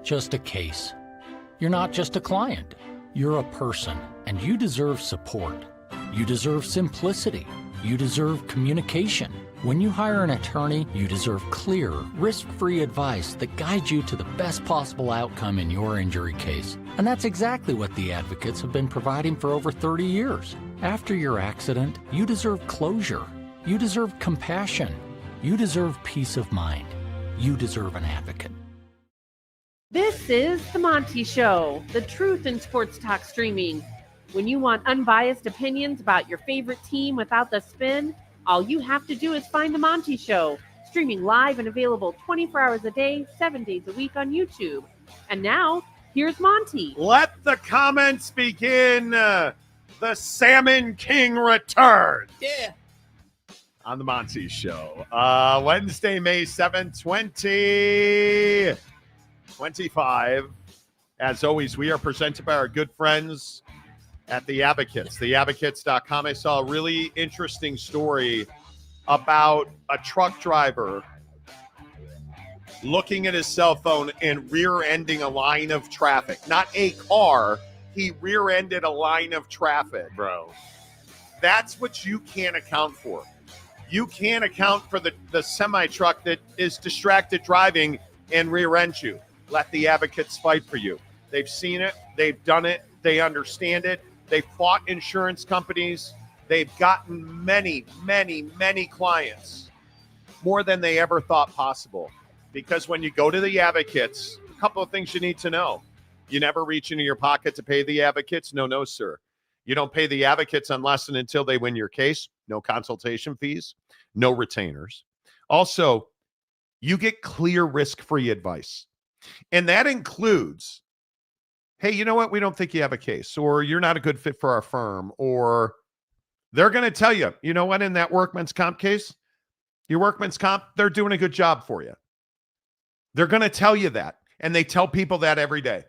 just a case. You're not just a client. You're a person, and you deserve support. You deserve simplicity. You deserve communication. When you hire an attorney, you deserve clear, risk-free advice that guides you to the best possible outcome in your injury case. And that's exactly what the advocates have been providing for over 30 years. After your accident, you deserve closure. You deserve compassion. You deserve peace of mind. You deserve an advocate. This is The Monty Show, the truth in sports talk streaming. When you want unbiased opinions about your favorite team without the spin, all you have to do is find The Monty Show, streaming live and available 24 hours a day, 7 days a week on YouTube. And now, here's Monty. Let the comments begin. The Salmon King returns. Yeah. On The Monty Show. Wednesday, May 7th, 2025. As always, we are presented by our good friends at The Advocates, theadvocates.com. I saw a really interesting story about a truck driver looking at his cell phone and rear-ending a line of traffic. Not a car, he rear-ended a line of traffic. Bro. That's what you can't account for. You can't account for the semi-truck that is distracted driving and rear-ends you. Let the advocates fight for you. They've seen it. They've done it. They understand it. They've fought insurance companies. They've gotten many, many, many clients, more than they ever thought possible. Because when you go to the advocates, a couple of things you need to know. You never reach into your pocket to pay the advocates? No, sir. You don't pay the advocates unless and until they win your case. No consultation fees, no retainers. Also, you get clear risk-free advice. And that includes, hey, you know what? We don't think you have a case, or you're not a good fit for our firm, or they're going to tell you, you know what, in that workman's comp case, your workman's comp, they're doing a good job for you. They're going to tell you that, and they tell people that every day.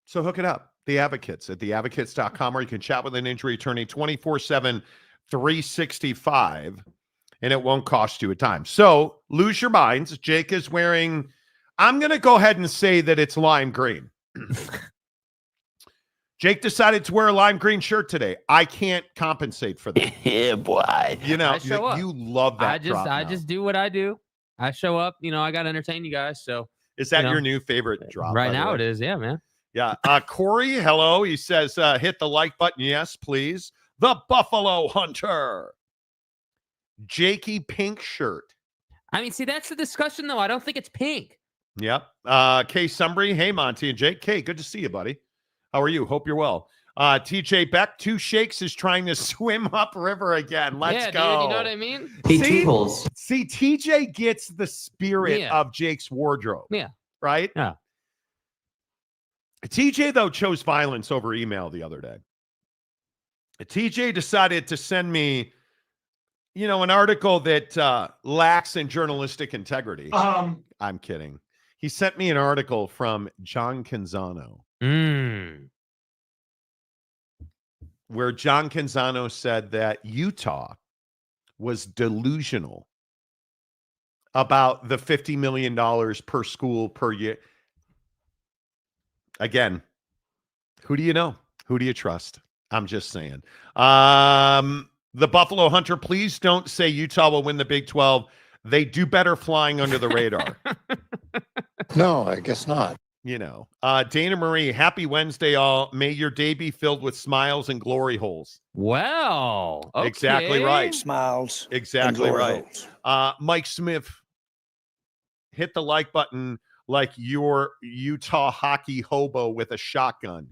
So hook it up. The Advocates at theadvocates.com, or you can chat with an injury attorney 24/7, 365, and it won't cost you a dime. So lose your minds. Jake is wearing, I'm going to go ahead and say that it's lime green. Jake decided to wear a lime green shirt today. I can't compensate for that. Yeah, boy. You know, you love that. I just do what I do. I show up. You know, I got to entertain you guys. So is that your new favorite drop? Right now, it is. Yeah, man. Yeah. Corey, hello. He says, hit the like button. Yes, please. The Buffalo Hunter. Jakey pink shirt. I mean, see, that's the discussion, though. I don't think it's pink. Yep. Kay Sumbry. Hey, Monty and Jake. Kay, good to see you, buddy. How are you? Hope you're well. TJ Beck, 2 shakes, is trying to swim upriver again. Let's go. Dude, you know what I mean? See, TJ gets the spirit of Jake's wardrobe. Yeah. Right? Yeah. TJ, though, chose violence over email the other day. TJ decided to send me, an article that lacks in journalistic integrity. I'm kidding. He sent me an article from John Canzano. Where John Canzano said that Utah was delusional about the $50 million per school per year. Again, who do you know? Who do you trust? I'm just saying. The Buffalo Hunter, please don't say Utah will win the Big 12. They do better flying under the radar. No, I guess not. Dana Marie, happy Wednesday, all. May your day be filled with smiles and glory holes. Well, okay. Exactly right. Smiles. Exactly right. Holes. Mike Smith, hit the like button like your Utah hockey hobo with a shotgun.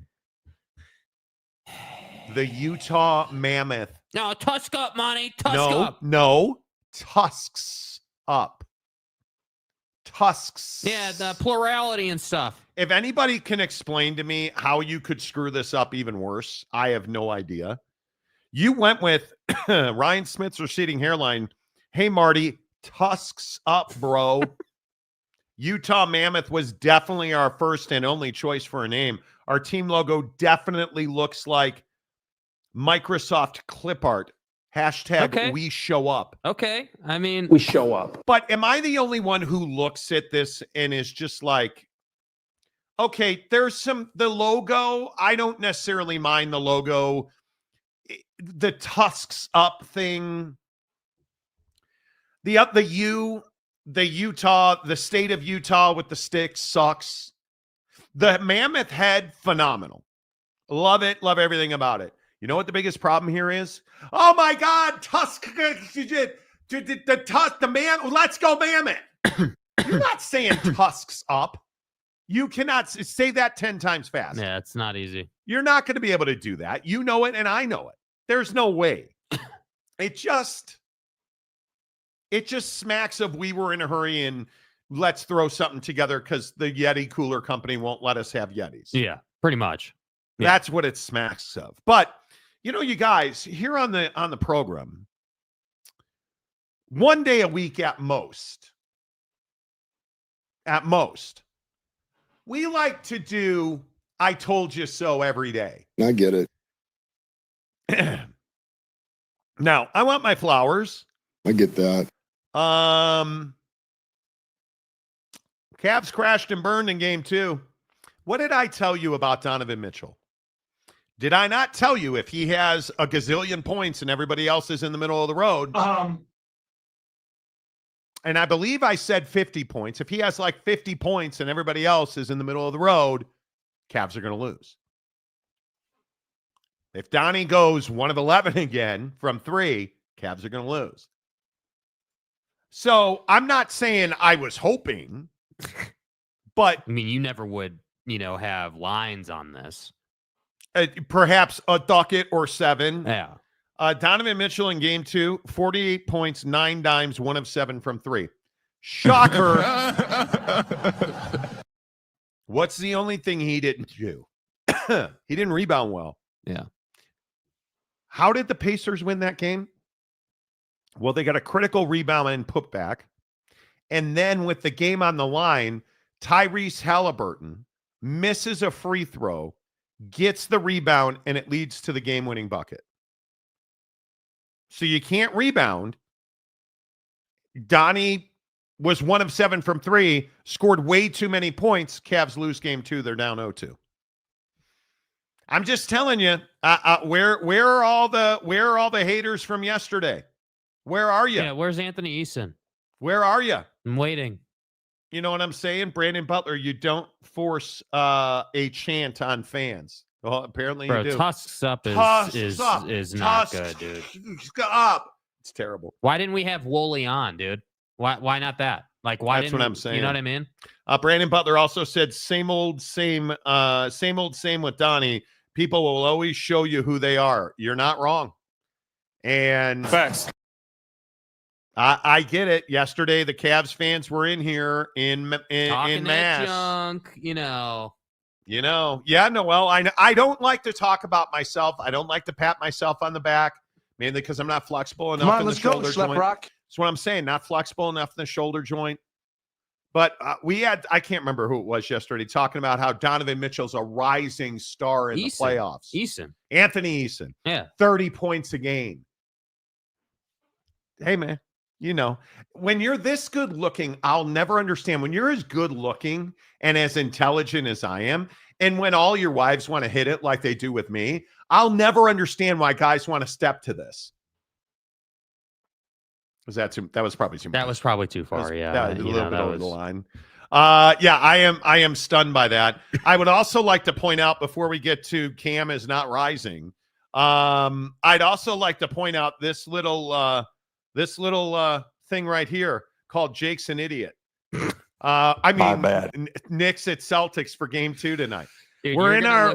The Utah Mammoth. No, tusk up, Monty. Tusk up. No, tusks up. Tusks. Yeah, the plurality and stuff. If anybody can explain to me how you could screw this up even worse, I have no idea. You went with Ryan Smith's receding hairline. Hey, Marty, tusks up, bro. Utah Mammoth was definitely our first and only choice for a name. Our team logo definitely looks like Microsoft clip art. Hashtag we show up. Okay. I mean, we show up. But am I the only one who looks at this and is just like, Okay, there's the logo. I don't necessarily mind the logo. The tusks up thing. The Utah, the state of Utah with the sticks sucks. The mammoth head, phenomenal. Love it. Love everything about it. You know what the biggest problem here is? Oh my God, tusk. The man. Let's go mammoth. You're not saying tusks up. You cannot say that 10 times fast. Yeah, it's not easy. You're not going to be able to do that. You know it, and I know it. There's no way. It just smacks of we were in a hurry and let's throw something together because the Yeti cooler company won't let us have Yetis. Yeah, pretty much. Yeah. That's what it smacks of. But you guys here on the program, one day a week at most, we like to do I told you so every day. I get it. Now, I want my flowers. I get that. Cavs crashed and burned in game 2. What did I tell you about Donovan Mitchell? Did I not tell you if he has a gazillion points and everybody else is in the middle of the road? And I believe I said 50 points. If he has like 50 points and everybody else is in the middle of the road, Cavs are going to lose. If Donnie goes 1 of 11 again from 3, Cavs are going to lose. So I'm not saying I was hoping, but I mean, you never would, have lines on this. Perhaps a ducket or 7. Yeah. Donovan Mitchell in game 2, 48 points, 9 dimes, 1 of 7 from 3. Shocker. What's the only thing he didn't do? He didn't rebound well. Yeah. How did the Pacers win that game? Well, they got a critical rebound and putback. And then with the game on the line, Tyrese Halliburton misses a free throw, gets the rebound, and it leads to the game-winning bucket. So you can't rebound. Donnie was 1 of 7 from 3, scored way too many points. Cavs lose game 2. They're down 0-2. I'm just telling you, where are all the haters from yesterday? Where are you? Yeah, where's Anthony Eason? Where are you? I'm waiting. You know what I'm saying? Brandon Butler, you don't force a chant on fans. Well, apparently you do. Tusks up is not good, dude. Up. It's terrible. Why didn't we have Wooly on, dude? Why not that? Like, why That's what I'm saying. You know what I mean? Brandon Butler also said, same old, same with Donnie. People will always show you who they are. You're not wrong. And facts. I get it. Yesterday, the Cavs fans were in here in mass. That junk, Yeah, Noel, I don't like to talk about myself. I don't like to pat myself on the back, mainly because I'm not flexible enough. Come on, in let's the go, shoulder Slap joint. Rock. That's what I'm saying. Not flexible enough in the shoulder joint. But we had, I can't remember who it was yesterday, talking about how Donovan Mitchell's a rising star in the playoffs. Anthony Eason. Yeah. 30 points a game. Hey, man. When you're this good looking, I'll never understand. When you're as good looking and as intelligent as I am, and when all your wives want to hit it like they do with me, I'll never understand why guys want to step to this. That was probably too much. That was probably too far. Yeah, a little bit over the line. Yeah, I am stunned by that. I would also like to point out before we get to Cam is not rising. I'd also like to point out this little thing right here called Jake's an Idiot. I mean, Knicks at Celtics for game 2 tonight. Dude, we're in our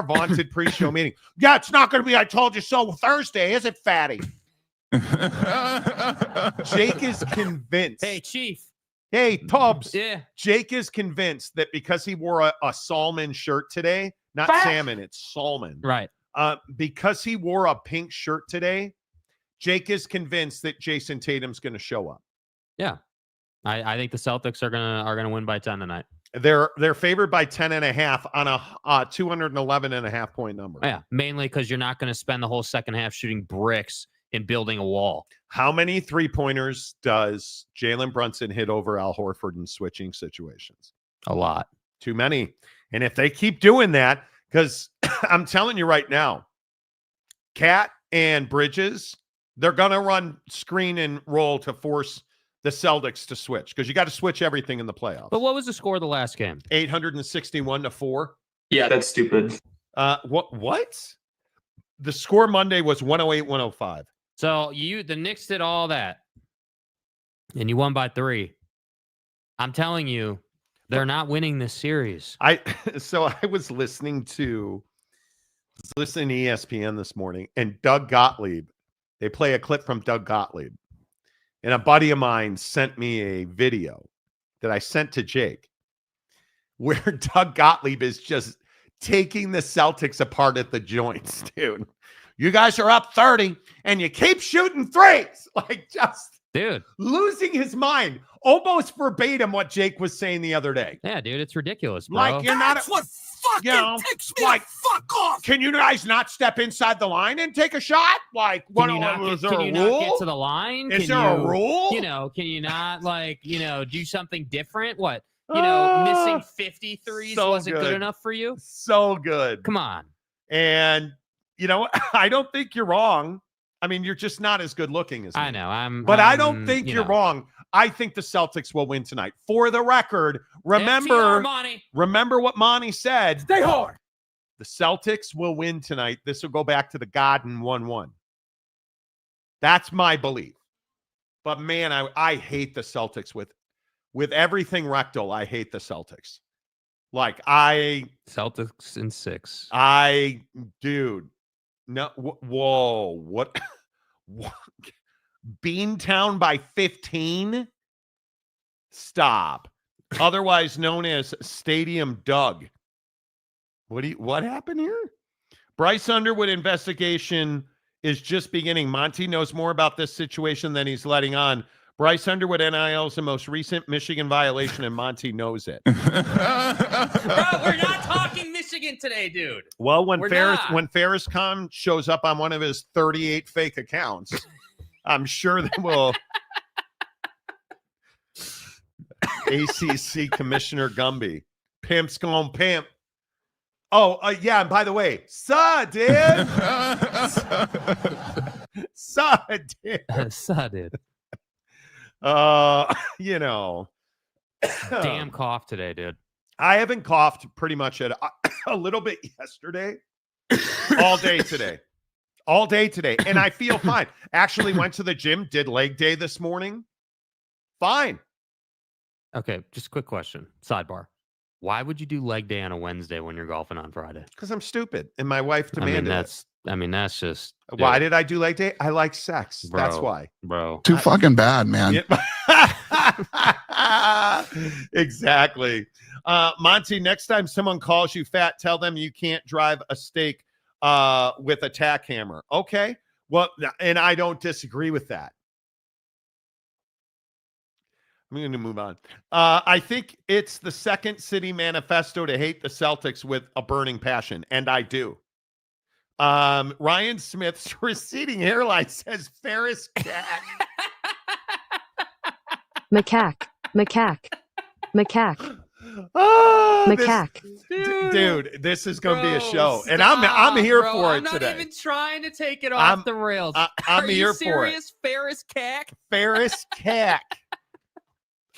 vaunted pre-show meeting. Yeah, it's not going to be I told you so Thursday, is it, fatty? Jake is convinced. Hey, Chief. Hey, Tubbs. Yeah. Jake is convinced that because he wore a salmon shirt today, not salmon, it's salmon. Right. Because he wore a pink shirt today, Jake is convinced that Jason Tatum's going to show up. Yeah. I think the Celtics are gonna win by 10 tonight. They're favored by 10.5 on a 211.5 point number. Yeah, mainly because you're not going to spend the whole second half shooting bricks and building a wall. How many 3-pointers does Jalen Brunson hit over Al Horford in switching situations? A lot. Too many. And if they keep doing that, because I'm telling you right now, Cat and Bridges, they're going to run screen and roll to force the Celtics to switch, because you got to switch everything in the playoffs. But what was the score of the last game? 861-4. Yeah, that's stupid. What? The score Monday was 108-105. So the Knicks did all that, and you won by 3. I'm telling you, they're not winning this series. I was listening to ESPN this morning, and Doug Gottlieb, they play a clip from Doug Gottlieb. And a buddy of mine sent me a video that I sent to Jake where Doug Gottlieb is just taking the Celtics apart at the joints, dude. You guys are up 30 and you keep shooting threes. Like, just dude, losing his mind. Almost verbatim what Jake was saying the other day. Yeah, dude, it's ridiculous, bro. Like, you're not. That's what fucking ticks me the fuck off. Can you guys not step inside the line and take a shot? Like, can you not get to the line? Is there a rule? Can you not, do something different? What? Missing 50 threes wasn't good enough for you? So good. Come on. And, I don't think you're wrong. I mean, you're just not as good looking as me. I know. I don't think you're wrong. I think the Celtics will win tonight. For the record, remember what Monty said. Stay hard. The Celtics will win tonight. This will go back to the Godden 1-1. That's my belief. But man, I hate the Celtics with everything rectal. I hate the Celtics. Celtics in 6. Dude. No, whoa, what? Beantown by 15? Stop. Otherwise known as Stadium Doug. What happened here? Bryce Underwood investigation is just beginning. Monty knows more about this situation than he's letting on. Bryce Underwood NIL is the most recent Michigan violation, and Monty knows it. Bro, we're not talking Michigan today, dude. Well, when Ferris shows up on one of his 38 fake accounts, I'm sure that will. ACC Commissioner Gumby. Pimp's gonna pimp. Oh, yeah, and by the way, dude. Dude. Damn cough today, dude. I haven't coughed pretty much a little bit yesterday. All day today. And I feel fine. Actually went to the gym, did leg day this morning. Fine. Okay, just a quick question. Sidebar. Why would you do leg day on a Wednesday when you're golfing on Friday? Because I'm stupid. And my wife demanded it. That's just... Why did I do leg day? I like sex. Bro, that's why. Bro. Too fucking bad, man. Yeah. Exactly. Monty, next time someone calls you fat, tell them you can't drive a steak with a tack hammer. Okay. Well, and I don't disagree with that. I'm going to move on. I think it's the second city manifesto to hate the Celtics with a burning passion, and I do. Ryan Smith's receding hairline says Ferris cat. Macaque. Oh, Macaque. Dude, this is going to be a show, and I'm here for it today. I'm not even trying to take it off the rails. I'm here for it. Ferris cack? Ferris cack.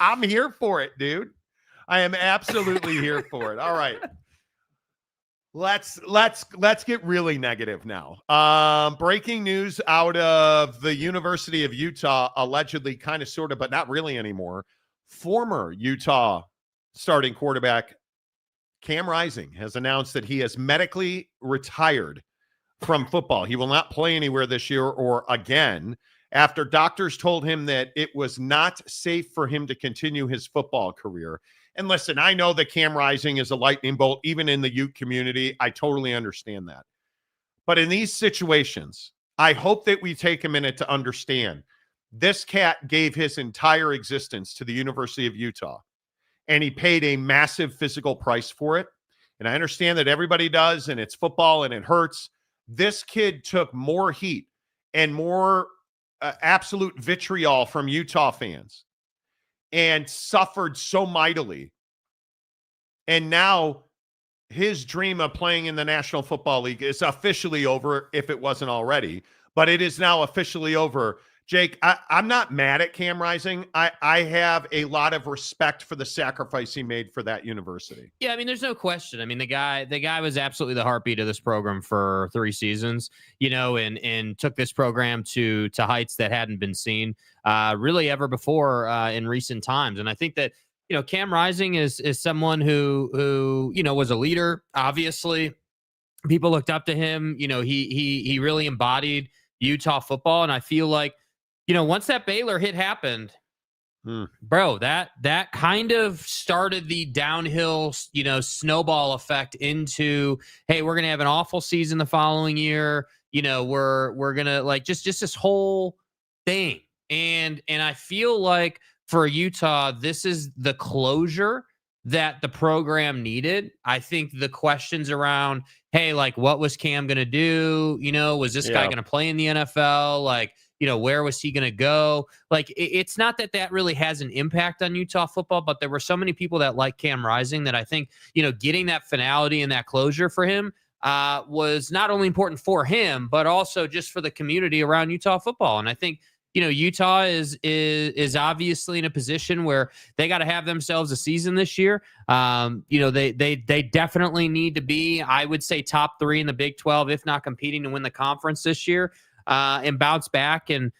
I'm here for it, dude. I am absolutely here for it. All right. Let's get really negative now. Breaking news out of the University of Utah, allegedly, kind of, sort of, but not really anymore. Former Utah starting quarterback Cam Rising has announced that he has medically retired from football. He will not play anywhere this year or again, after doctors told him that it was not safe for him to continue his football career. And listen, I know that Cam Rising is a lightning bolt, even in the Ute community. I totally understand that. But in these situations, I hope that we take a minute to understand this cat gave his entire existence to the University of Utah, and he paid a massive physical price for it. And I understand that everybody does, and it's football and it hurts. This kid took more heat and more absolute vitriol from Utah fans and suffered so mightily And now his dream of playing in the National Football League is officially over, if it wasn't already. But it is now officially over. Jake, I'm not mad at Cam Rising. I have a lot of respect for the sacrifice he made for that university. Yeah, I mean, there's no question. I mean, the guy was absolutely the heartbeat of this program for 3 seasons, and took this program to heights that hadn't been seen really ever before in recent times. And I think that, Cam Rising is someone who was a leader. Obviously, people looked up to him. He really embodied Utah football, and I feel like, once that Baylor hit happened, bro, that kind of started the downhill, snowball effect into, hey, we're gonna have an awful season the following year. We're gonna just this whole thing, and I feel like for Utah, this is the closure that the program needed. I think the questions around, hey, what was Cam gonna do? Was this guy gonna play in the NFL? Where was he going to go? It's not that really has an impact on Utah football, but there were so many people that like Cam Rising that I think, getting that finality and that closure for him was not only important for him, but also just for the community around Utah football. And I think, Utah is obviously in a position where they got to have themselves a season this year. They definitely need to be, I would say, top 3 in the Big-12, if not competing to win the conference this year. And bounce back and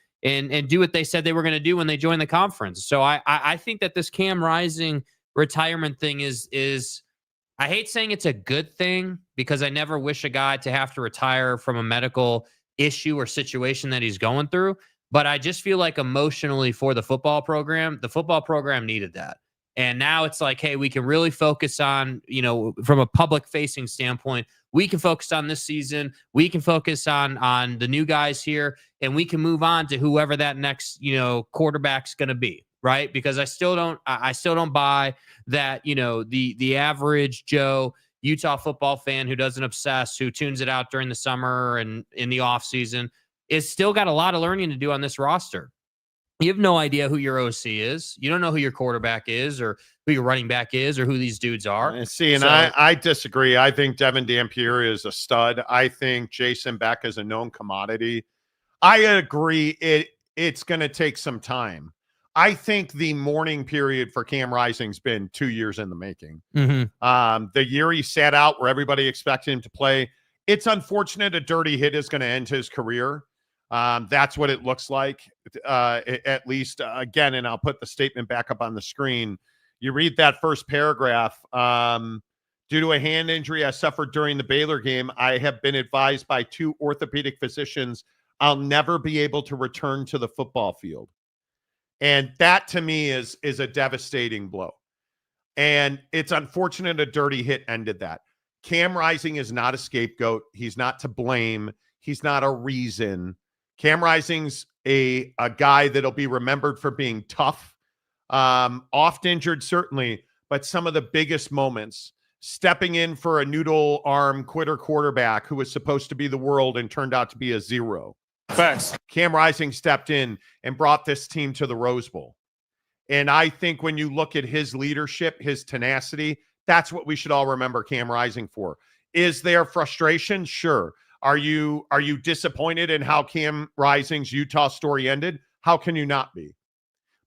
do what they said they were going to do when they joined the conference. So I think that this Cam Rising retirement thing is I hate saying it's a good thing, because I never wish a guy to have to retire from a medical issue or situation that he's going through. But I just feel like emotionally for the football program needed that. And now it's like, hey, we can really focus on, from a public facing standpoint, we can focus on this season. We can focus on the new guys here, and we can move on to whoever that next, quarterback's going to be. Right. Because I still don't buy that, the average Joe Utah football fan who doesn't obsess, who tunes it out during the summer and in the off season, is still got a lot of learning to do on this roster. You have no idea who your OC is. You don't know who your quarterback is, or who your running back is, or who these dudes are. I disagree. I think Devin Dampier is a stud. I think Jason Beck is a known commodity. I agree. It's going to take some time. I think the mourning period for Cam Rising's been 2 years in the making. Mm-hmm. The year he sat out where everybody expected him to play, it's unfortunate a dirty hit is going to end his career. That's what it looks like, at least, again, and I'll put the statement back up on the screen. You read that first paragraph. Due to a hand injury I suffered during the Baylor game, I have been advised by 2 orthopedic physicians I'll never be able to return to the football field. And that, to me, is a devastating blow. And it's unfortunate a dirty hit ended that. Cam Rising is not a scapegoat. He's not to blame. He's not a reason. Cam Rising's a guy that'll be remembered for being tough, oft injured, certainly, but some of the biggest moments, stepping in for a noodle arm quitter quarterback who was supposed to be the world and turned out to be a 0. Facts. Cam Rising stepped in and brought this team to the Rose Bowl. And I think when you look at his leadership, his tenacity, that's what we should all remember Cam Rising for. Is there frustration? Sure. Are you disappointed in how Cam Rising's Utah story ended? How can you not be?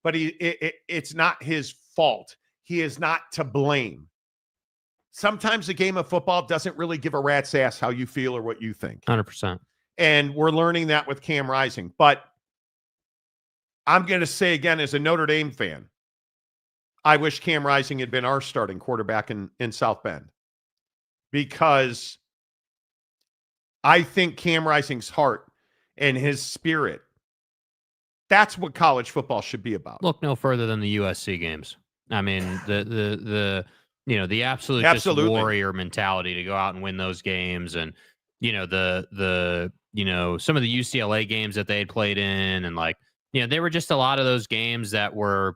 But it's not his fault. He is not to blame. Sometimes a game of football doesn't really give a rat's ass how you feel or what you think. 100%. And we're learning that with Cam Rising. But I'm going to say again, as a Notre Dame fan, I wish Cam Rising had been our starting quarterback in South Bend, because I think Cam Rising's heart and his spirit, that's what college football should be about. Look no further than the USC games. I mean, the absolute just warrior mentality to go out and win those games, and some of the UCLA games that they had played in, and they were just a lot of those games that were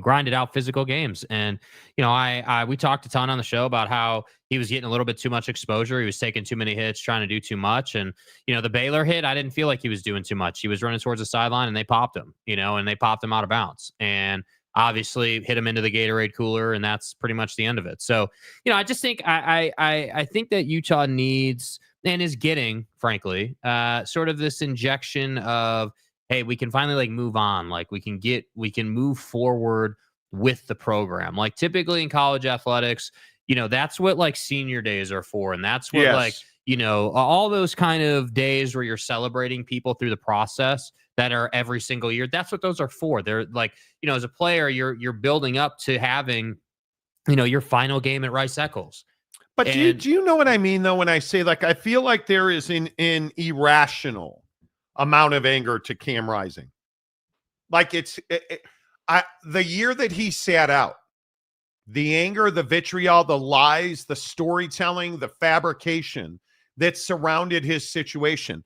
grinded out physical games. And, we talked a ton on the show about how he was getting a little bit too much exposure. He was taking too many hits, trying to do too much. And, the Baylor hit, I didn't feel like he was doing too much. He was running towards the sideline and they popped him, and they popped him out of bounds. And obviously hit him into the Gatorade cooler, and that's pretty much the end of it. So, I just think I think that Utah needs and is getting, frankly, sort of this injection of, hey, we can finally move on. Like we can move forward with the program. Like typically in college athletics, that's what senior days are for. And that's what all those kind of days where you're celebrating people through the process that are every single year. That's what those are for. They're as a player, you're building up to having, your final game at Rice Eccles. But do you know what I mean though when I say I feel like there is an irrational amount of anger to Cam Rising. The year that he sat out, the anger, the vitriol, the lies, the storytelling, the fabrication that surrounded his situation.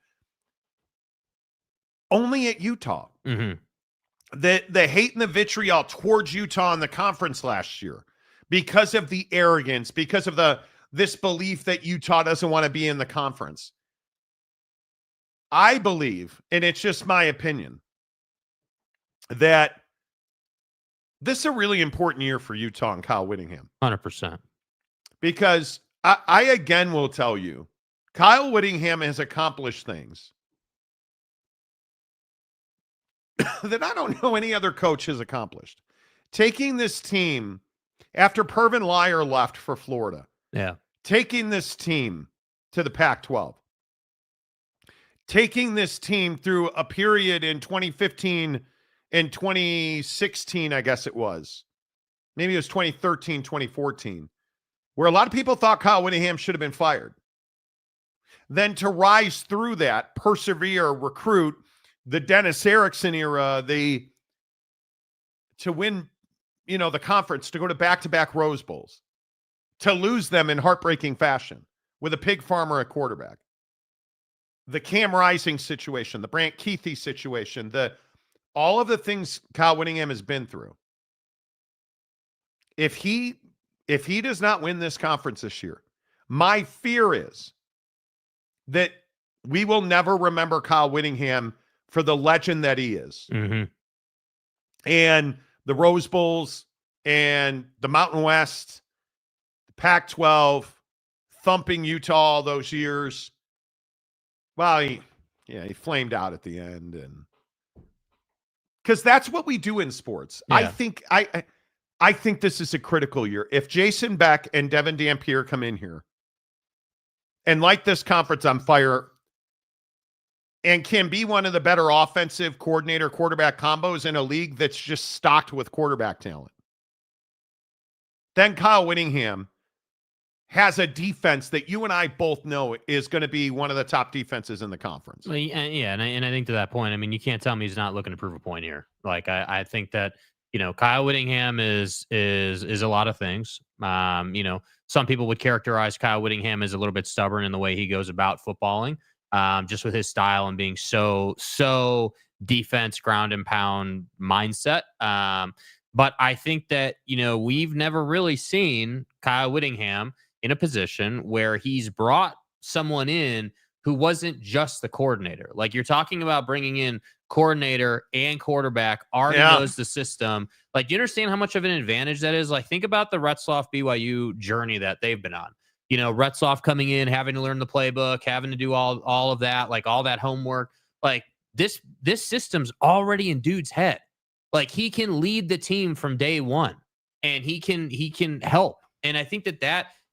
Only at Utah. Mm-hmm. The hate and the vitriol towards Utah in the conference last year because of the arrogance, because of this belief that Utah doesn't want to be in the conference. I believe, and it's just my opinion, that this is a really important year for Utah and Kyle Whittingham. 100%. Because I again will tell you, Kyle Whittingham has accomplished things that I don't know any other coach has accomplished. Taking this team after Pervin Lyer left for Florida. Yeah. Taking this team to the Pac-12. Taking this team through a period in 2015 and 2016, I guess it was. Maybe it was 2013, 2014, where a lot of people thought Kyle Whittingham should have been fired. Then to rise through that, persevere, recruit, the Dennis Erickson era, to win, the conference, to go to back-to-back Rose Bowls, to lose them in heartbreaking fashion with a pig farmer at quarterback. The Cam Rising situation, the Brant Keithy situation, all of the things Kyle Whittingham has been through. If he does not win this conference this year, my fear is that we will never remember Kyle Whittingham for the legend that he is. Mm-hmm. And the Rose Bowls and the Mountain West, the Pac-12, thumping Utah all those years. Well, he flamed out at the end, and because that's what we do in sports. Yeah. I think this is a critical year. If Jason Beck and Devin Dampier come in here and light this conference on fire and can be one of the better offensive coordinator quarterback combos in a league that's just stocked with quarterback talent, then Kyle Whittingham has a defense that you and I both know is going to be one of the top defenses in the conference. Well, yeah, and I think to that point, I mean, you can't tell me he's not looking to prove a point here. I think that Kyle Whittingham is a lot of things. Some people would characterize Kyle Whittingham as a little bit stubborn in the way he goes about footballing, just with his style and being so defense, ground and pound mindset. But I think that we've never really seen Kyle Whittingham in a position where he's brought someone in who wasn't just the coordinator. Like you're talking about bringing in coordinator and quarterback, already knows the system. Like, do you understand how much of an advantage that is? Like, think about the Retzloff BYU journey that they've been on. Retzloff coming in, having to learn the playbook, having to do all of that, like all that homework. Like this system's already in dude's head. Like he can lead the team from day one, and he can help. And I think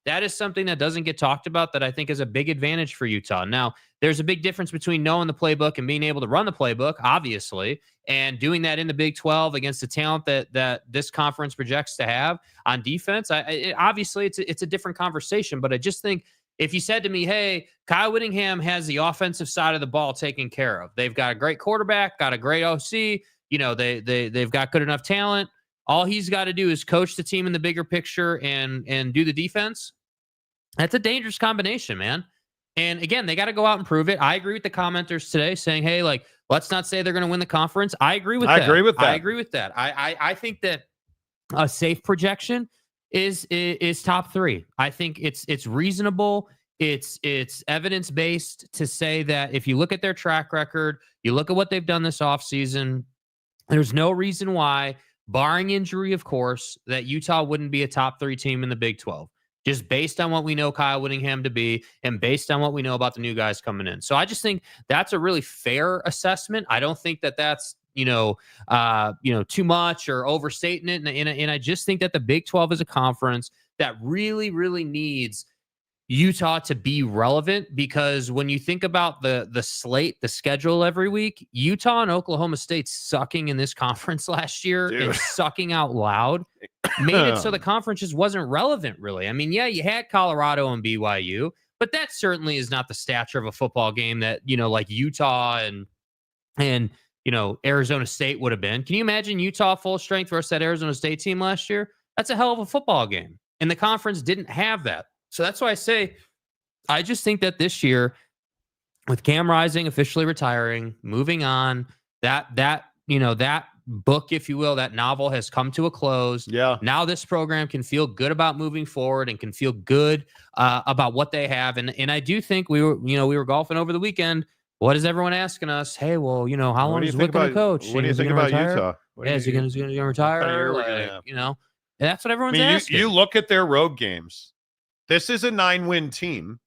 that is something that doesn't get talked about that I think is a big advantage for Utah. Now, there's a big difference between knowing the playbook and being able to run the playbook, obviously, and doing that in the Big-12 against the talent that this conference projects to have on defense. Obviously, it's a different conversation, but I just think if you said to me, hey, Kyle Whittingham has the offensive side of the ball taken care of. They've got a great quarterback, got a great OC, they've got good enough talent. All he's got to do is coach the team in the bigger picture and do the defense. That's a dangerous combination, man. And again, they got to go out and prove it. I agree with the commenters today saying, hey, let's not say they're going to win the conference. I agree with that. I agree with that. I think that a safe projection is top three. I think it's reasonable. It's evidence-based to say that if you look at their track record, you look at what they've done this offseason, there's no reason why barring injury, of course, that Utah wouldn't be a top 3 team in the Big 12, just based on what we know Kyle Whittingham to be and based on what we know about the new guys coming in. So I just think that's a really fair assessment. I don't think that that's, too much or overstating it. And I just think that the Big 12 is a conference that really, really needs Utah to be relevant, because when you think about the slate, the schedule every week, Utah and Oklahoma State sucking in this conference last year and sucking out loud made it so the conference just wasn't relevant, really. I mean, yeah, you had Colorado and BYU, but that certainly is not the stature of a football game that, like Utah and Arizona State would have been. Can you imagine Utah full strength versus that Arizona State team last year? That's a hell of a football game. And the conference didn't have that. So that's why I say, I just think that this year, with Cam Rising officially retiring, moving on, that book, if you will, that novel has come to a close. Yeah. Now this program can feel good about moving forward and can feel good about what they have. And I do think we were golfing over the weekend. What is everyone asking us? Hey, well, how long is Wick going to coach? What do you think about Utah? Is he going to retire? That's what everyone's asking. You look at their road games. This is a 9-win team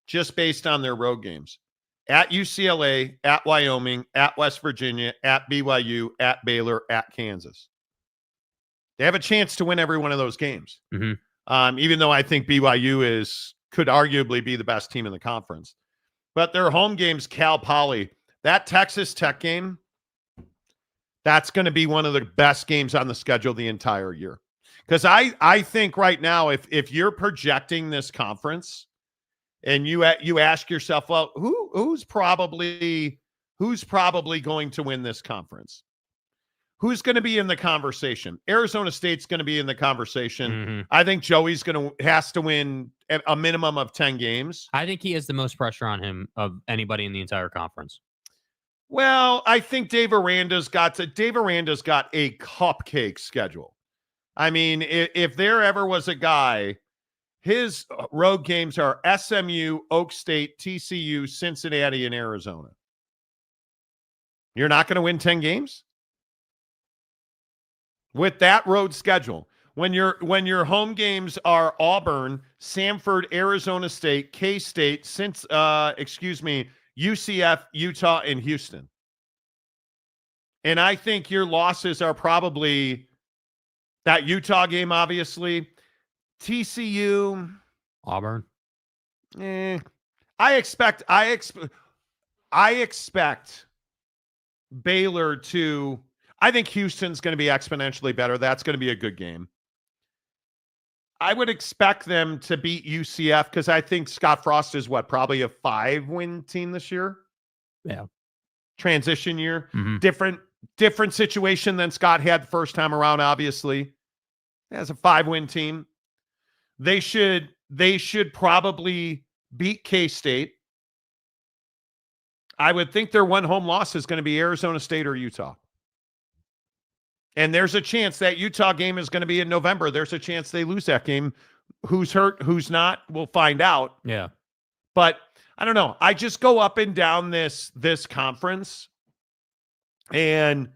just based on their road games. At UCLA, at Wyoming, at West Virginia, at BYU, at Baylor, at Kansas. They have a chance to win every one of those games. Mm-hmm. Even though I think BYU could arguably be the best team in the conference. But their home games, Cal Poly, that Texas Tech game, that's going to be one of the best games on the schedule the entire year. Because I think right now, if you're projecting this conference and you ask yourself, well, who's probably going to win this conference? Who's going to be in the conversation? Arizona State's going to be in the conversation. Mm-hmm. I think Joey's has to win a minimum of 10 games. I think he has the most pressure on him of anybody in the entire conference. Well, I think Dave Aranda's got a cupcake schedule. I mean, if there ever was a guy, his road games are SMU, Oak State, TCU, Cincinnati, and Arizona. You're not going to win 10 games with that road schedule. When your home games are Auburn, Samford, Arizona State, K-State, UCF, Utah, and Houston. And I think your losses are probably that Utah game, obviously. TCU, Auburn. I expect Baylor to. I think Houston's going to be exponentially better. That's going to be a good game. I would expect them to beat UCF because I think Scott Frost is probably a 5-win team this year. Yeah. Transition year. Mm-hmm. Different situation than Scott had the first time around, obviously. As a 5-win team. They should probably beat K-State. I would think their one home loss is going to be Arizona State or Utah. And there's a chance that Utah game is going to be in November. There's a chance they lose that game. Who's hurt, who's not, we'll find out. Yeah. But I don't know. I just go up and down this conference. And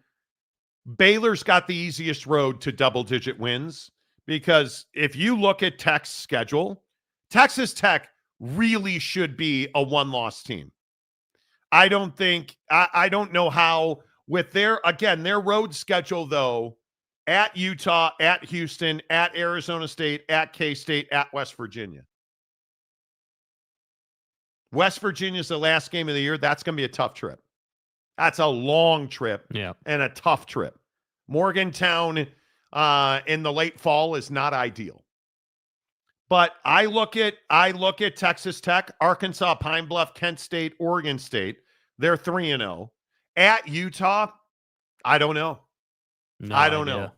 Baylor's got the easiest road to double-digit wins because if you look at Tech's schedule, Texas Tech really should be a one-loss team. I don't know how with their road schedule, though, at Utah, at Houston, at Arizona State, at K-State, at West Virginia. West Virginia's the last game of the year. That's going to be a tough trip. That's a long trip and a tough trip. Morgantown in the late fall is not ideal. But I look at Texas Tech, Arkansas, Pine Bluff, Kent State, Oregon State. They're 3-0. At Utah, I don't know. I don't know.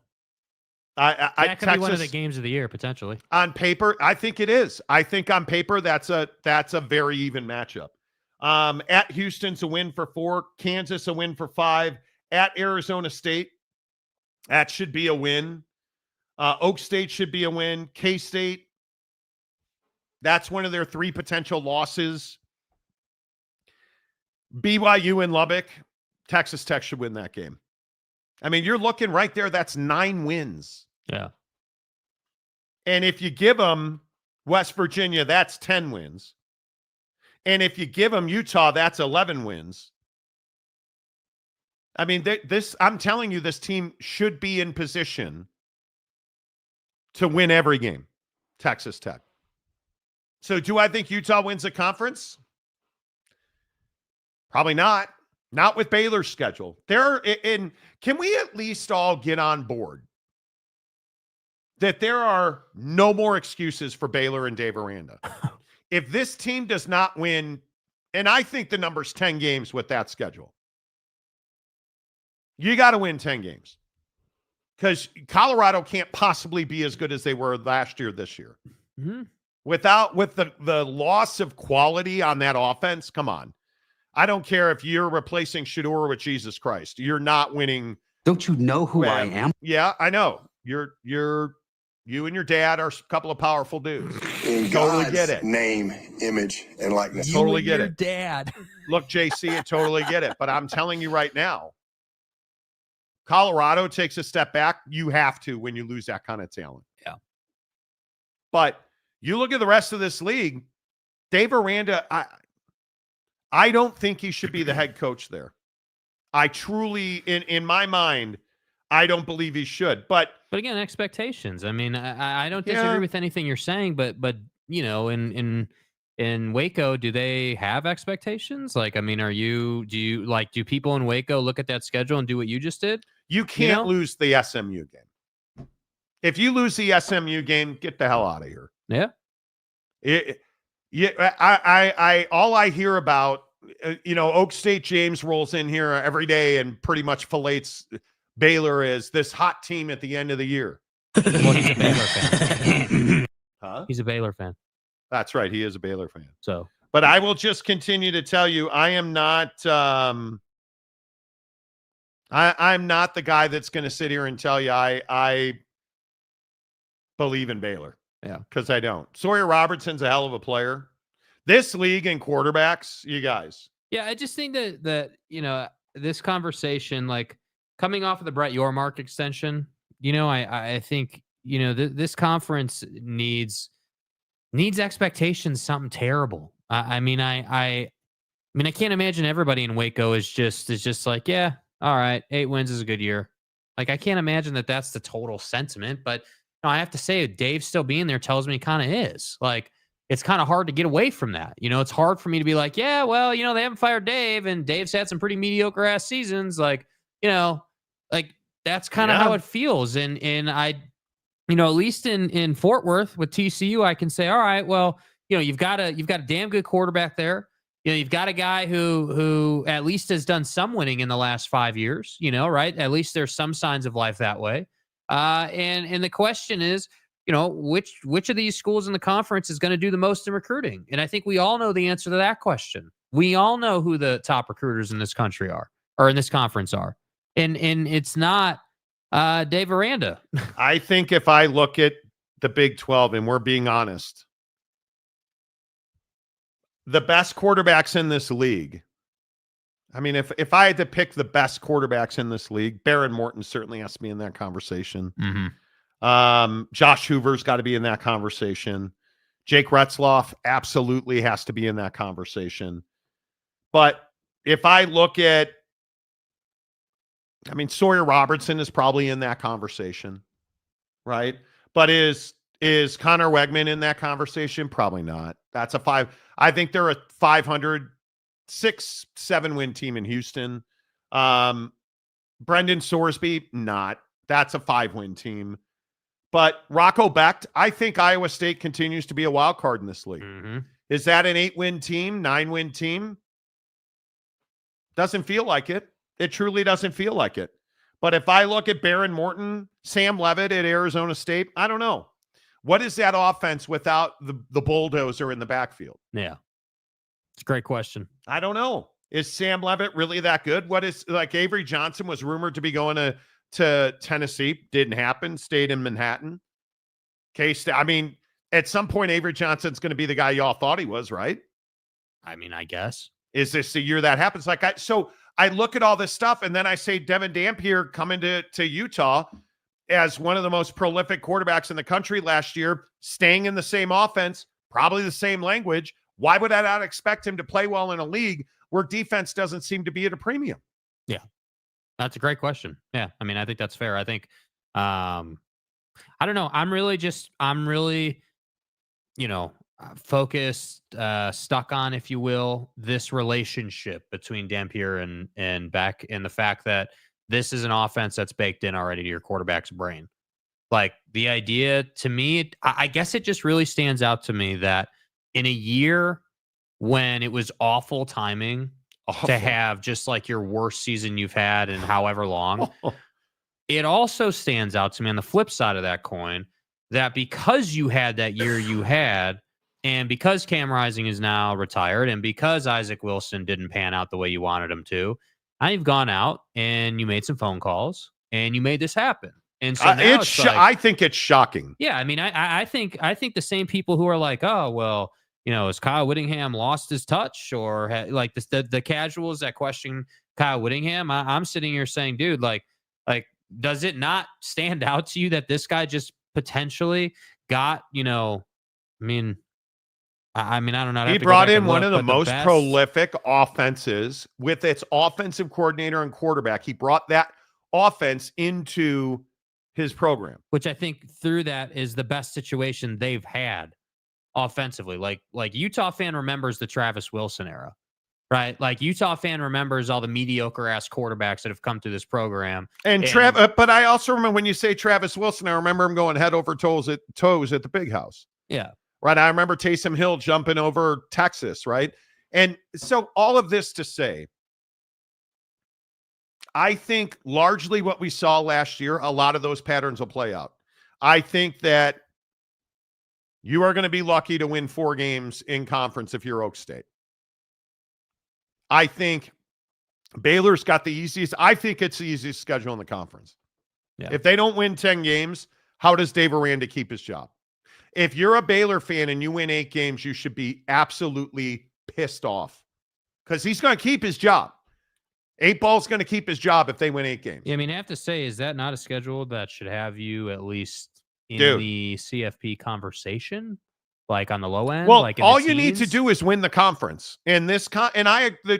That could be one of the games of the year, potentially. On paper, I think it is. I think on paper, that's a very even matchup. At Houston's a win for 4. Kansas a win for 5. At Arizona State, that should be a win. Oak State should be a win. K-State, that's one of their 3 potential losses. BYU and Lubbock, Texas Tech should win that game. I mean, you're looking right there. That's 9 wins. Yeah. And if you give them West Virginia, that's 10 wins. And if you give them Utah, that's 11 wins. I mean, I'm telling you, this team should be in position to win every game. Texas Tech. So do I think Utah wins the conference? Probably not. Not with Baylor's schedule. Can we at least all get on board that there are no more excuses for Baylor and Dave Aranda? If this team does not win, and I think the number's 10 games with that schedule, you got to win 10 games because Colorado can't possibly be as good as they were last year, this year. Mm-hmm. With the loss of quality on that offense, come on. I don't care if you're replacing Shadore with Jesus Christ. You're not winning. Don't you know who I am? Yeah, I know. You and your dad are a couple of powerful dudes. In Totally God's get it. name, image, and likeness. Totally get it. Dad. Look, JC, I totally get it. But I'm telling you right now, Colorado takes a step back. You have to when you lose that kind of talent. Yeah. But you look at the rest of this league, Dave Aranda, I don't think he should be the head coach there. I truly, in my mind, I don't believe he should. But again, expectations. I mean, I don't disagree with anything you're saying, but you know, in Waco, do they have expectations? Like, I mean, do people in Waco look at that schedule and do what you just did? You can't lose the SMU game. If you lose the SMU game, get the hell out of here. Yeah. All I hear about, Oak State James rolls in here every day and pretty much fillets Baylor is this hot team at the end of the year. Well, he's a Baylor fan. Huh? He's a Baylor fan. That's right. He is a Baylor fan. So, but I will just continue to tell you, I am not. I'm not the guy that's going to sit here and tell you I believe in Baylor. Yeah, because I don't. Sawyer Robertson's a hell of a player. This league and quarterbacks, you guys. Yeah, I just think that this conversation, like coming off of the Brett Yormark extension, I think this conference needs expectations something terrible. I can't imagine everybody in Waco is just like, yeah, all right, 8 wins is a good year. Like, I can't imagine that that's the total sentiment, but I have to say, Dave still being there tells me kind of is. Like, it's kind of hard to get away from that. It's hard for me to be like, yeah, well, they haven't fired Dave, and Dave's had some pretty mediocre ass seasons. Like, that's kind of how it feels. And I, at least in Fort Worth with TCU, I can say, all right, well, you've got a damn good quarterback there. You've got a guy who at least has done some winning in the last 5 years, right? At least there's some signs of life that way. And the question is, which of these schools in the conference is going to do the most in recruiting? And I think we all know the answer to that question. We all know who the top recruiters in this country are, or in this conference are. And it's not Dave Aranda. I think if I look at the Big 12, and we're being honest, the best quarterbacks in this league, I mean, if I had to pick the best quarterbacks in this league, Baron Morton certainly has to be in that conversation. Mm-hmm. Josh Hoover's got to be in that conversation. Jake Retzloff absolutely has to be in that conversation. But if I look at, Sawyer Robertson is probably in that conversation, right? But is Connor Wegman in that conversation? Probably not. That's a 5. I think they're a 500, 6-7 win team in Houston. Brendan Sorsby, not. That's a 5-win team. But Rocco Becht, I think Iowa State continues to be a wild card in this league. Mm-hmm. Is that an 8-win team, 9-win team? Doesn't feel like it. It truly doesn't feel like it. But if I look at Baron Morton, Sam Leavitt at Arizona State, I don't know. What is that offense without the bulldozer in the backfield? Yeah. It's a great question. I don't know. Is Sam Leavitt really that good? What is, like, Avery Johnson was rumored to be going to Tennessee. Didn't happen. Stayed in Manhattan. K-State. At some point, Avery Johnson's going to be the guy y'all thought he was, right? I guess. Is this the year that happens? I look at all this stuff, and then I say Devin Dampier coming to Utah as one of the most prolific quarterbacks in the country last year, staying in the same offense, probably the same language. Why would I not expect him to play well in a league where defense doesn't seem to be at a premium? Yeah, that's a great question. Yeah, I mean, I think that's fair. I think, I don't know. I'm really, focused, stuck on, if you will, this relationship between Dampier and Beck, and the fact that this is an offense that's baked in already to your quarterback's brain. Like, the idea, to me, I guess it just really stands out to me that in a year when it was awful timing to have just like your worst season you've had in however long, it also stands out to me on the flip side of that coin that because you had that year you had, and because Cam Rising is now retired, and because Isaac Wilson didn't pan out the way you wanted him to, now you've gone out and you made some phone calls and you made this happen. And so now I think it's shocking. Yeah, I mean, I think the same people who are like, oh, well, has Kyle Whittingham lost his touch, or like the casuals that question Kyle Whittingham? I'm sitting here saying, dude, like, does it not stand out to you that this guy just potentially got, I mean, I don't know. He brought in one of the most prolific offenses with its offensive coordinator and quarterback. He brought that offense into his program, which I think through that is the best situation they've had offensively. Like Utah fan remembers the Travis Wilson era, right? Like Utah fan remembers all the mediocre ass quarterbacks that have come through this program. But I also remember when you say Travis Wilson, I remember him going head over toes at the Big House. Yeah. Right. I remember Taysom Hill jumping over Texas. Right. And so all of this to say, I think largely what we saw last year, a lot of those patterns will play out. I think that you are going to be lucky to win 4 games in conference if you're Oak State. I think Baylor's got the easiest. I think it's the easiest schedule in the conference. Yeah. If they don't win 10 games, how does Dave Aranda keep his job? If you're a Baylor fan and you win 8 games, you should be absolutely pissed off because he's going to keep his job. 8 Ball's going to keep his job if they win 8 games. Yeah, I mean, I have to say, is that not a schedule that should have you at least in the CFP conversation, like on the low end? Well, like all you need to do is win the conference. And the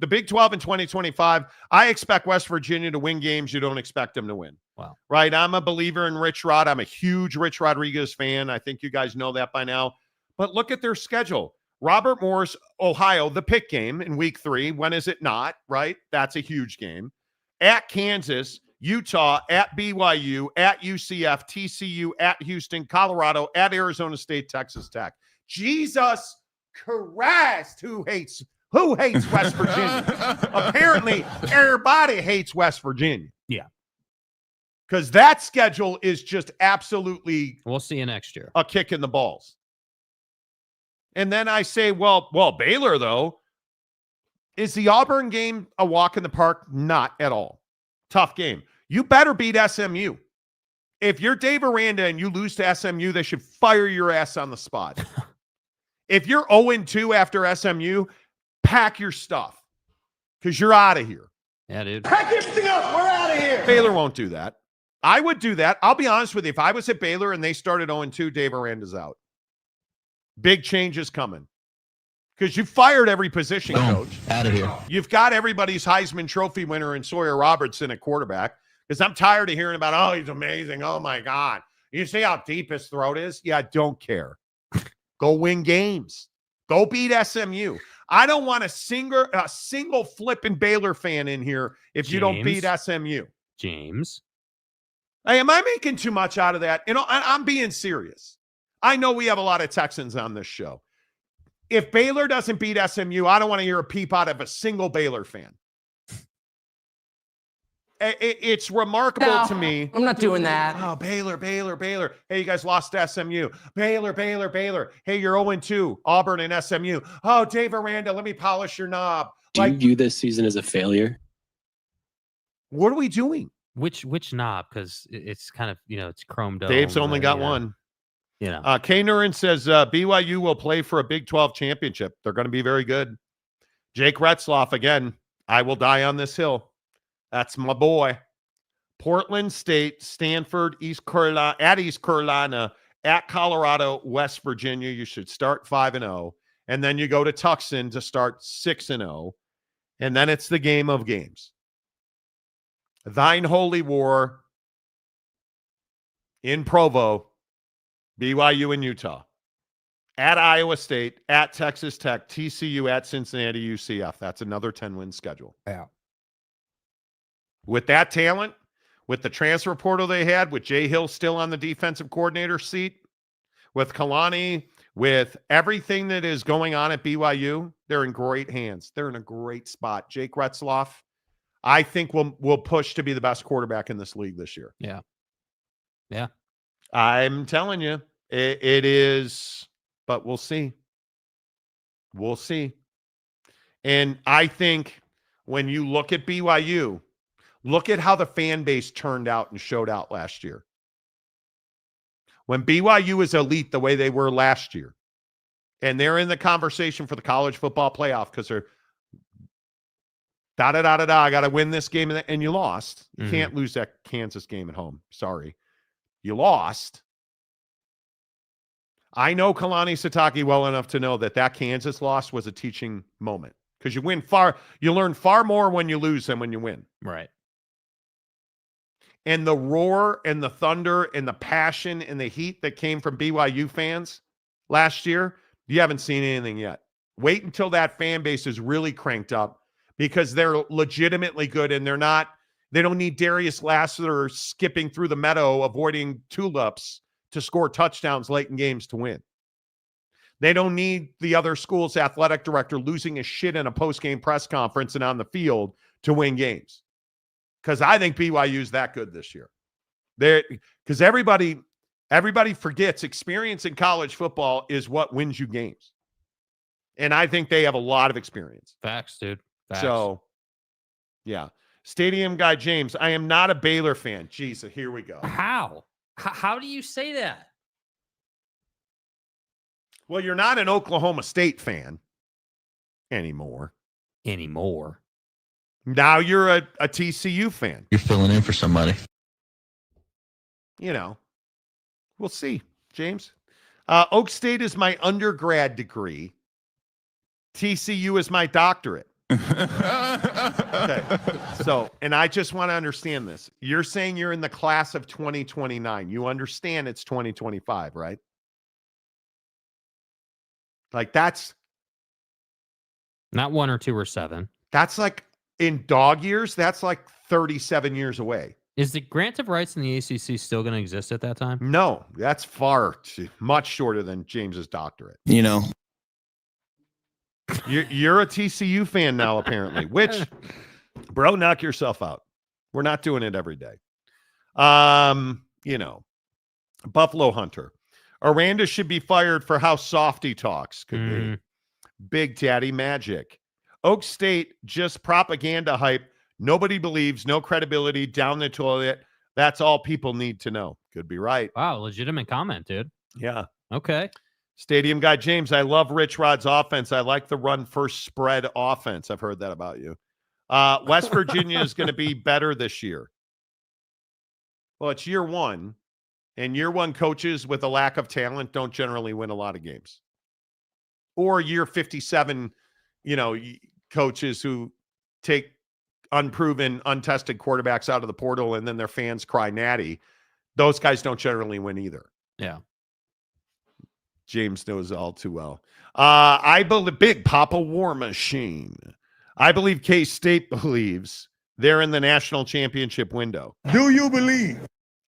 Big 12 in 2025, I expect West Virginia to win games you don't expect them to win. Wow. Right? I'm a believer in Rich Rod. I'm a huge Rich Rodriguez fan. I think you guys know that by now. But look at their schedule. Robert Morris, Ohio, the pick game in week 3. When is it not? Right? That's a huge game. At Kansas, Utah, at BYU, at UCF, TCU, at Houston, Colorado, at Arizona State, Texas Tech. Jesus Christ, who hates West Virginia? Apparently, everybody hates West Virginia. Yeah. Because that schedule is just absolutely... We'll see you next year. A kick in the balls. And then I say, well, Baylor, though, is the Auburn game a walk in the park? Not at all. Tough game. You better beat SMU. If you're Dave Aranda and you lose to SMU, they should fire your ass on the spot. If you're 0-2 after SMU, pack your stuff because you're out of here. Yeah, dude. Pack everything up. We're out of here. Baylor won't do that. I would do that. I'll be honest with you. If I was at Baylor and they started 0-2, Dave Aranda's out. Big changes coming. Because you fired every position coach. Out of here. You've got everybody's Heisman Trophy winner in Sawyer Robertson at quarterback. Because I'm tired of hearing about, oh, he's amazing. Oh, my God. You see how deep his throat is? Yeah, I don't care. Go win games. Go beat SMU. I don't want a single flipping Baylor fan in here if you don't beat SMU. James. Hey, am I making too much out of that? I'm being serious. I know we have a lot of Texans on this show. If Baylor doesn't beat SMU, I don't want to hear a peep out of a single Baylor fan. It's remarkable to me. I'm not doing that. Oh, Baylor. Hey, you guys lost to SMU. Baylor. Hey, you're 0-2. Auburn and SMU. Oh, Dave Aranda, let me polish your knob. Do you view this season as a failure? What are we doing? Which knob? Because it's kind of, it's chromed up. Dave's only got one. K. Nurin says BYU will play for a Big 12 championship. They're going to be very good. Jake Retzloff, again, I will die on this hill. That's my boy. Portland State, Stanford, East Carolina, at Colorado, West Virginia. You should start 5-0. And then you go to Tucson to start 6-0. And then it's the game of games. Thine Holy War in Provo, BYU and Utah. At Iowa State, at Texas Tech, TCU, at Cincinnati, UCF. That's another 10-win schedule. Yeah. With that talent, with the transfer portal they had, with Jay Hill still on the defensive coordinator seat, with Kalani, with everything that is going on at BYU, they're in great hands. They're in a great spot. Jake Retzloff, I think will push to be the best quarterback in this league this year. Yeah. Yeah. I'm telling you, it is, but we'll see. We'll see. And I think when you look at BYU, look at how the fan base turned out and showed out last year. When BYU is elite the way they were last year, and they're in the conversation for the college football playoff because they're I got to win this game, and you lost. You can't lose that Kansas game at home. Sorry. You lost. I know Kalani Sitake well enough to know that Kansas loss was a teaching moment because you learn far more when you lose than when you win. Right. And the roar and the thunder and the passion and the heat that came from BYU fans last year, you haven't seen anything yet. Wait until that fan base is really cranked up because they're legitimately good and they don't need Darius Lassiter skipping through the meadow, avoiding tulips to score touchdowns late in games to win. They don't need the other school's athletic director losing his shit in a post-game press conference and on the field to win games. Because I think BYU's that good this year. Because everybody forgets experience in college football is what wins you games. And I think they have a lot of experience. Facts, dude. Facts. So, yeah. Stadium guy James, I am not a Baylor fan. Jeez, here we go. How? How do you say that? Well, you're not an Oklahoma State fan anymore. Now you're a TCU fan. You're filling in for somebody. We'll see, James. Oak State is my undergrad degree. TCU is my doctorate. Okay. So, and I just want to understand this. You're saying you're in the class of 2029. You understand it's 2025, right? Like that's not 1 or 2 or 7. That's like in dog years, that's like 37 years away. Is the grant of rights in the ACC still going to exist at that time? No, that's much shorter than James's doctorate. You're a TCU fan now, apparently, which, bro, knock yourself out. We're not doing it every day. Buffalo Hunter. Aranda should be fired for how soft he talks. Could be. Big Daddy Magic. Oak State, just propaganda hype. Nobody believes, no credibility, down the toilet. That's all people need to know. Could be right. Wow, legitimate comment, dude. Yeah. Okay. Stadium guy James, I love Rich Rod's offense. I like the run first spread offense. I've heard that about you. West Virginia is going to be better this year. Well, it's year one, and year one coaches with a lack of talent don't generally win a lot of games. Or year 57, coaches who take unproven, untested quarterbacks out of the portal and then their fans cry natty. Those guys don't generally win either. Yeah. James knows all too well. I believe Big Papa War Machine. I believe K-State believes they're in the national championship window. Do you believe?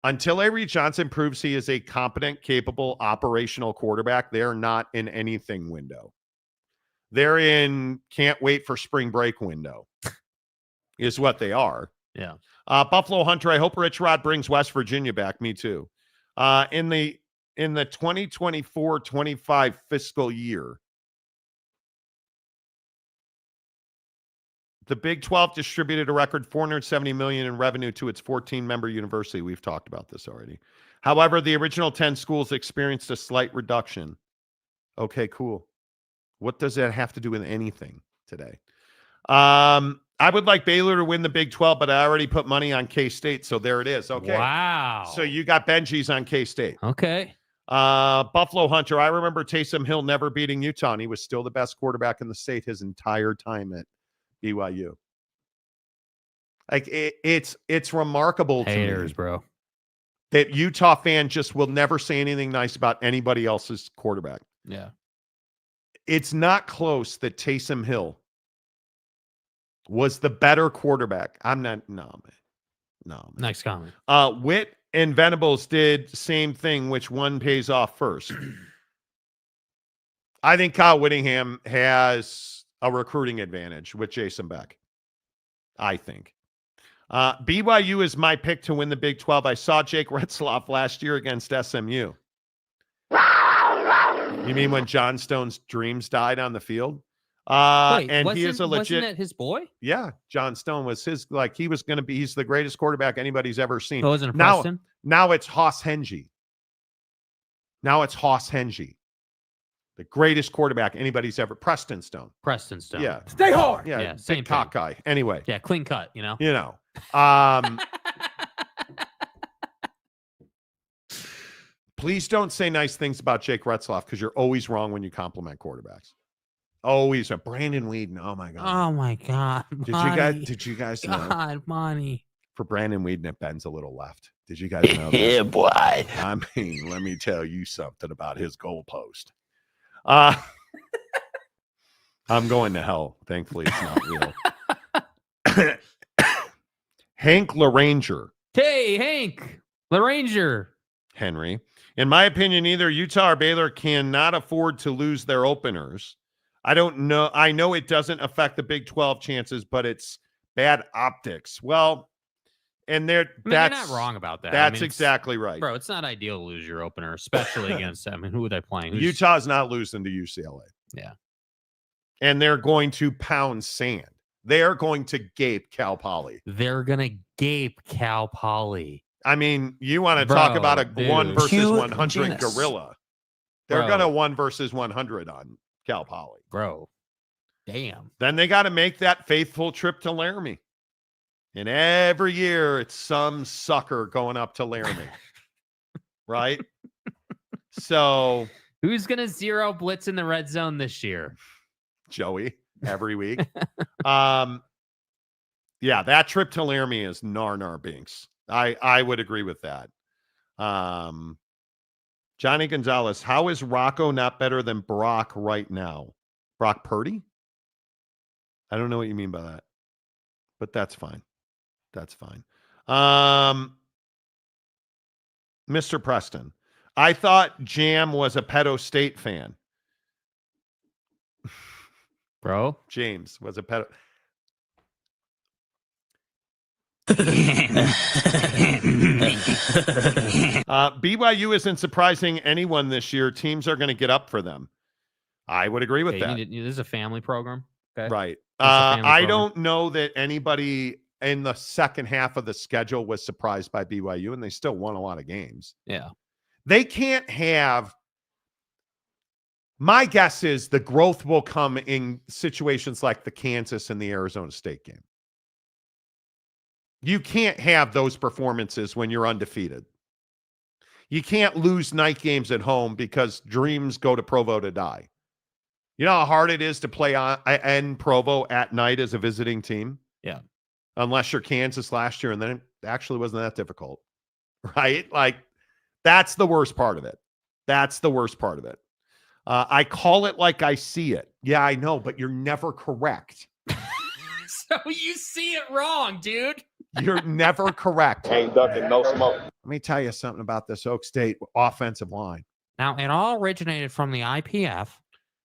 Until Avery Johnson proves he is a competent, capable, operational quarterback, they're not in anything window. They're in can't wait for spring break window is what they are. Yeah. Buffalo Hunter, I hope Rich Rod brings West Virginia back. Me too. In the 2024-25 fiscal year, the Big-12 distributed a record $470 million in revenue to its 14-member university. We've talked about this already. However, the original 10 schools experienced a slight reduction. Okay, cool. What does that have to do with anything today? I would like Baylor to win the Big 12, but I already put money on K-State, so there it is. Okay. Wow. So you got Benji's on K-State. Okay. Buffalo Hunter, I remember Taysom Hill never beating Utah, and he was still the best quarterback in the state his entire time at BYU. Like, it's remarkable Haters, to me bro. that Utah fan just will never say anything nice about anybody else's quarterback. Yeah. It's not close that Taysom Hill was the better quarterback. No, man. Next comment. Witt and Venables did same thing. Which one pays off first? I think Kyle Whittingham has a recruiting advantage with Jason Beck. I think. BYU is my pick to win the Big 12. I saw Jake Retzloff last year against SMU. You mean when John Stone's dreams died on the field? Wait, and he is a legit. Wasn't that his boy? Yeah, John Stone was he's the greatest quarterback anybody's ever seen. Oh, wasn't it Preston? Now it's Hoss Hengy. The greatest quarterback anybody's ever. Preston Stone. Yeah. Stay hard. Yeah, same big cock guy. Anyway. Yeah, clean cut, you know? Please don't say nice things about Jake Retzloff because you're always wrong when you compliment quarterbacks. Always. Brandon Whedon. Oh my God. Oh my God. Did you guys know? God, money. For Brandon Whedon, it bends a little left. Did you guys know that? Yeah, boy. I mean, let me tell you something about his goalpost. I'm going to hell. Thankfully, it's not real. Hank LaRanger. Hey, Hank LaRanger. Henry. In my opinion, either Utah or Baylor cannot afford to lose their openers. I don't know. I know it doesn't affect the Big 12 chances, but it's bad optics. Well, and you're not wrong about that. That's exactly right. Bro, it's not ideal to lose your opener, especially against them. I mean, who are they playing? Utah's not losing to UCLA. Yeah. And they're going to pound sand. They're going to gape Cal Poly. They're going to gape Cal Poly. I mean, you want to talk about a 1 versus 100 gorilla. They're going to 1 versus 100 on Cal Poly. Bro. Damn. Then they got to make that faithful trip to Laramie. And every year it's some sucker going up to Laramie. Right? So who's going to zero blitz in the red zone this year? Joey, every week. Yeah, that trip to Laramie is nar binks. I would agree with that. Johnny Gonzalez, how is Rocco not better than Brock right now? Brock Purdy? I don't know what you mean by that, but that's fine. That's fine. Mr. Preston, I thought Jam was a Pedo State fan. Bro, James was a pedo. BYU isn't surprising anyone this year. Teams are going to get up for them. I would agree with that. This is a family program. Okay. Right. I don't know that anybody in the second half of the schedule was surprised by BYU, and they still won a lot of games. Yeah. They can't have. My guess is the growth will come in situations like the Kansas and the Arizona State game. You can't have those performances when you're undefeated. You can't lose night games at home because dreams go to Provo to die. You know how hard it is to play in Provo at night as a visiting team? Yeah. Unless you're Kansas last year, and then it actually wasn't that difficult, right? Like, that's the worst part of it. That's the worst part of it. I call it like I see it. Yeah, I know, but you're never correct. So you see it wrong, dude. You're never correct. Ain't ducking no smoke. Let me tell you something about this Oak State offensive line. Now, it all originated from the IPF.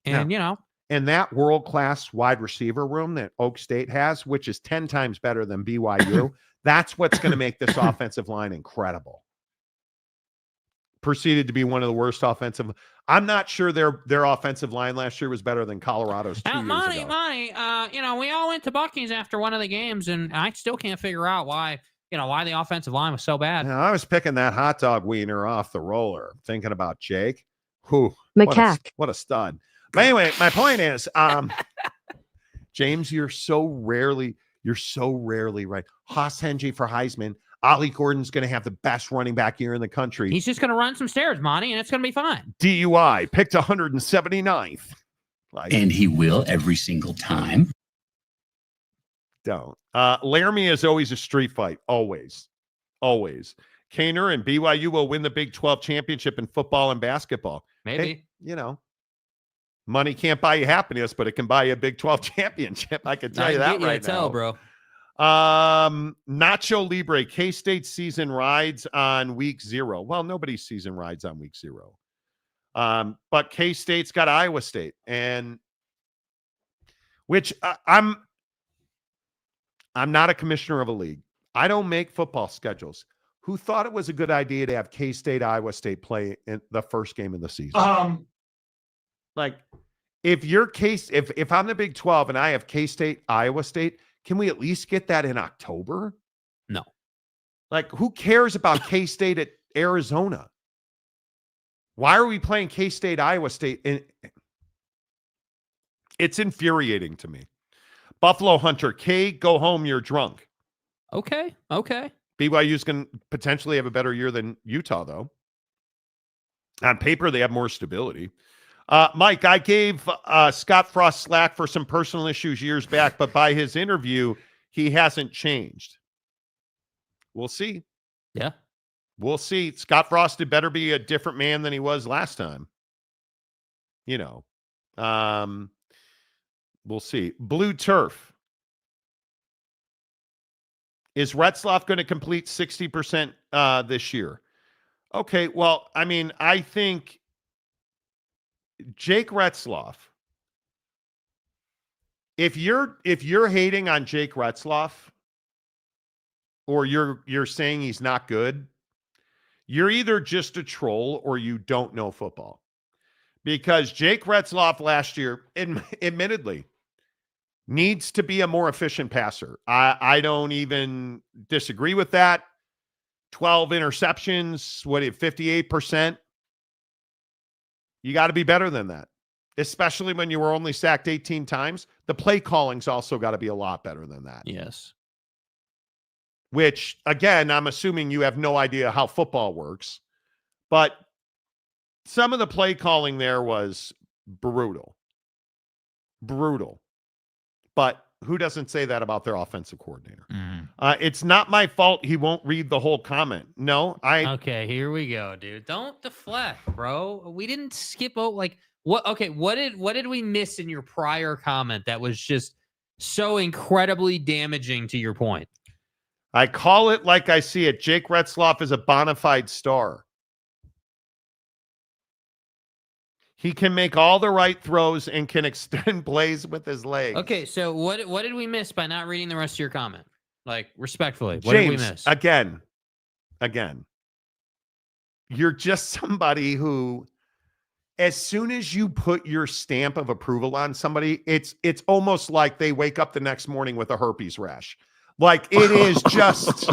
And, and that world-class wide receiver room that Oak State has, which is 10 times better than BYU, that's what's going to make this offensive line incredible. Proceeded to be one of the worst offensive. I'm not sure their offensive line last year was better than Colorado's 2 years ago. We all went to Buc-ee's after one of the games, and I still can't figure out why the offensive line was so bad. Now, I was picking that hot dog wiener off the roller, thinking about Jake. What a stud. But anyway, my point is, James, you're so rarely. You're so rarely right. Haas Henji for Heisman. Ollie Gordon's going to have the best running back year in the country. He's just going to run some stairs, Monty, and it's going to be fine. DUI, picked 179th. And he will every single time. Don't. Laramie is always a street fight. Always. Always. Kaner and BYU will win the Big 12 championship in football and basketball. Maybe. Hey, money can't buy you happiness, but it can buy you a Big 12 championship. I can tell you that right now. Bro. Nacho Libre, K-State season rides on week 0. Well, nobody's season rides on week 0. But K-State's got Iowa State, and which I'm not a commissioner of a league. I don't make football schedules. Who thought it was a good idea to have K-State, Iowa State play in the first game of the season? Like, if I'm the Big 12 and I have K-State, Iowa State, can we at least get that in October? No. Like, who cares about K-State at Arizona? Why are we playing K-State, Iowa State? It's infuriating to me. Buffalo Hunter, K, go home, you're drunk. Okay. BYU's going to potentially have a better year than Utah, though. On paper, they have more stability. Mike, I gave Scott Frost slack for some personal issues years back, but by his interview, he hasn't changed. We'll see. Yeah. We'll see. Scott Frost had better be a different man than he was last time. We'll see. Blue Turf. Is Retzloff going to complete 60% this year? Okay, well, I mean, I think Jake Retzloff, if you're hating on Jake Retzloff, or you're saying he's not good, you're either just a troll or you don't know football. Because Jake Retzloff last year, admittedly, needs to be a more efficient passer. I don't even disagree with that. 12 interceptions, 58%? You got to be better than that, especially when you were only sacked 18 times. The play calling's also got to be a lot better than that. Yes. Which, again, I'm assuming you have no idea how football works. But some of the play calling there was brutal. Brutal. But who doesn't say that about their offensive coordinator? It's not my fault he won't read the whole comment. No, Okay, here we go, dude. Don't deflect, bro. We didn't skip out what? Okay, what did we miss in your prior comment that was just so incredibly damaging to your point? I call it like I see it. Jake Retzloff is a bona fide star. He can make all the right throws and can extend plays with his legs. Okay, so what did we miss by not reading the rest of your comment? Like, respectfully, what James, did we miss? Again, you're just somebody who, as soon as you put your stamp of approval on somebody, it's almost like they wake up the next morning with a herpes rash. Like, it is just,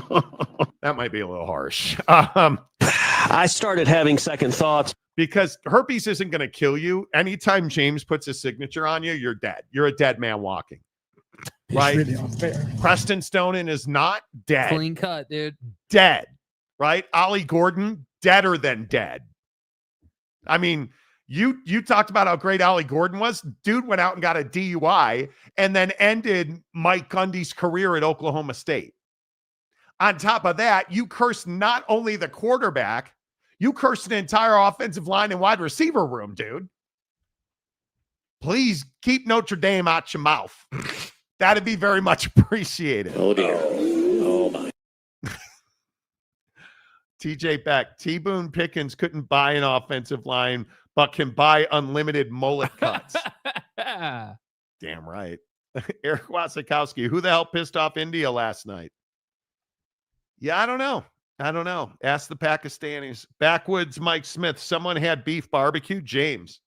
that might be a little harsh. I started having second thoughts. Because herpes isn't going to kill you. Anytime James puts a signature on you, you're dead. You're a dead man walking. Right? Really unfair. Preston Stonen is not dead. Clean cut, dude. Dead. Right? Ollie Gordon, deader than dead. I mean, you talked about how great Ollie Gordon was. Dude went out and got a DUI and then ended Mike Gundy's career at Oklahoma State. On top of that, you cursed not only the quarterback, you cursed an entire offensive line and wide receiver room, dude. Please keep Notre Dame out your mouth. That'd be very much appreciated. Oh, dear. Oh, my. TJ Beck, T-Boone Pickens couldn't buy an offensive line, but can buy unlimited mullet cuts. Damn right. Eric Wasikowski, who the hell pissed off India last night? Yeah, I don't know. Ask the Pakistanis. Backwoods Mike Smith. Someone had beef barbecue. James.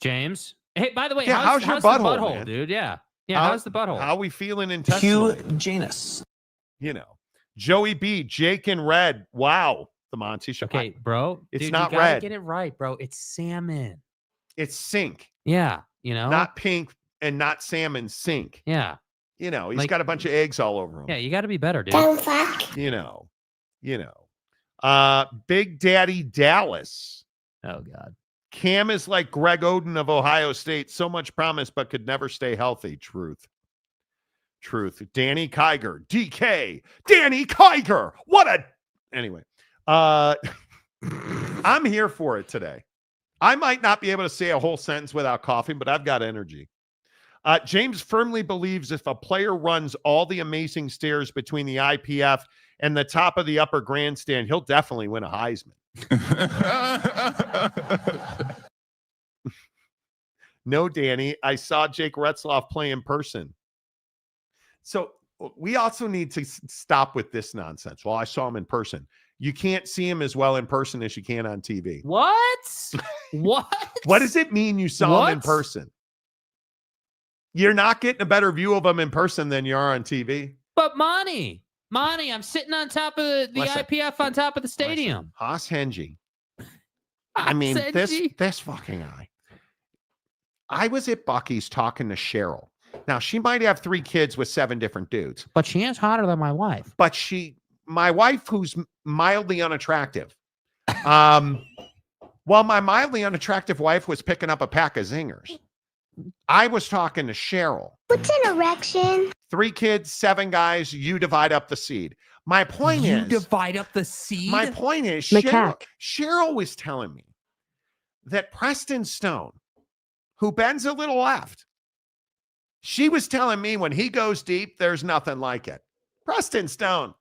Hey, by the way, yeah, how's your butthole, man? Dude? Yeah. How's the butthole? How are we feeling intestinally? Hugh Janus. Joey B, Jake and Red. Wow. The Monty Show. Okay, bro. It's dude, not you gotta red. Get it right, bro. It's salmon. It's sink. Yeah. Not pink and not salmon. Sink. Yeah. You know, he's Like- got a bunch of eggs all over him. Yeah, you got to be better, dude. You know. Big Daddy Dallas. Oh God. Cam is like Greg Oden of Ohio State. So much promise, but could never stay healthy. Truth. Danny Kiger. DK. Danny Kiger. Anyway. I'm here for it today. I might not be able to say a whole sentence without coughing, but I've got energy. James firmly believes if a player runs all the amazing stairs between the IPF and the top of the upper grandstand, he'll definitely win a Heisman. No, Danny, I saw Jake Retzloff play in person. So we also need to stop with this nonsense. Well, I saw him in person. You can't see him as well in person as you can on TV. What? What does it mean you saw him in person? You're not getting a better view of him in person than you are on TV. But Monty, I'm sitting on top of the IPF on top of the stadium. Haas Hengy. I mean, this fucking guy. I was at Buc-ee's talking to Cheryl. Now, she might have 3 kids with 7 different dudes. But she is hotter than my wife. But my wife, who's mildly unattractive. While my mildly unattractive wife was picking up a pack of zingers, I was talking to Cheryl. What's an erection? 3 kids, 7 guys, you divide up the seed. My point is... You divide up the seed? My point is, Cheryl was telling me that Preston Stone, who bends a little left, she was telling me when he goes deep, there's nothing like it. Preston Stone.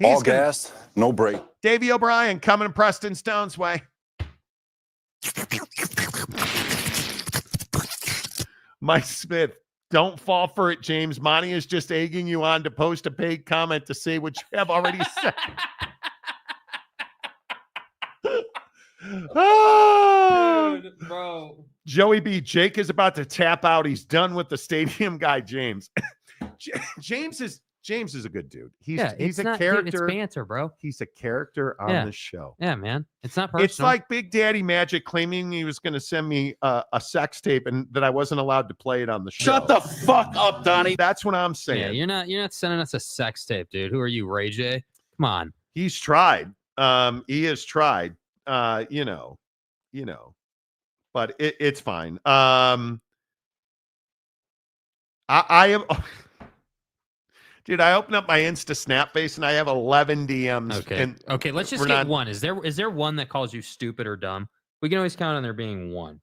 All gas, no break. Davey O'Brien coming Preston Stone's way. Mike Smith, don't fall for it, James. Monty is just egging you on to post a paid comment to say what you have already said. Dude, bro. Joey B. Jake is about to tap out. He's done with the stadium guy, James. James is a good dude. He's a character. Dude, it's banter, bro. He's a character on the show. Yeah, man. It's not personal. It's like Big Daddy Magic claiming he was going to send me a sex tape and that I wasn't allowed to play it on the show. Shut the fuck up, Donnie. That's what I'm saying. Yeah, you're not sending us a sex tape, dude. Who are you, Ray J? Come on. He's tried. He has tried. But it's fine. I am. Dude, I opened up my Insta Snap base and I have 11 DMs. Okay. Let's just get one. Is there one that calls you stupid or dumb? We can always count on there being one.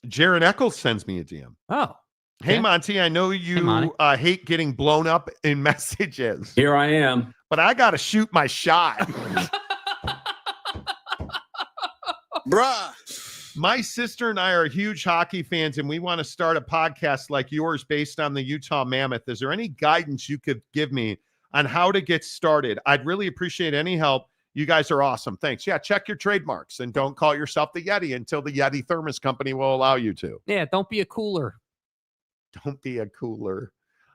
Jaron Eccles sends me a DM. Oh. Hey, Monty, I know you hate getting blown up in messages. Here I am. But I got to shoot my shot. Bruh. My sister and I are huge hockey fans, and we want to start a podcast like yours based on the Utah Mammoth. Is there any guidance you could give me on how to get started? I'd really appreciate any help. You guys are awesome. Thanks. Yeah, check your trademarks and don't call yourself the Yeti until the Yeti Thermos Company will allow you to. Yeah, don't be a cooler. Don't be a cooler.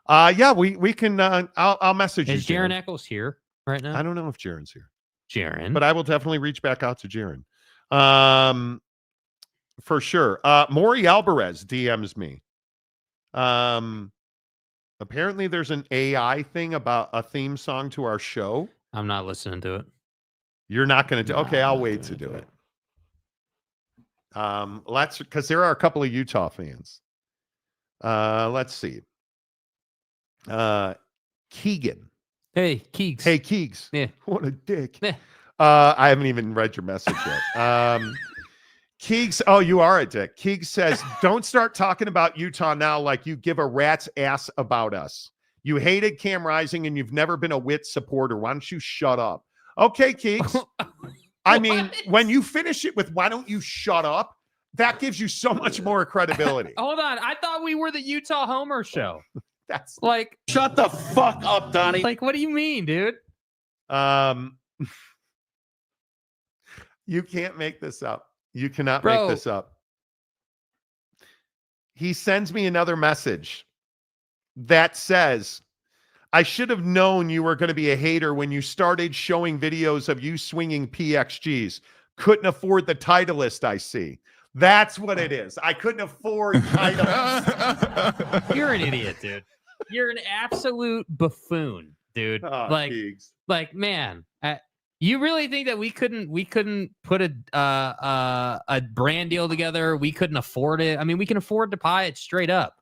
Yeah, we can. I'll message you. Is Jaron Eccles here right now? I don't know if Jaron's here. Jaron, but I will definitely reach back out to Jaron. For sure. Maury Alvarez DMs me. Apparently there's an AI thing about a theme song to our show. I'm not listening to it. You're not going to do. Okay, I'll wait to do it. Because there are a couple of Utah fans. Let's see. Keegan. Hey, Keegs. Hey, Keegs. Yeah. What a dick. Yeah. I haven't even read your message yet. Keegs, oh, you are a dick. Keegs says, don't start talking about Utah now like you give a rat's ass about us. You hated Cam Rising and you've never been a Witt supporter. Why don't you shut up? Okay, Keegs. I mean, when you finish it with why don't you shut up, that gives you so much more credibility. Hold on. I thought we were the Utah Homer show. That's like, shut the fuck up, Donnie. Like, what do you mean, dude? You can't make this up. You cannot make this up. He sends me another message that says, I should have known you were going to be a hater when you started showing videos of you swinging PXGs. Couldn't afford the Titleist, I see. That's what it is. I couldn't afford Titleist. You're an idiot, dude. You're an absolute buffoon, dude. Like, man, you really think that we couldn't put a brand deal together? We couldn't afford it. I mean, we can afford to buy it straight up,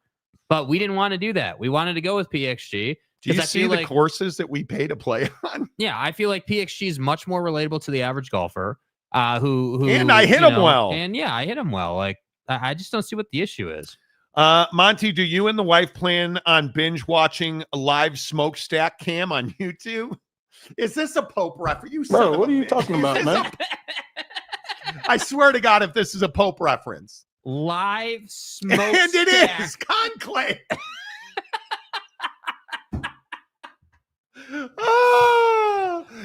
but we didn't want to do that. We wanted to go with PXG. Do you see the courses that we pay to play on? Yeah, I feel like PXG is much more relatable to the average golfer. Who and I hit him well. And yeah, I hit him well. Like, I just don't see what the issue is. Monty, do you and the wife plan on binge watching a live smokestack cam on YouTube? Is this a Pope reference? Bro, what are you talking about, man? I swear to God, if this is a Pope reference. Live smokestack. And it is. Conclave.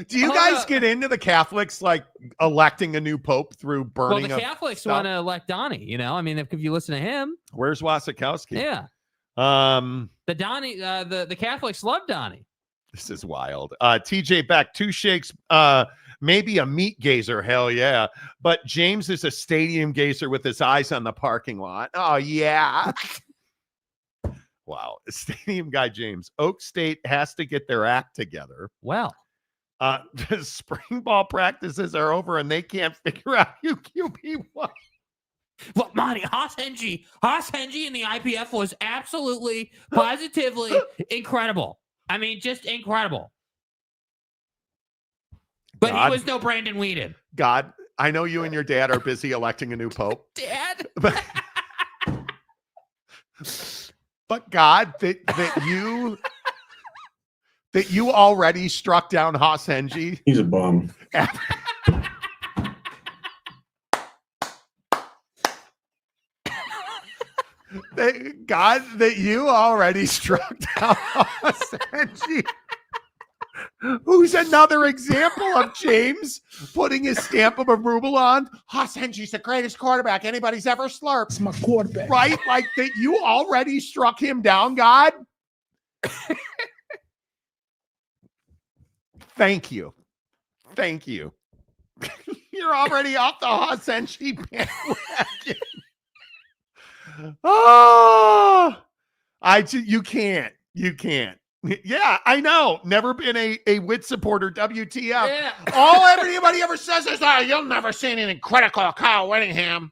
Do you guys get into the Catholics like electing a new pope through burning? Well, the Catholics want to elect Donnie. You know, I mean, if you listen to him, where's Wasikowski? Yeah, the Donnie, the Catholics love Donnie. This is wild. TJ Beck, 2 shakes, maybe a meat gazer. Hell yeah! But James is a stadium gazer with his eyes on the parking lot. Oh yeah. Wow. Stadium guy James. Oak State has to get their act together. Well, spring ball practices are over and they can't figure out who QB was. Well, Monty, Haas Hengy in the IPF was absolutely, positively incredible. I mean, just incredible. But he was no Brandon Whedon. God, I know you and your dad are busy electing a new pope. Dad? But God, that you already struck down Haas Hengy. He's a bum. God, that you already struck down Haas Hengy. Who's another example of James putting his stamp of approval on? Haas Hengy's the greatest quarterback anybody's ever slurped. It's my quarterback. Right? Like that you already struck him down, God. Thank you. Thank you. You're already off the Haas Hengy bandwagon. Oh, you can't. You can't. Yeah, I know. Never been a wit supporter. WTF. Yeah. All everybody ever says is, you'll never see anything critical of Kyle Whittingham.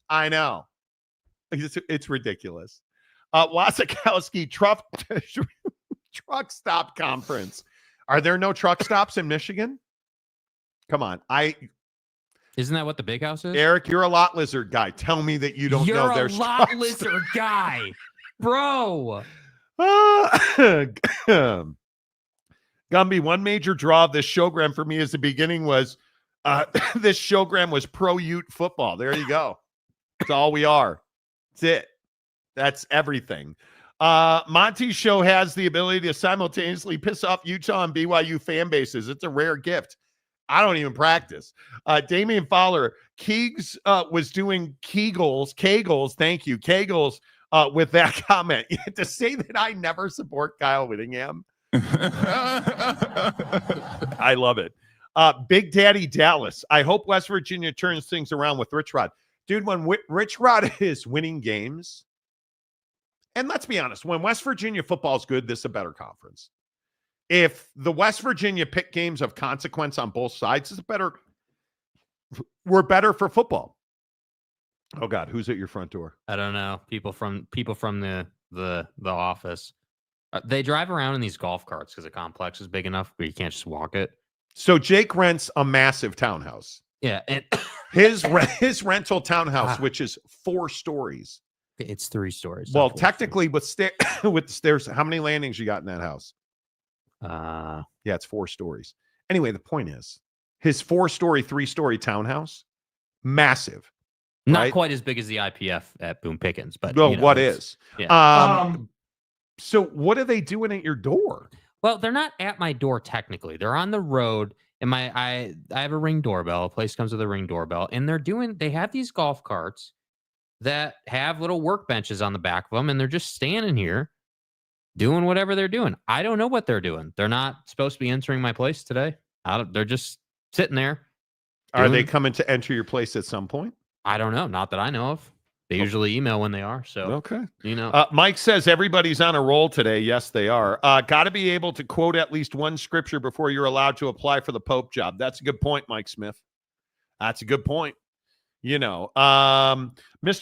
I know. It's ridiculous. Wasikowski truck stop conference. Are there no truck stops in Michigan? Come on. Isn't that what the big house is? Eric, you're a lot lizard guy. Tell me that you don't know there's You're a lot lizard guy. Bro. Gumby, one major draw of this showgram for me as the beginning was this showgram was pro-Ute football. There you go. That's all we are. That's it. That's everything. Monty Show has the ability to simultaneously piss off Utah and BYU fan bases. It's a rare gift. I don't even practice. Damian Fowler, Keegs was doing Kegels, thank you, Kegels, with that comment. To say that I never support Kyle Whittingham. I love it. Big Daddy Dallas. I hope West Virginia turns things around with Rich Rod. Dude, when Rich Rod is winning games, and let's be honest, when West Virginia football is good, this is a better conference. If the West Virginia pick games of consequence on both sides, we're better for football. Oh God, who's at your front door? I don't know. People from the office. They drive around in these golf carts because the complex is big enough where you can't just walk it. So Jake rents a massive townhouse. Yeah, and his rental townhouse, which is 4 stories. It's 3 stories. Well, technically, with the stairs, how many landings you got in that house? Yeah, it's 4 stories. Anyway, the point is, his 4-story, 3-story townhouse, massive. Not right? quite as big as the IPF at Boone Pickens, but well, what is? Yeah. So what are they doing at your door? Well, they're not at my door technically. They're on the road, and I have a Ring doorbell. A place comes with a Ring doorbell, and they have these golf carts that have little workbenches on the back of them, and they're just standing here doing whatever they're doing. I don't know what they're doing. They're not supposed to be entering my place today. They're just sitting there. Are they coming to enter your place at some point? I don't know. Not that I know of. They usually email when they are. So, okay. Mike says everybody's on a roll today. Yes, they are. Got to be able to quote at least one scripture before you're allowed to apply for the Pope job. That's a good point, Mike Smith. That's a good point. Mr.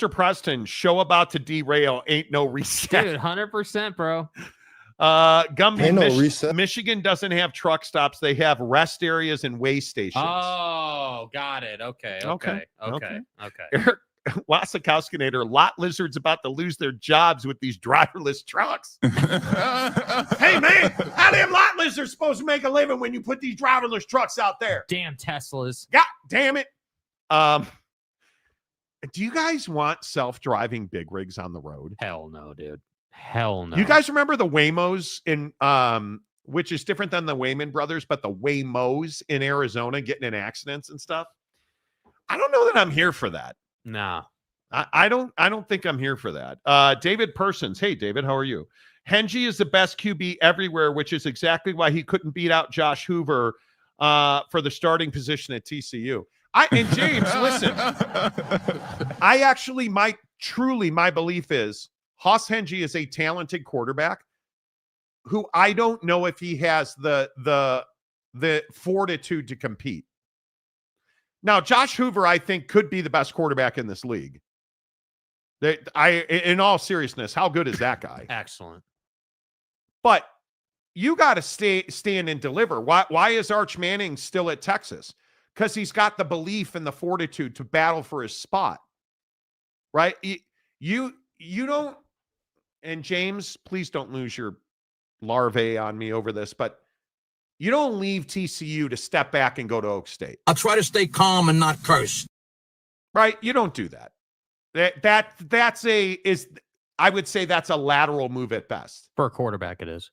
Preston, show about to derail. Ain't no reset. Dude, 100%, bro. Gumby, Michigan doesn't have truck stops. They have rest areas and way stations. Oh, got it. Okay. Eric Wasikowskinator, lot lizards about to lose their jobs with these driverless trucks. Hey, man, how damn lot lizards supposed to make a living when you put these driverless trucks out there? Damn Teslas. God damn it. Do you guys want self-driving big rigs on the road? Hell no, dude. Hell no. You guys remember the Waymos in which is different than the Wayman brothers, but the Waymos in Arizona getting in accidents and stuff? I don't know that I'm here for that. No. I don't think I'm here for that. David Persons. Hey, David, how are you? Hengy is the best QB everywhere, which is exactly why he couldn't beat out Josh Hoover for the starting position at TCU. And James, listen, I actually my belief is Haas Hengy is a talented quarterback who I don't know if he has the fortitude to compete. Now, Josh Hoover, I think, could be the best quarterback in this league. In all seriousness, how good is that guy? Excellent. But you got to stand and deliver. Why is Arch Manning still at Texas? Because he's got the belief and the fortitude to battle for his spot, right? You don't, and James, please don't lose your larvae on me over this, but you don't leave TCU to step back and go to Oak State. I'll try to stay calm and not curse. Right? You don't do that. I would say that's a lateral move at best. For a quarterback, it is.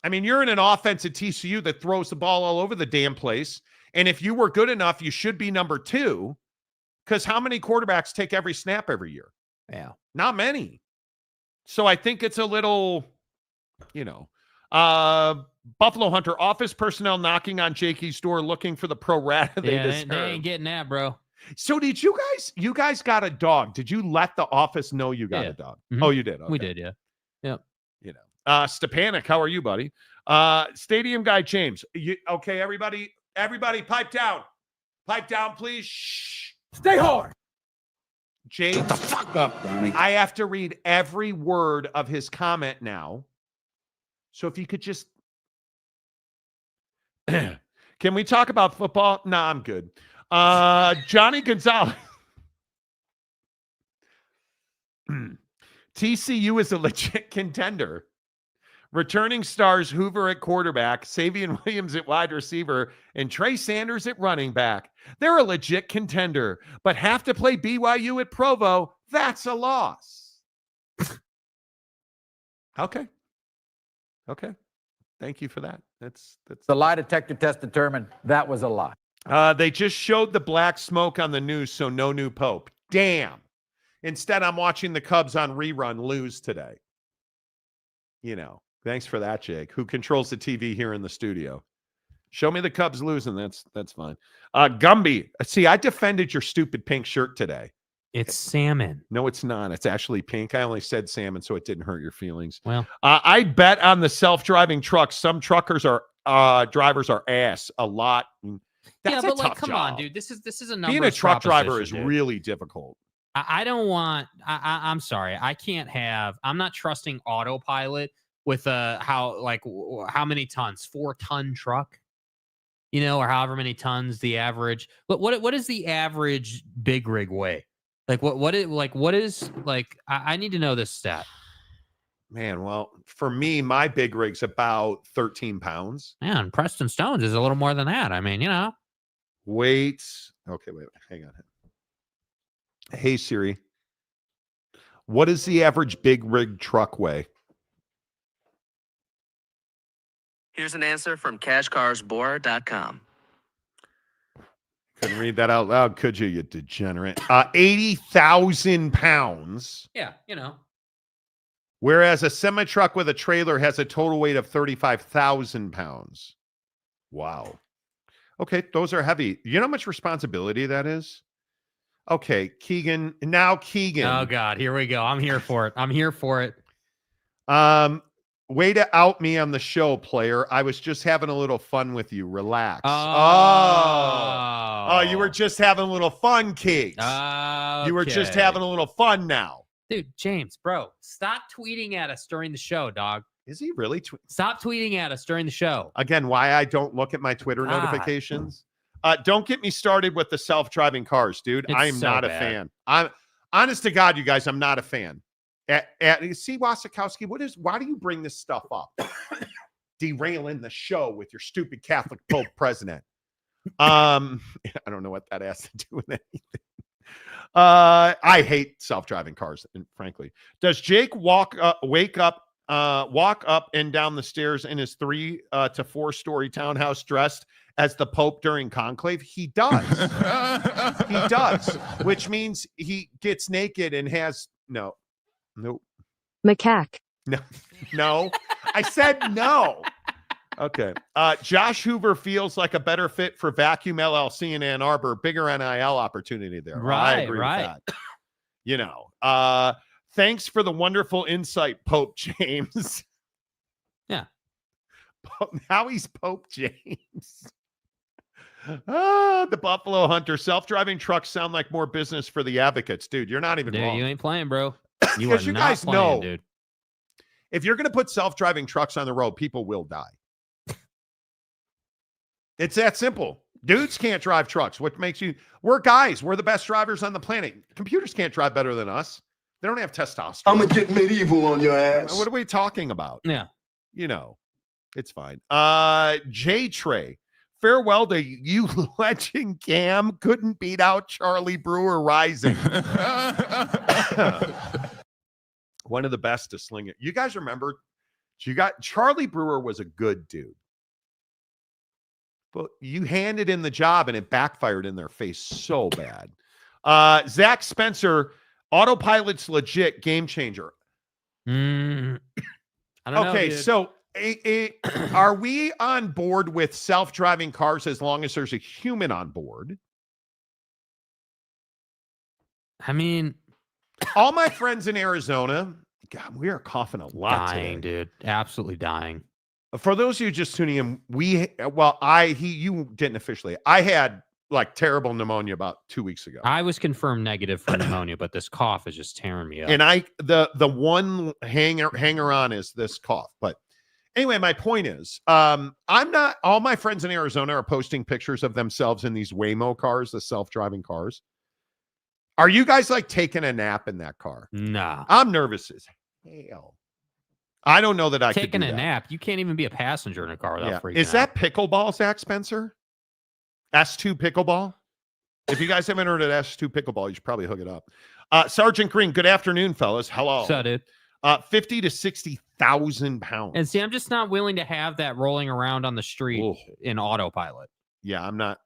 I mean, you're in an offense at TCU that throws the ball all over the damn place. And if you were good enough, you should be number 2. Because how many quarterbacks take every snap every year? Yeah. Not many. So I think it's a little, Buffalo Hunter, office personnel knocking on Jakey's door looking for the pro rata they deserve. They ain't getting that, bro. So did you guys got a dog? Did you let the office know you got a dog? Mm-hmm. Oh, you did? Okay. We did, yeah. Yep. Stepanik, how are you, buddy? Stadium guy James. Okay, everybody pipe down. Pipe down, please. Shh. Stay hard. James, Shut the fuck up, Donnie. I have to read every word of his comment now. So if you could just can we talk about football? Nah, I'm good. Johnny Gonzalez. TCU is a legit contender. Returning stars Hoover at quarterback, Savion Williams at wide receiver, and Trey Sanders at running back. They're a legit contender, but have to play BYU at Provo. That's a loss. Okay. Thank you for that. That's the lie detector test determined that was a lie. They just showed the black smoke on the news, so no new Pope. Damn. Instead, I'm watching the Cubs on rerun lose today. Thanks for that, Jake. Who controls the TV here in the studio? Show me the Cubs losing. That's fine. Gumby, see, I defended your stupid pink shirt today. It's salmon. No, it's not. It's actually pink. I only said salmon, so it didn't hurt your feelings. Well, I bet on the self-driving trucks. Some truckers drivers are ass a lot. That's a tough come job. on, dude. This is a number. Being a truck driver is dude. really difficult. I don't want. I'm sorry. I can't have. I'm not trusting autopilot with how many tons? 4-ton truck, or however many tons the average. But what is the average big rig weigh? I need to know this stat. Man, well, for me, my big rig's about 13 pounds. Man, Preston Stone's is a little more than that. I mean, Wait. Okay, wait, hang on. Hey, Siri. What is the average big rig truck weigh? Here's an answer from cashcarsbore.com. Couldn't read that out loud, could you degenerate? 80,000 pounds. Yeah, Whereas a semi-truck with a trailer has a total weight of 35,000 pounds. Wow. Okay, those are heavy. You know how much responsibility that is? Okay, Keegan. Now Keegan. Oh God, here we go. I'm here for it. I'm here for it. Way to out me on the show, player. I was just having a little fun with you. Relax. Oh, you were just having a little fun, Keeks. You were just having a little fun now. Dude, James, bro, stop tweeting at us during the show, dog. Is he really? Stop tweeting at us during the show. Again, why I don't look at my Twitter notifications. Don't get me started with the self-driving cars, dude. I am not a fan. I'm honest to God, you guys, I'm not a fan. See, Wasikowski, why do you bring this stuff up? Derailing the show with your stupid Catholic Pope president. I don't know what that has to do with anything. I hate self-driving cars, frankly. Does Jake walk up and down the stairs in his 3 to 4 story townhouse dressed as the Pope during conclave? He does. He does, which means he gets naked and has nope. Macaque. No. I said no. Okay. Josh Hoover feels like a better fit for Vacuum LLC in Ann Arbor. Bigger NIL opportunity there. Right, I agree with that. You know. Thanks for the wonderful insight, Pope James. Yeah. Now he's Pope James. The Buffalo Hunter. Self-driving trucks sound like more business for the advocates. Dude, you're not even wrong. You ain't playing, bro. Because you guys know, dude. If you're going to put self-driving trucks on the road, people will die. It's that simple. Dudes can't drive trucks. What makes you... We're guys. We're the best drivers on the planet. Computers can't drive better than us. They don't have testosterone. I'm going to get medieval on your ass. What are we talking about? Yeah. You know, it's fine. J Trey. Farewell to you, legend Cam. Couldn't beat out Charlie Brewer Rising. One of the best to sling it. You guys remember? Charlie Brewer was a good dude. But you handed in the job and it backfired in their face so bad. Zach Spencer, autopilot's legit, game changer. I don't know. Okay, Dude. so are we on board with self-driving cars as long as there's a human on board? I mean, all my friends in Arizona, God, we are coughing a lot dying, today. dude. Absolutely dying. For those of you just tuning in, you didn't officially. I had like terrible pneumonia about 2 weeks ago. I was confirmed negative for pneumonia, but this cough is just tearing me up. And the one hanger on is this cough. But anyway, my point is, I'm not. All my friends in Arizona are posting pictures of themselves in these Waymo cars, the self-driving cars. Are you guys like taking a nap in that car? Nah. I'm nervous as hell. I don't know that I could do taking a that. nap. You can't even be a passenger in a car without freaking Is out. that pickleball, Zach Spencer? S2 pickleball? If you guys haven't heard of S2 pickleball, you should probably hook it up. Sergeant Green, good afternoon, fellas. Hello. So, dude. 50 to 60,000 pounds. And see, I'm just not willing to have that rolling around on the street in autopilot. Yeah, I'm not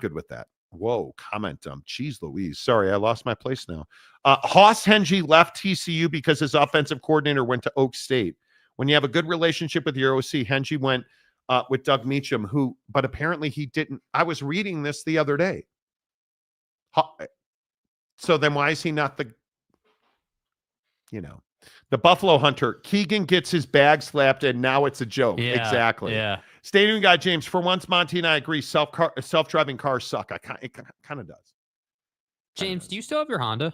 good with that. Whoa, comment Jeez Louise. Sorry, I lost my place now. Hoss Hengy left TCU because his offensive coordinator went to Oak State. When you have a good relationship with your OC, Hengy went with Doug Meacham, but apparently he didn't. I was reading this the other day. So then why is he not the Buffalo Hunter? Keegan gets his bag slapped and now it's a joke. Yeah, exactly. Yeah. Stadium guy James, for once, Monty and I agree. Self-driving cars suck. It kind of does. James, do you still have your Honda?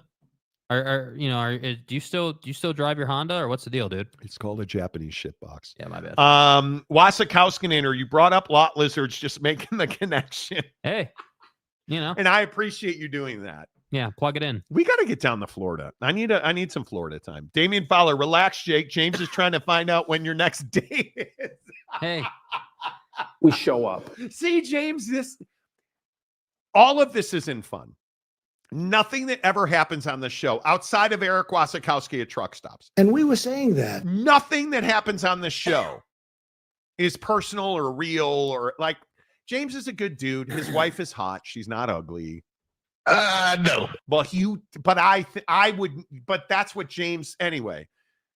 Do you still drive your Honda, or what's the deal, dude? It's called a Japanese shitbox. Yeah, my bad. Wasikowskinator, you brought up lot lizards, just making the connection. Hey, and I appreciate you doing that. Yeah, plug it in. We got to get down to Florida. I need some Florida time. Damian Fowler, relax, Jake. James is trying to find out when your next date is. Hey. We show up. See, James, all of this isn't fun. Nothing that ever happens on the show outside of Eric Wasikowski at truck stops. And we were saying that. Nothing that happens on the show is personal or real or like James is a good dude. His wife is hot. She's not ugly. No. Well, but that's what James, anyway,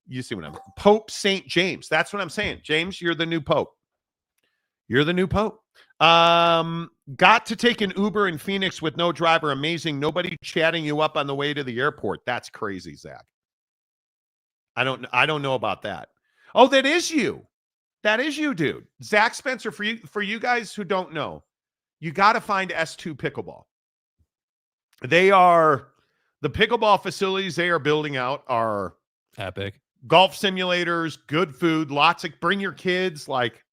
you see what I'm, Pope St. James. That's what I'm saying. James, you're the new Pope. You're the new Pope. Got to take an Uber in Phoenix with no driver. Amazing. Nobody chatting you up on the way to the airport. That's crazy, Zach. I don't know about that. Oh, that is you. That is you, dude. Zach Spencer, for you guys who don't know, you got to find S2 Pickleball. They are the pickleball facilities they are building out are epic. Golf simulators, good food, bring your kids. Like,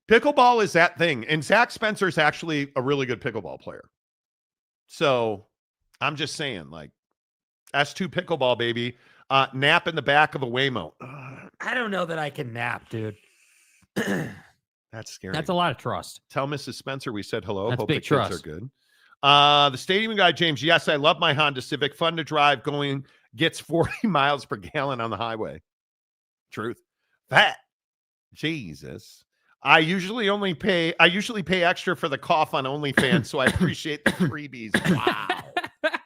pickleball is that thing. And Zach Spencer is actually a really good pickleball player. So I'm just saying, like, S2 Pickleball, baby. Nap in the back of a Waymo. I don't know that I can nap, dude. That's scary. That's a lot of trust. Tell Mrs. Spencer we said hello. That's Hope big the kids trust. are good. The stadium guy, James. Yes, I love my Honda Civic. Fun to drive. Gets 40 miles per gallon on the highway. Truth. That. Jesus. I usually pay extra for the cough on OnlyFans, so I appreciate the freebies.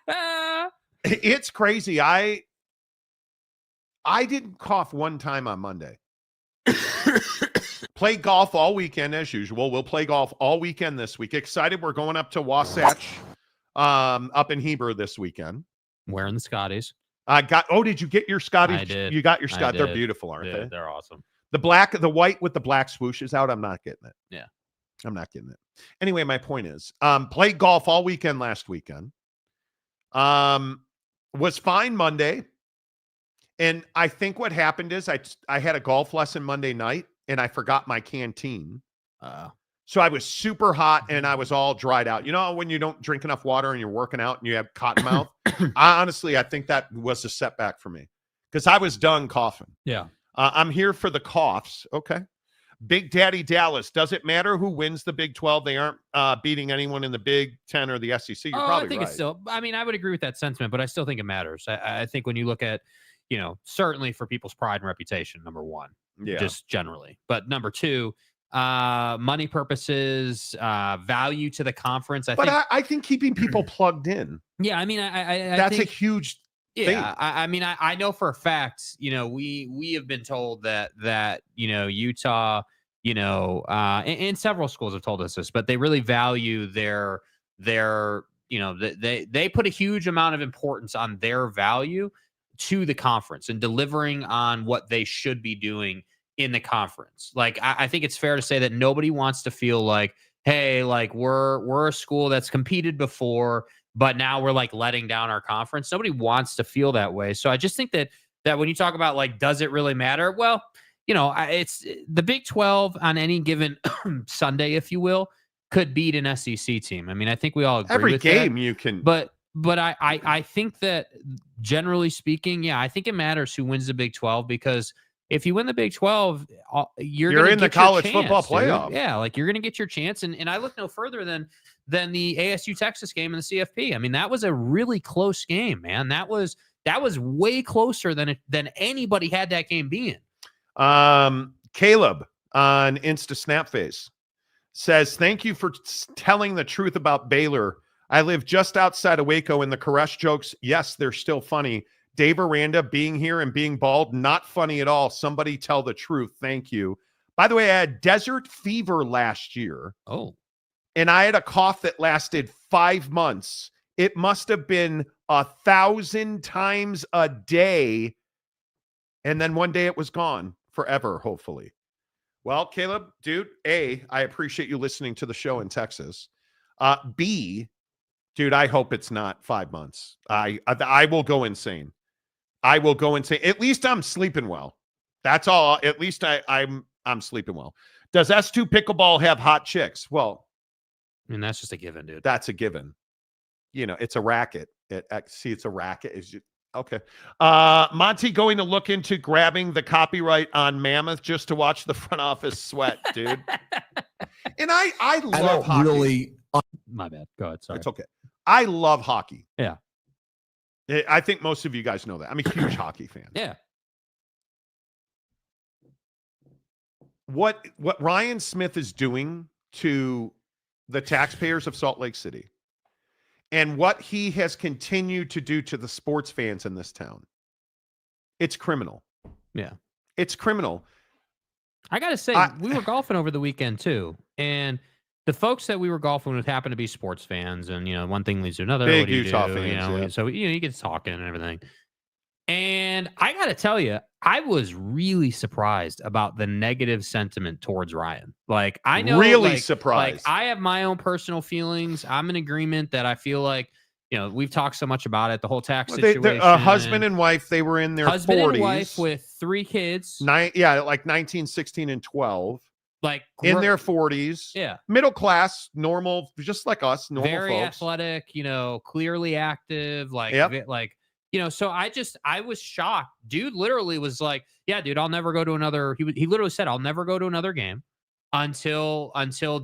Wow. It's crazy. I didn't cough one time on Monday. Play golf all weekend as usual. We'll play golf all weekend this week. Excited. We're going up to Wasatch up in Heber this weekend. Wearing the Scotties. Did you get your Scotties? I did. You got your Scotties. They're beautiful, aren't they? They're awesome. The white with the black swoosh is out. I'm not getting it. Yeah. I'm not getting it. Anyway, my point is, played golf all weekend last weekend. Was fine Monday. And I think what happened is I had a golf lesson Monday night and I forgot my canteen. So I was super hot and I was all dried out. You know, when you don't drink enough water and you're working out and you have cotton mouth? I think that was a setback for me because I was done coughing. Yeah. I'm here for the coughs. Okay. Big Daddy Dallas. Does it matter who wins the Big 12? They aren't beating anyone in the Big 10 or the SEC. You're probably I think right. it's still, I mean, I would agree with that sentiment, but I still think it matters. I think when you look at, you know, certainly for people's pride and reputation, number one, just generally, but number two, money purposes, value to the conference. I think keeping people plugged in. Yeah. I mean, that's a huge thing. I mean, I know for a fact, you know, we have been told that, you know, Utah, you know, and several schools have told us this, but they really value their, you know, they put a huge amount of importance on their value to the conference and delivering on what they should be doing in the conference. Like, I think it's fair to say that nobody wants to feel like, hey, like we're a school that's competed before, but now we're like letting down our conference. Nobody wants to feel that way. So I just think that when you talk about like, does it really matter? Well, you know, it's the Big 12 on any given Sunday, if you will, could beat an SEC team. I mean, I think we all agree every with game that. You can, but I think that generally speaking, I think it matters who wins the Big 12 because if you win the Big 12, you're in the college football playoff. Dude. Yeah, like you're going to get your chance. And I look no further than the ASU Texas game in the CFP. I mean, that was a really close game, man. That was way closer than anybody had that game being. Caleb on Insta Snapface says, "Thank you for telling the truth about Baylor. I live just outside of Waco, and the Koresh jokes, yes, they're still funny. Dave Aranda being here and being bald, not funny at all. Somebody tell the truth. Thank you." By the way, I had desert fever last year. Oh. And I had a cough that lasted 5 months. It must have been 1,000 times a day. And then one day it was gone forever, hopefully. Well, Caleb, dude, A, I appreciate you listening to the show in Texas. B, dude, I hope it's not 5 months. I will go insane. I will go insane. At least I'm sleeping well. That's all. At least I'm sleeping well. Does S2 Pickleball have hot chicks? Well, I mean, that's just a given, dude. That's a given. You know, it's a racket. It's a racket. Okay. Monty going to look into grabbing the copyright on Mammoth just to watch the front office sweat, dude. And I love hockey. Really. My bad. Go ahead. Sorry. It's okay. I love hockey. Yeah. I think most of you guys know that. I'm a huge hockey fan. Yeah. What Ryan Smith is doing to the taxpayers of Salt Lake City and what he has continued to do to the sports fans in this town, it's criminal. Yeah. It's criminal. I got to say, we were golfing over the weekend too. And the folks that we were golfing with happened to be sports fans. And, one thing leads to another. Big what do you Utah do? fans. So, you get talking and everything. And I got to tell you, I was really surprised about the negative sentiment towards Ryan. Like, I know, really surprised. Like, I have my own personal feelings. I'm in agreement that I feel like, we've talked so much about it, the whole tax situation. Husband and wife, they were in their 40s. Husband and wife with 3 kids. Like 19, 16, and 12. Like in their 40s. Yeah. Middle class, normal, just like us, normal very folks. Athletic, clearly active. So I was shocked. Dude literally was like, yeah, dude, I'll never go to another. He literally said, I'll never go to another game until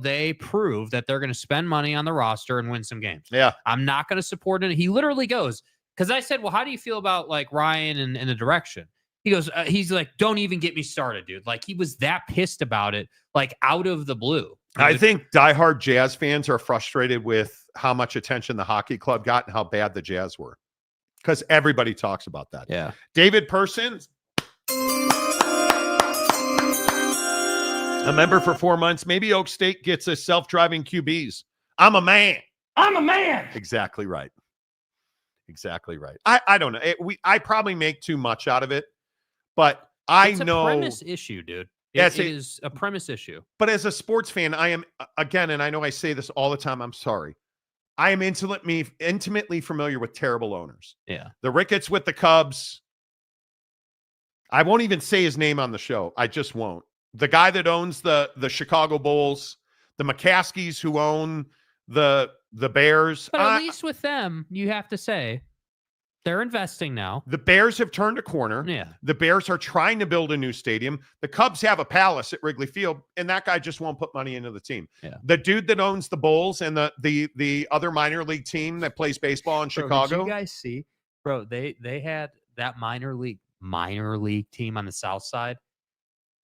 they prove that they're going to spend money on the roster and win some games. Yeah. I'm not going to support it. He literally goes, because I said, well, how do you feel about like Ryan and the direction? He goes, he's like, don't even get me started, dude. Like he was that pissed about it, like out of the blue. I think diehard Jazz fans are frustrated with how much attention the hockey club got and how bad the Jazz were. Because everybody talks about that. Yeah. David Person, a member for 4 months. Maybe Oak State gets a self-driving QBs. I'm a man. I'm a man. Exactly right. Exactly right. I don't know. I probably make too much out of it, but it's a premise issue, dude. It is a premise issue. But as a sports fan, I am, again, and I know I say this all the time, I'm sorry. I am intimately familiar with terrible owners. Yeah. The Ricketts with the Cubs. I won't even say his name on the show. I just won't. The guy that owns the Chicago Bulls, the McCaskies who own the Bears. But at least with them, you have to say, they're investing now. The Bears have turned a corner. Yeah. The Bears are trying to build a new stadium. The Cubs have a palace at Wrigley Field, and that guy just won't put money into the team. Yeah. The dude that owns the Bulls and the other minor league team that plays baseball in Chicago. Did you guys see, bro? They had that minor league team on the South Side.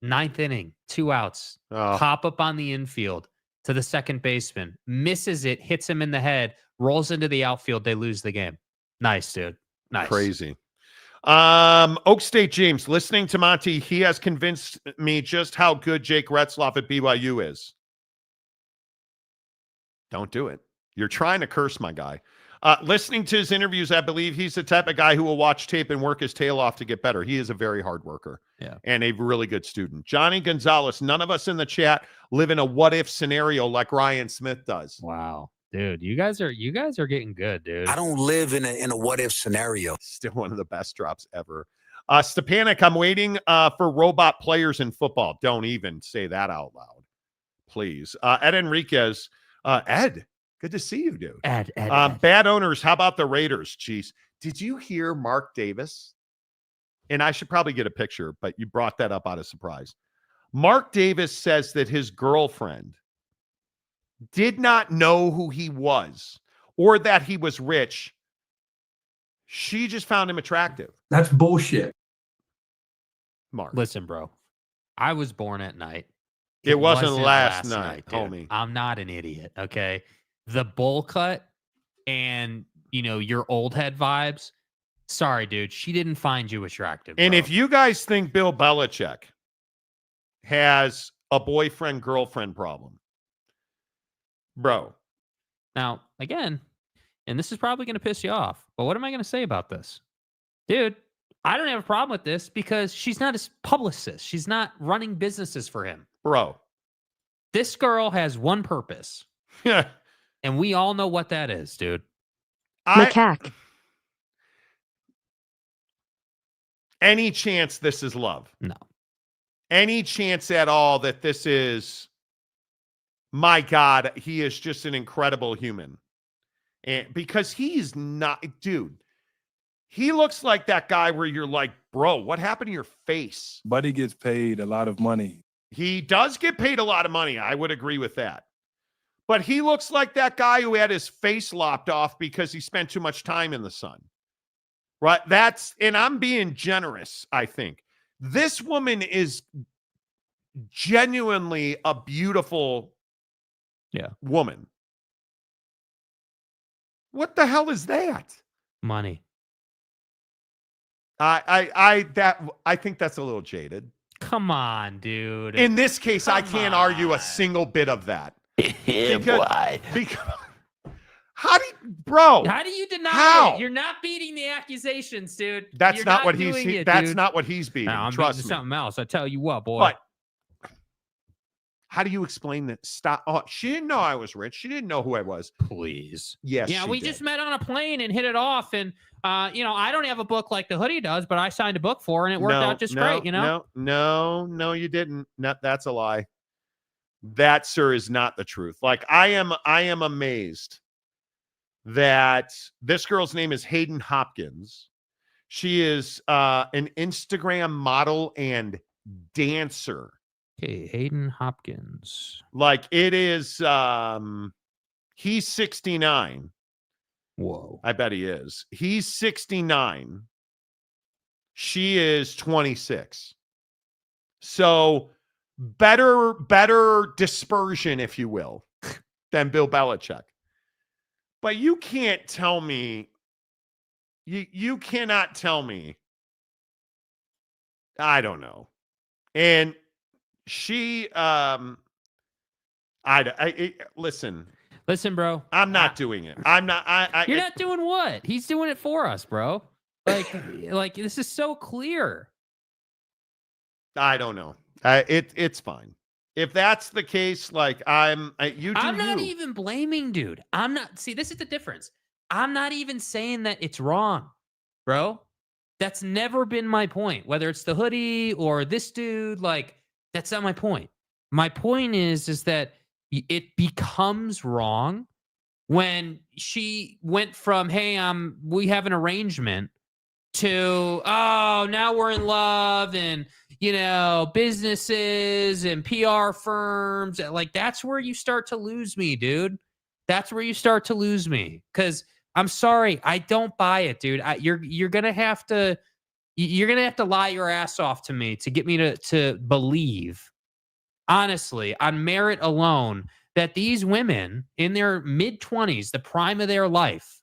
9th inning, 2 outs, pop up on the infield to the second baseman, misses it, hits him in the head, rolls into the outfield. They lose the game. Nice, dude. Nice. Crazy. Oak State James, listening to Monty, he has convinced me just how good Jake Retzloff at BYU is. Don't do it. You're trying to curse my guy. Listening to his interviews, I believe he's the type of guy who will watch tape and work his tail off to get better. He is a very hard worker and a really good student. Johnny Gonzalez, none of us in the chat live in a what-if scenario like Ryan Smith does. Wow. Dude, you guys are getting good, dude. I don't live in a what-if scenario. Still one of the best drops ever. Stepanek, I'm waiting for robot players in football. Don't even say that out loud, please. Ed Enriquez, Ed, good to see you, dude. Ed. Bad owners, how about the Raiders? Jeez. Did you hear Mark Davis? And I should probably get a picture, but you brought that up out of surprise. Mark Davis says that his girlfriend did not know who he was or that he was rich. She just found him attractive. That's bullshit. Mark. Listen, bro. I was born at night. It wasn't last night, dude. homie. I'm not an idiot, okay? The bowl cut and, your old head vibes. Sorry, dude. She didn't find you attractive. And bro. if you guys think Bill Belichick has a boyfriend-girlfriend problem, bro. Now, again, and this is probably going to piss you off, but what am I going to say about this? Dude, I don't have a problem with this because she's not his publicist. She's not running businesses for him. Bro. This girl has one purpose. Yeah. And we all know what that is, dude. Macaque. Any chance this is love? No. Any chance at all that this is, my God, he is just an incredible human. And because he's not, dude, he looks like that guy where you're like, bro, what happened to your face? Buddy gets paid a lot of money. He does get paid a lot of money. I would agree with that. But he looks like that guy who had his face lopped off because he spent too much time in the sun. Right? And I'm being generous, I think. This woman is genuinely a beautiful woman. What the hell is that? Money. I think that's a little jaded. come on, dude. In this case, I can't argue a single bit of that. Because how do you, bro? How do you deny it? You're not beating the accusations, dude. That's You're not what he's. That's dude. not what he's beating. No, I'm Trust beating me. something else. I tell you what, boy. But how do you explain that? Stop. Oh, she didn't know I was rich. She didn't know who I was. Please. Yes. Yeah, we just met on a plane and hit it off. And I don't have a book like the hoodie does, but I signed a book for her and it worked out just great. No, you didn't. That's a lie. That, sir, is not the truth. Like I am amazed that this girl's name is Hayden Hopkins. She is an Instagram model and dancer. Okay, Hayden Hopkins. Like it is, he's 69. Whoa. I bet he is. He's 69. She is 26. So better dispersion, if you will, than Bill Belichick. But you can't tell me, you cannot tell me, I don't know. And she, listen, bro. I'm not doing it. I'm not. You're not doing what? He's doing it for us, bro. Like this is so clear. I don't know. It's fine. If that's the case, like I'm not even blaming, dude. I'm not. See, this is the difference. I'm not even saying that it's wrong, bro. That's never been my point. Whether it's the hoodie or this dude, like that's not my point. My point is that it becomes wrong when she went from, hey, we have an arrangement to, oh, now we're in love and, businesses and PR firms. Like, that's where you start to lose me, dude. That's where you start to lose me. Because I'm sorry, I don't buy it, dude. You're gonna have to lie your ass off to me to get me to believe, honestly, on merit alone, that these women in their mid-20s, the prime of their life,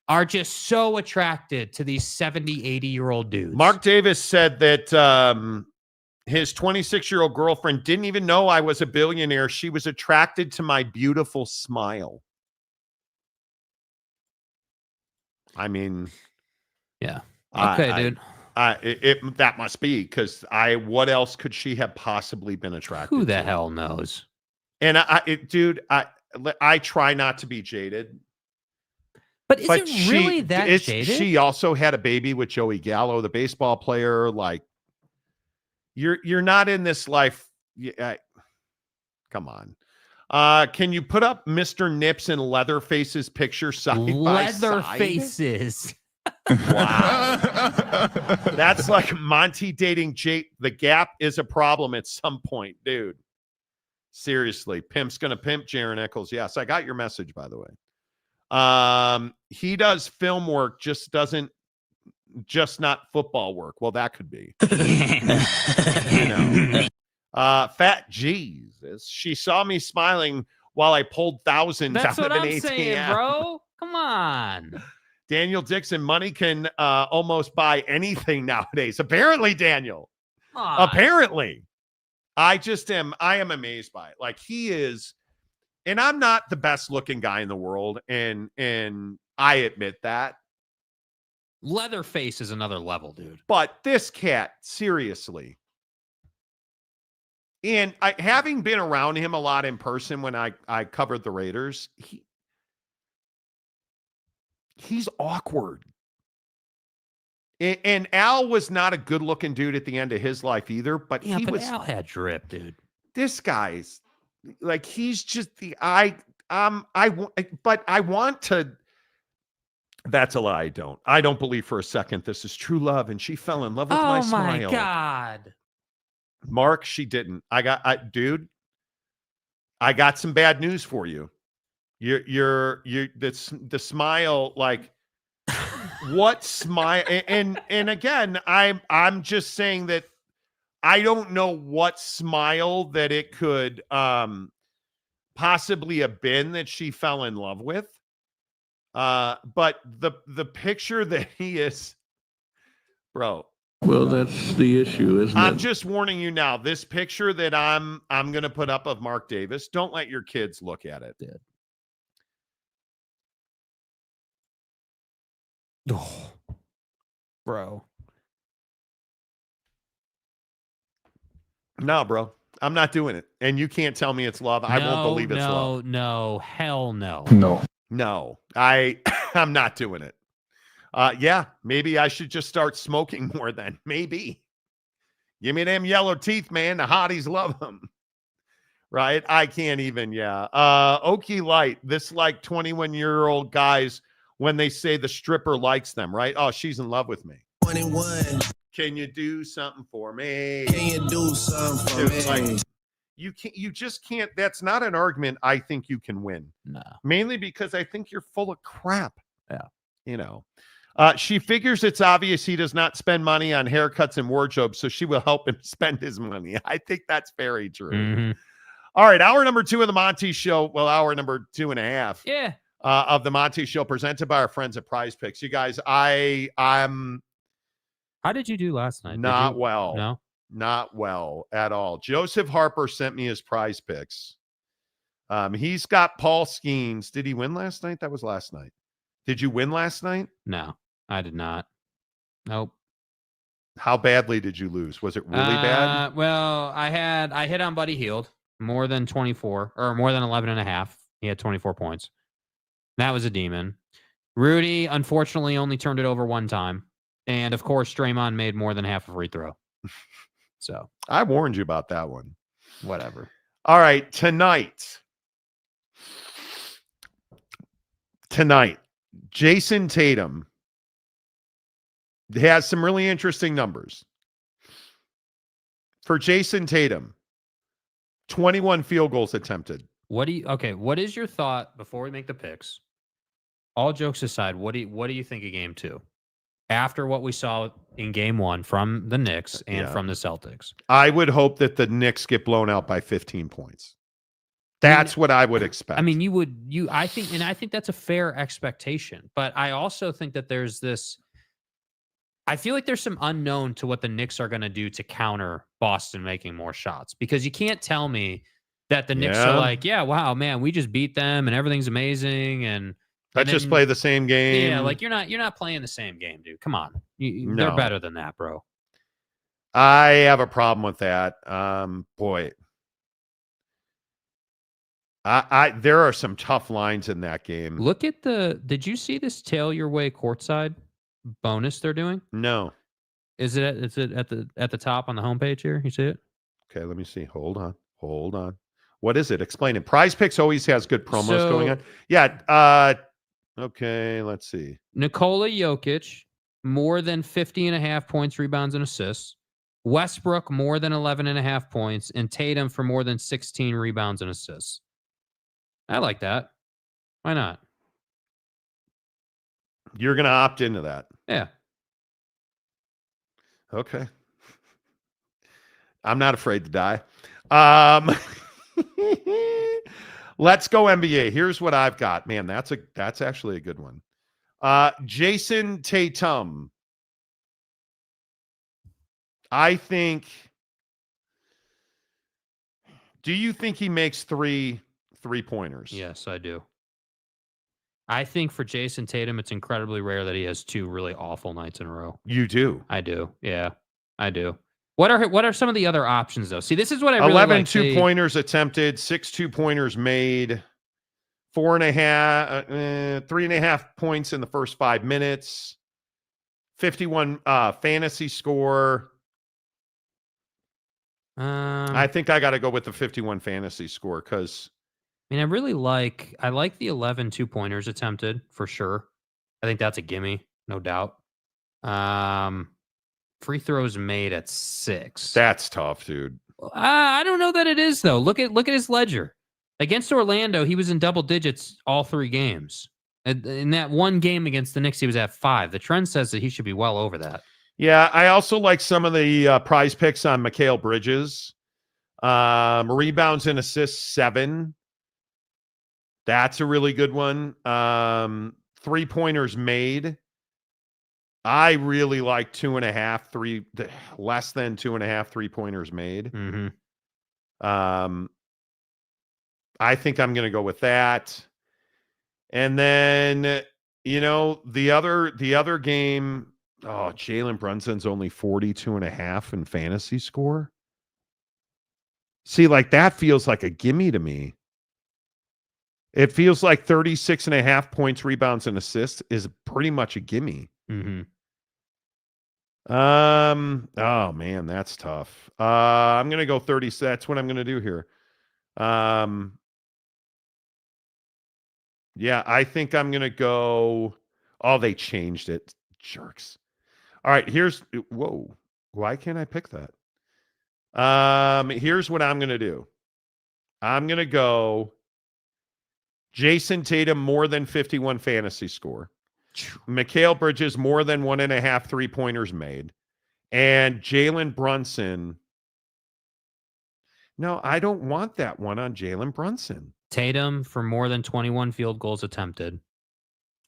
are just so attracted to these 70, 80-year-old dudes. Mark Davis said that his 26-year-old girlfriend didn't even know I was a billionaire. She was attracted to my beautiful smile. I mean, yeah. Okay, dude. That must be because what else could she have possibly been attracted Who the to? hell knows? And I try not to be jaded. But is it really that jaded? She also had a baby with Joey Gallo, the baseball player. Like, you're not in this life. Come on. Can you put up Mr. Nips and Leatherface's picture side by side? Leatherfaces. Wow. That's like Monty dating Jake. The gap is a problem at some point, dude. Seriously. Pimp's gonna pimp, Jaron Eccles. Yes, I got your message, by the way. He does film work, just not football work. Well, that could be. Fat Jesus. She saw me smiling while I pulled thousands That's out what of an I'm ATM. saying, bro. Come on. Daniel Dixon, money can almost buy anything nowadays. Apparently, Daniel. Apparently. I am amazed by it. Like, he is, and I'm not the best looking guy in the world, and I admit that. Leatherface is another level, dude. But this cat, seriously. And having been around him a lot in person when I covered the Raiders, he's awkward. And Al was not a good-looking dude at the end of his life either, but Al had drip, dude. This guy's like, he's just but I want to. That's a lie. I don't believe for a second this is true love, and she fell in love with my smile. Oh my God. Mark, she didn't. Dude, I got some bad news for you. The smile, like, what smile? And again, I'm just saying that I don't know what smile that it could possibly have been that she fell in love with. But the picture that he is, bro, Well, that's the issue, isn't I'm it? just warning you now. This picture that I'm going to put up of Mark Davis, don't let your kids look at it. Oh, bro. No, bro. I'm not doing it. And you can't tell me it's love. I won't believe it's love. No, hell no. No. I'm not doing it. Yeah, maybe I should just start smoking more then. Maybe. Give me them yellow teeth, man. The hotties love them. Right? I can't even, yeah. Okie Light, this like 21-year-old guys when they say the stripper likes them, right? Oh, she's in love with me. 21. Can you do something for me? Can you do something for me? Like, you just can't. That's not an argument I think you can win. No. Mainly because I think you're full of crap. Yeah. You know. She figures it's obvious he does not spend money on haircuts and wardrobe, so she will help him spend his money. I think that's very true. Mm-hmm. All right, hour number 2 of the Monty Show. Well, hour number 2.5. Yeah. Of the Monty Show, presented by our friends at Prize Picks. You guys, I'm. How did you do last night? Not well. No? Not well at all. Joseph Harper sent me his Prize Picks. He's got Paul Skeens. Did he win last night? That was last night. Did you win last night? No, I did not. Nope. How badly did you lose? Was it really bad? Well, I hit on Buddy Hield more than 24 or more than 11.5. He had 24 points. That was a demon. Rudy, unfortunately, only turned it over one time. And of course, Draymond made more than half a free throw. So I warned you about that one. Whatever. All right. Tonight, Jason Tatum has some really interesting numbers. For Jason Tatum, 21 field goals attempted. What is your thought before we make the picks? All jokes aside, what do you think of game 2? After what we saw in game 1 from the Knicks and from the Celtics. I would hope that the Knicks get blown out by 15 points. That's what I would expect. I mean, I think that's a fair expectation, but I also think that there's this, I feel like there's some unknown to what the Knicks are going to do to counter Boston making more shots, because you can't tell me that the Knicks are like, yeah, wow, man, we just beat them and everything's amazing. And let's just play the same game. Yeah, like you're not playing the same game, dude. Come on. They're better than that, bro. I have a problem with that. Boy. There are some tough lines in that game. Look at did you see this tail your way courtside bonus they're doing? No. Is it at the top on the homepage here? You see it? Okay, let me see. Hold on. What is it? Explain it. Prize Picks always has good promos going on. Yeah. Okay, let's see. Nikola Jokic, more than 50.5 points, rebounds, and assists. Westbrook, more than 11.5 points. And Tatum for more than 16 rebounds and assists. I like that. Why not? You're going to opt into that. Yeah. Okay. I'm not afraid to die. Let's go NBA. Here's what I've got. Man, that's actually a good one. Jason Tatum. I think. Do you think he makes three-pointers? Yes, I do. I think for Jason Tatum, it's incredibly rare that he has 2 really awful nights in a row. You do? I do. Yeah, I do. What are some of the other options, though? See, this is what I really 11 like. 2-pointers attempted, 6 2-pointers made, 3.5 points in the first 5 minutes, 51 fantasy score. I think I got to go with the 51 fantasy score because. I mean, I like the 11 2-pointers attempted for sure. I think that's a gimme, no doubt. Free throws made at 6. That's tough, dude. I don't know that it is, though. Look at his ledger. Against Orlando, he was in double digits all 3 games. In that one game against the Knicks, he was at 5. The trend says that he should be well over that. Yeah, I also like some of the Prize Picks on Mikal Bridges. Rebounds and assists, 7. That's a really good one. 3-pointers made. I really like 2.5, less than 2.5 3-pointers made. I think I'm going to go with that. And then, the other game, Jalen Brunson's only 42.5 in fantasy score. See, like that feels like a gimme to me. It feels like 36.5 points, rebounds, and assists is pretty much a gimme. Oh man, that's tough. I'm gonna go 30. That's what I'm gonna do here. Yeah, I think I'm gonna go. Oh, they changed it, jerks. All right, whoa. Why can't I pick that? Here's what I'm gonna do. I'm gonna go Jason Tatum more than 51 fantasy score. Mikal Bridges more than 1.5 3-pointers made. And Jalen Brunson. No, I don't want that one on Jalen Brunson. Tatum for more than 21 field goals attempted.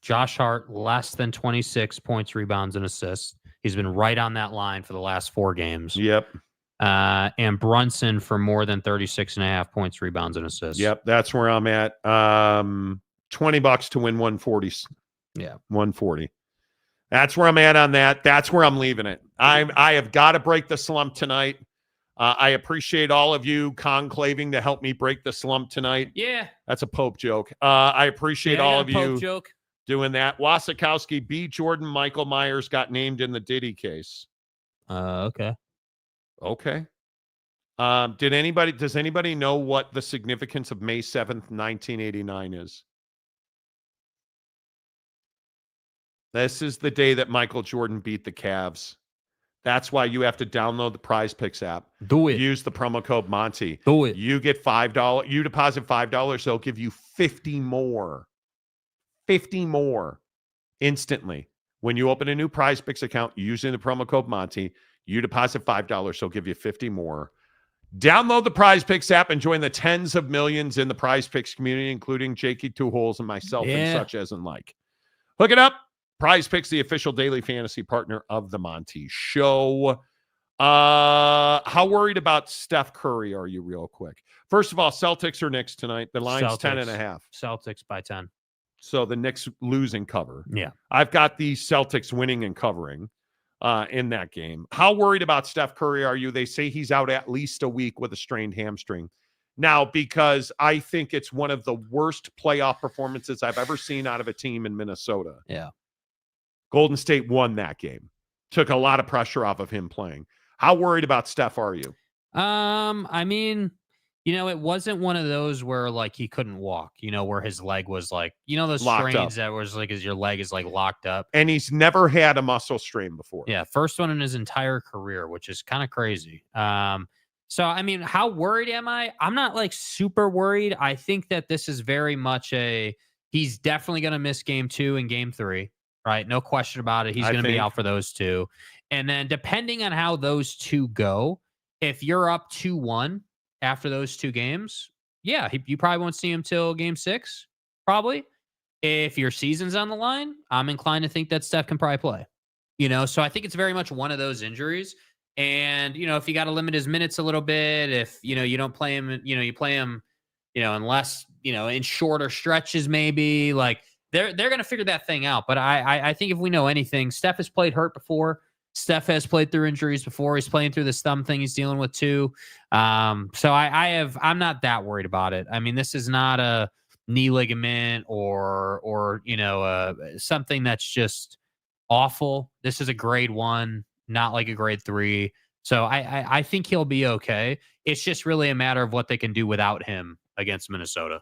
Josh Hart less than 26 points, rebounds, and assists. He's been right on that line for the last 4 games. Yep. And Brunson for more than 36.5 points, rebounds, and assists. Yep, that's where I'm at. $20 to win 140. Yeah, 140. That's where I'm at on that. That's where I'm leaving it. I have got to break the slump tonight. I appreciate all of you conclaving to help me break the slump tonight. Yeah, that's a Pope joke. I appreciate all of you joke. Doing that. Wasikowski, B. Jordan, Michael Myers got named in the Diddy case. Okay. Okay. Does anybody know what the significance of May 7th, 1989 is? This is the day that Michael Jordan beat the Cavs. That's why you have to download the Prize Picks app. Do it. Use the promo code Monty. Do it. You get $5. You deposit $5. They'll give you 50 more. 50 more instantly. When you open a new Prize Picks account using the promo code Monty, you deposit $5. They'll give you 50 more. Download the Prize Picks app and join the tens of millions in the Prize Picks community, including Jakey Two Holes and myself and such as and like. Hook it up. Prize Picks, the official daily fantasy partner of the Monty Show. How worried about Steph Curry are you, real quick? First of all, Celtics or Knicks tonight? The line's Celtics. 10.5. Celtics by 10. So the Knicks losing cover. Yeah. I've got the Celtics winning and covering in that game. How worried about Steph Curry are you? They say he's out at least a week with a strained hamstring. Now, because I think it's one of the worst playoff performances I've ever seen out of a team in Minnesota. Yeah. Golden State won that game. Took a lot of pressure off of him playing. How worried about Steph are you? I mean, it wasn't one of those where like he couldn't walk, where his leg was like, those Locked strains up. That was like, as your leg is like locked up. And he's never had a muscle strain before. Yeah. First one in his entire career, which is kind of crazy. So, I mean, how worried am I? I'm not like super worried. I think that this is very much he's definitely going to miss game 2 and game 3. Right. No question about it. He's going to be out for those 2. And then depending on how those 2 go, if you're up 2-1 after those 2 games, yeah, you probably won't see him till game 6, probably. If your season's on the line, I'm inclined to think that Steph can probably play. So I think it's very much one of those injuries. And, if you got to limit his minutes a little bit, if, you don't play him, you play him, unless, in shorter stretches, maybe like, They're going to figure that thing out. But I think if we know anything, Steph has played hurt before. Steph has played through injuries before. He's playing through this thumb thing he's dealing with too. So I'm not that worried about it. I mean, this is not a knee ligament or something that's just awful. This is a grade 1, not like a grade 3. So I think he'll be okay. It's just really a matter of what they can do without him against Minnesota.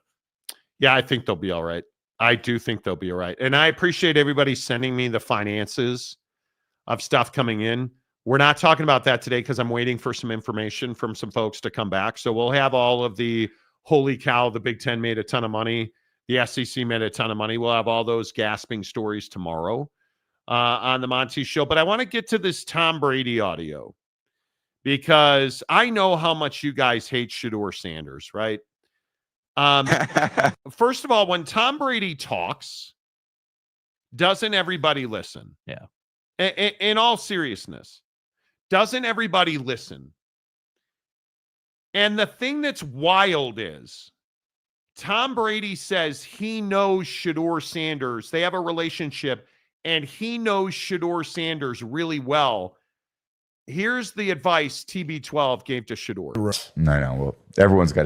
Yeah, I think they'll be all right. I do think they'll be all right. And I appreciate everybody sending me the finances of stuff coming in. We're not talking about that today because I'm waiting for some information from some folks to come back. So we'll have all of the holy cow, the Big Ten made a ton of money. The SEC made a ton of money. We'll have all those gasping stories tomorrow on the Monty Show. But I want to get to this Tom Brady audio because I know how much you guys hate Shadore Sanders, right? First of all, when Tom Brady talks, doesn't everybody listen? Yeah. In all seriousness, doesn't everybody listen? And the thing that's wild is Tom Brady says he knows Shadore Sanders. They have a relationship, and he knows Shadore Sanders really well. Here's the advice TB12 gave to Shadore. No. Well, everyone's got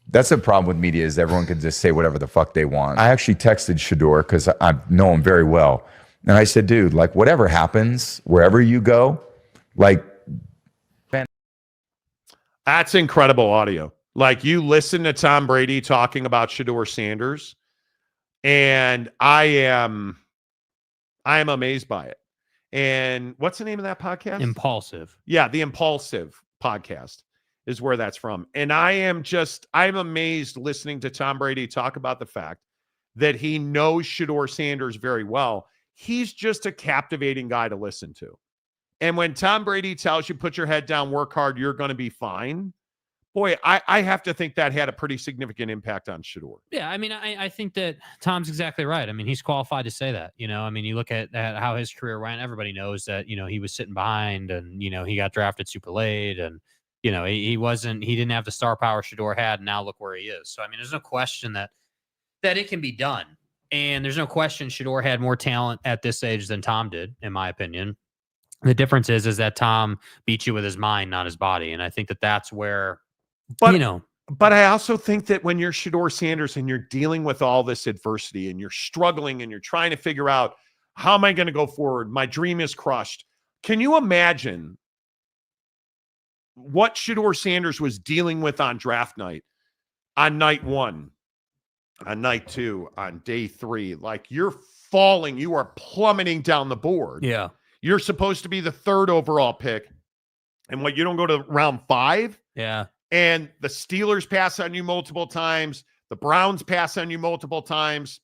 that's the problem with media is everyone can just say whatever the fuck they want. I actually texted Shadore because I know him very well. And I said, dude, like whatever happens, wherever you go, like. That's incredible audio. Like you listen to Tom Brady talking about Shadore Sanders, and I am amazed by it. And what's the name of that podcast? Impulsive. Yeah, the Impulsive podcast is where that's from. And I'm amazed listening to Tom Brady talk about the fact that he knows Shadore Sanders very well. He's just a captivating guy to listen to. And when Tom Brady tells you, put your head down, work hard, you're going to be fine. Boy, I have to think that had a pretty significant impact on Shadore. Yeah, I mean, I think that Tom's exactly right. I mean, he's qualified to say that. I mean, you look at how his career went. Everybody knows that, he was sitting behind and, he got drafted super late and, he didn't have the star power Shadore had. And now look where he is. So, I mean, there's no question that it can be done. And there's no question Shadore had more talent at this age than Tom did, in my opinion. The difference is that Tom beat you with his mind, not his body. And I think that that's where, But I also think that when you're Shadore Sanders and you're dealing with all this adversity and you're struggling and you're trying to figure out, how am I going to go forward? My dream is crushed. Can you imagine what Shadore Sanders was dealing with on draft night, on night 1, on night 2, on day 3? Like you're falling, you are plummeting down the board. Yeah. You're supposed to be the 3rd overall pick. And you don't go to round 5? Yeah. And the Steelers pass on you multiple times. The Browns pass on you multiple times.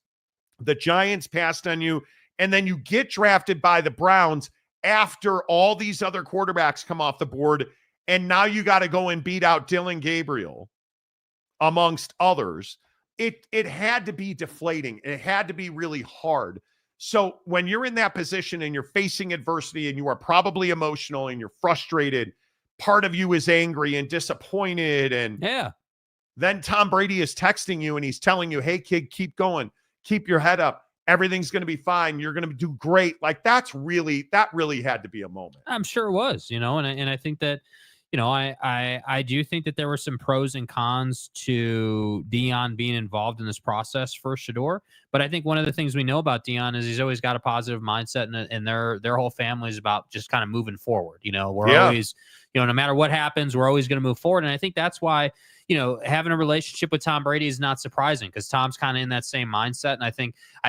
The Giants passed on you. And then you get drafted by the Browns after all these other quarterbacks come off the board. And now you got to go and beat out Dylan Gabriel, amongst others. It had to be deflating. It had to be really hard. So when you're in that position and you're facing adversity and you are probably emotional and you're frustrated, part of you is angry and disappointed. And then Tom Brady is texting you and he's telling you, hey, kid, keep going. Keep your head up. Everything's going to be fine. You're going to do great. Like that really had to be a moment. I'm sure it was, and I think that, I do think that there were some pros and cons to Deion being involved in this process for Shadore. But I think one of the things we know about Deion is he's always got a positive mindset, and their whole family is about just kind of moving forward. We're always, no matter what happens, we're always going to move forward. And I think that's why, having a relationship with Tom Brady is not surprising because Tom's kind of in that same mindset. And I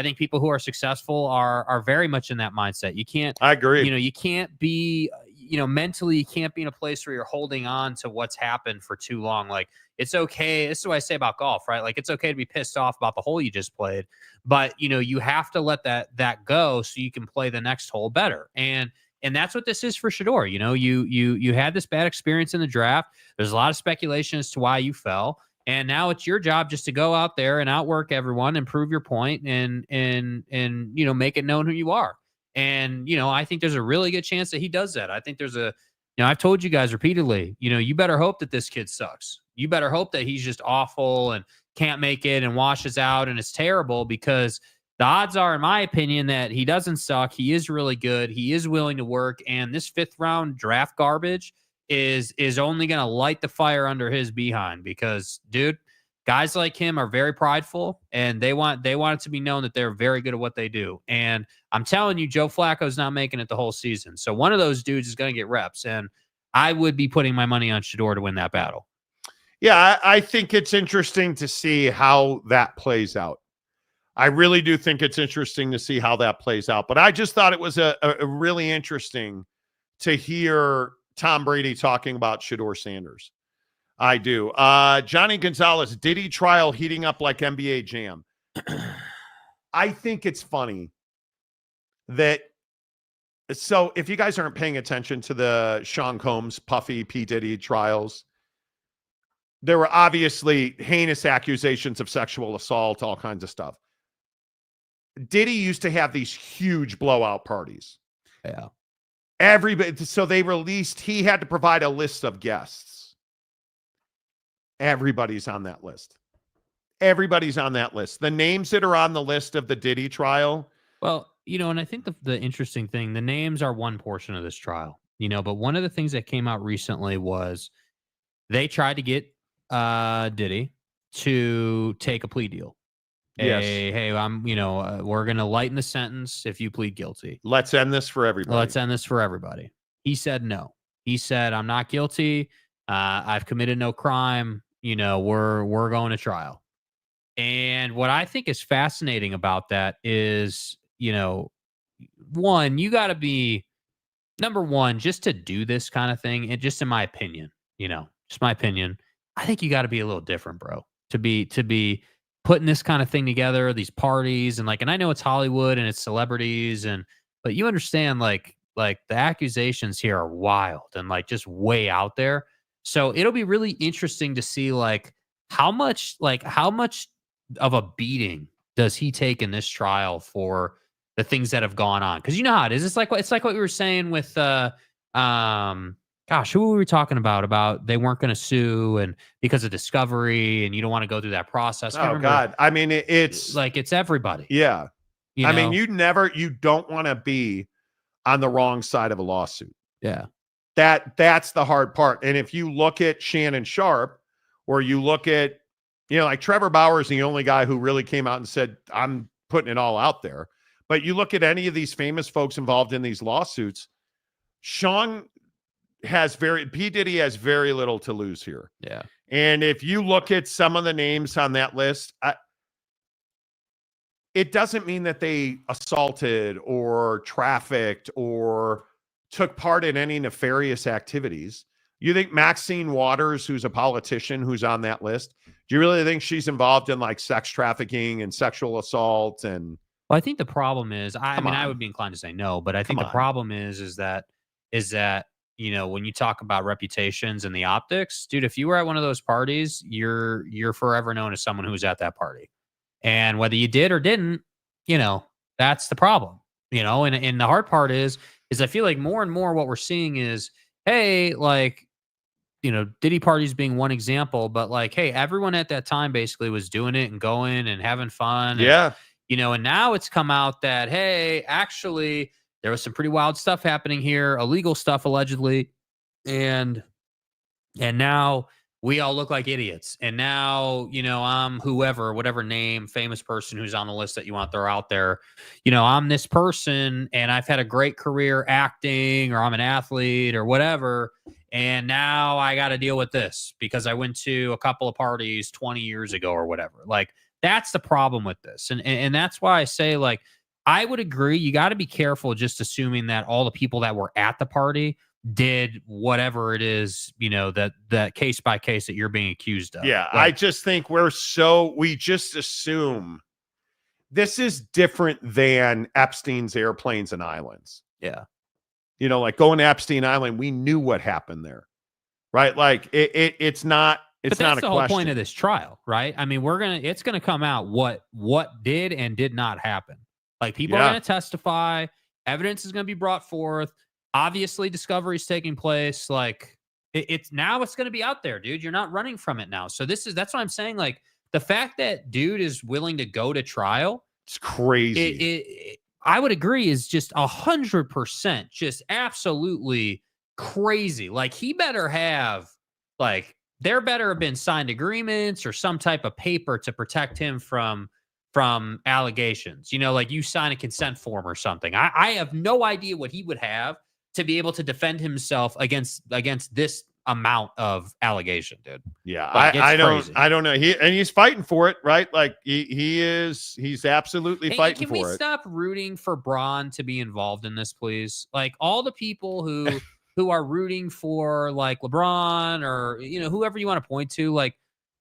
think people who are successful are very much in that mindset. You can't, I agree. You can't be, mentally, you can't be in a place where you're holding on to what's happened for too long. Like it's okay. This is what I say about golf, right? Like it's okay to be pissed off about the hole you just played, but you have to let that go so you can play the next hole better. And that's what this is for Shadore. You had this bad experience in the draft. There's a lot of speculation as to why you fell. And now it's your job just to go out there and outwork everyone and prove your point and make it known who you are. And, I think there's a really good chance that he does that. I think there's I've told you guys repeatedly, you better hope that this kid sucks. You better hope that he's just awful and can't make it and washes out and it's terrible, because the odds are, in my opinion, that he doesn't suck. He is really good. He is willing to work. And this 5th round draft garbage is only going to light the fire under his behind, because, dude, guys like him are very prideful, and they want it to be known that they're very good at what they do. And I'm telling you, Joe Flacco's not making it the whole season. So one of those dudes is going to get reps. And I would be putting my money on Shadore to win that battle. Yeah, I think it's interesting to see how that plays out. I really do think it's interesting to see how that plays out. But I just thought it was a really interesting to hear Tom Brady talking about Shadore Sanders. I do. Johnny Gonzalez, Diddy trial heating up like NBA Jam. I think it's funny that, so if you guys aren't paying attention to the Sean Combs, Puffy, P. Diddy trials, there were obviously heinous accusations of sexual assault, all kinds of stuff. Diddy used to have these huge blowout parties. Yeah. Everybody. So they released, he had to provide a list of guests. Everybody's on that list. Everybody's on that list. The names that are on the list of the Diddy trial. Well, and I think the interesting thing, the names are one portion of this trial, but one of the things that came out recently was they tried to get Diddy to take a plea deal. Yes. Hey, we're going to lighten the sentence if you plead guilty. Let's end this for everybody. He said no. He said, I'm not guilty. I've committed no crime. We're going to trial. And what I think is fascinating about that is, one, you got to be number one, just to do this kind of thing. And just in my opinion, just my opinion, I think you got to be a little different, bro, to be putting this kind of thing together, these parties and I know it's Hollywood and it's celebrities but you understand like the accusations here are wild and just way out there. So it'll be really interesting to see how much of a beating does he take in this trial for the things that have gone on? Because you know how it is. It's like what we were saying with who were we talking about they weren't going to sue and because of discovery and you don't want to go through that process. Oh God. I mean, it's it's everybody. Yeah. I mean, you don't want to be on the wrong side of a lawsuit. Yeah. That's the hard part. And if you look at Shannon Sharp or you look at, Trevor Bauer is the only guy who really came out and said, I'm putting it all out there. But you look at any of these famous folks involved in these lawsuits, P. Diddy has very little to lose here. Yeah. And if you look at some of the names on that list, it doesn't mean that they assaulted or trafficked or took part in any nefarious activities. You think Maxine Waters, who's a politician who's on that list, do you really think she's involved in sex trafficking and sexual assault? And well, I think the problem is, I would be inclined to say no, but I think the problem is that when you talk about reputations and the optics, dude, if you were at one of those parties, you're forever known as someone who was at that party. And whether you did or didn't, that's the problem, and the hard part is I feel like more and more what we're seeing is, hey, Diddy parties being one example, but hey, everyone at that time basically was doing it and going and having fun. Yeah. And now it's come out that, hey, actually there was some pretty wild stuff happening here, illegal stuff allegedly. And now we all look like idiots. And now, I'm whatever name, famous person who's on the list that you want to throw out there. I'm this person and I've had a great career acting or I'm an athlete or whatever. And now I got to deal with this because I went to a couple of parties 20 years ago or whatever. That's the problem with this. And that's why I say, I would agree. You got to be careful just assuming that all the people that were at the party did whatever it is, that case by case that you're being accused of. Yeah. I just think we just assume this is different than Epstein's airplanes and islands. Yeah. Going to Epstein Island, we knew what happened there, right? It's not a question. That's the whole point of this trial, right? I mean, it's going to come out what did and did not happen. People are going to testify. Evidence is going to be brought forth. Obviously, discovery is taking place. It's going to be out there, dude. You're not running from it now. So that's what I'm saying. The fact that dude is willing to go to trial, it's crazy. I would agree is just 100%, just absolutely crazy. He better have there better have been signed agreements or some type of paper to protect him from allegations. You sign a consent form or something. I have no idea what he would have to be able to defend himself against this amount of allegation, dude. Yeah, I don't know. He's fighting for it, right? He's absolutely fighting for it. Can we stop rooting for Braun to be involved in this, please? All the people who are rooting for LeBron or whoever you want to point to,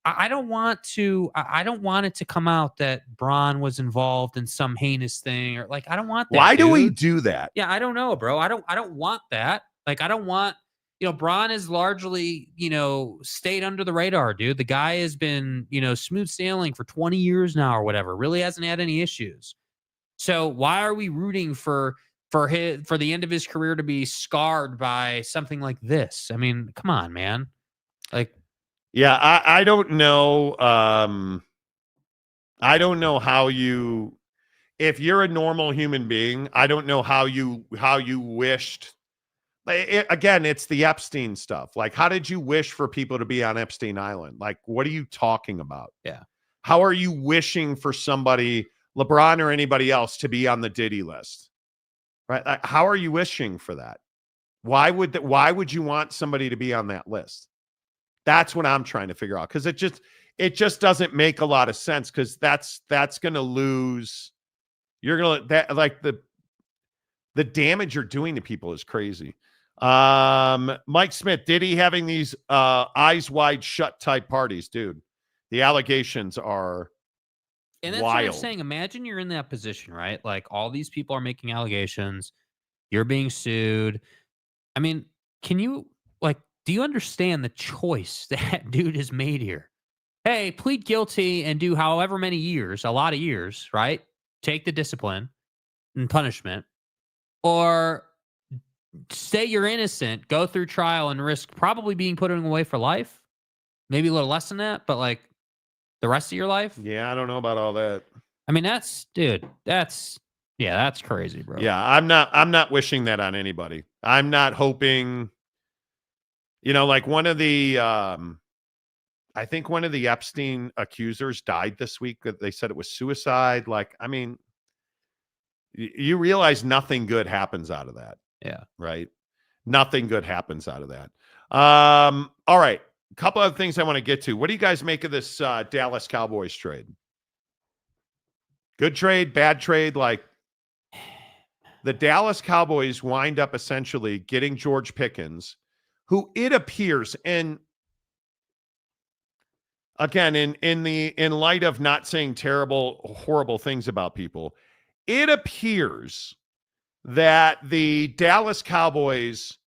I don't want it to come out that Braun was involved in some heinous thing or I don't want that. Why do we do that? Yeah, I don't know, bro. I don't want that. I don't want, Braun has largely, stayed under the radar, dude. The guy has been, smooth sailing for 20 years now or whatever. Really hasn't had any issues. So why are we rooting for for the end of his career to be scarred by something like this. I mean, come on, man. Like, yeah, I don't know. I don't know how you, if you're a normal human being, I don't know how you wished. Again, it's the Epstein stuff. Like, how did you wish for people to be on Epstein Island? Like, what are you talking about? Yeah. How are you wishing for somebody, LeBron or anybody else, to be on the Diddy list? Right? Like, how are you wishing for that? Why would you want somebody to be on that list? That's what I'm trying to figure out, because it just doesn't make a lot of sense, because that's going to lose. You're going to, that, like, the damage you're doing to people is crazy. Mike Smith, Diddy having these eyes wide shut type parties, dude. The allegations are and that's wild. what I'm saying. Imagine you're in that position, right? Like, all these people are making allegations. You're being sued. I mean, do you understand the choice that dude has made here? Hey, plead guilty and do however many years, a lot of years, right? Take the discipline and punishment, or say you're innocent, go through trial and risk probably being put away for life. Maybe a little less than that, but like the rest of your life. Yeah, I don't know about all that. I mean, that's crazy, bro. Yeah, I'm not wishing that on anybody. I'm not hoping, like one of the, I think one of the Epstein accusers died this week. They said it was suicide. Like, I mean, you realize nothing good happens out of that. Yeah. Right. Nothing good happens out of that. All right. A couple of things I want to get to. What do you guys make of this Dallas Cowboys trade? Good trade, bad trade? Like, the Dallas Cowboys wind up essentially getting George Pickens, who it appears, and again, in light of not saying terrible, horrible things about people, it appears that the Dallas Cowboys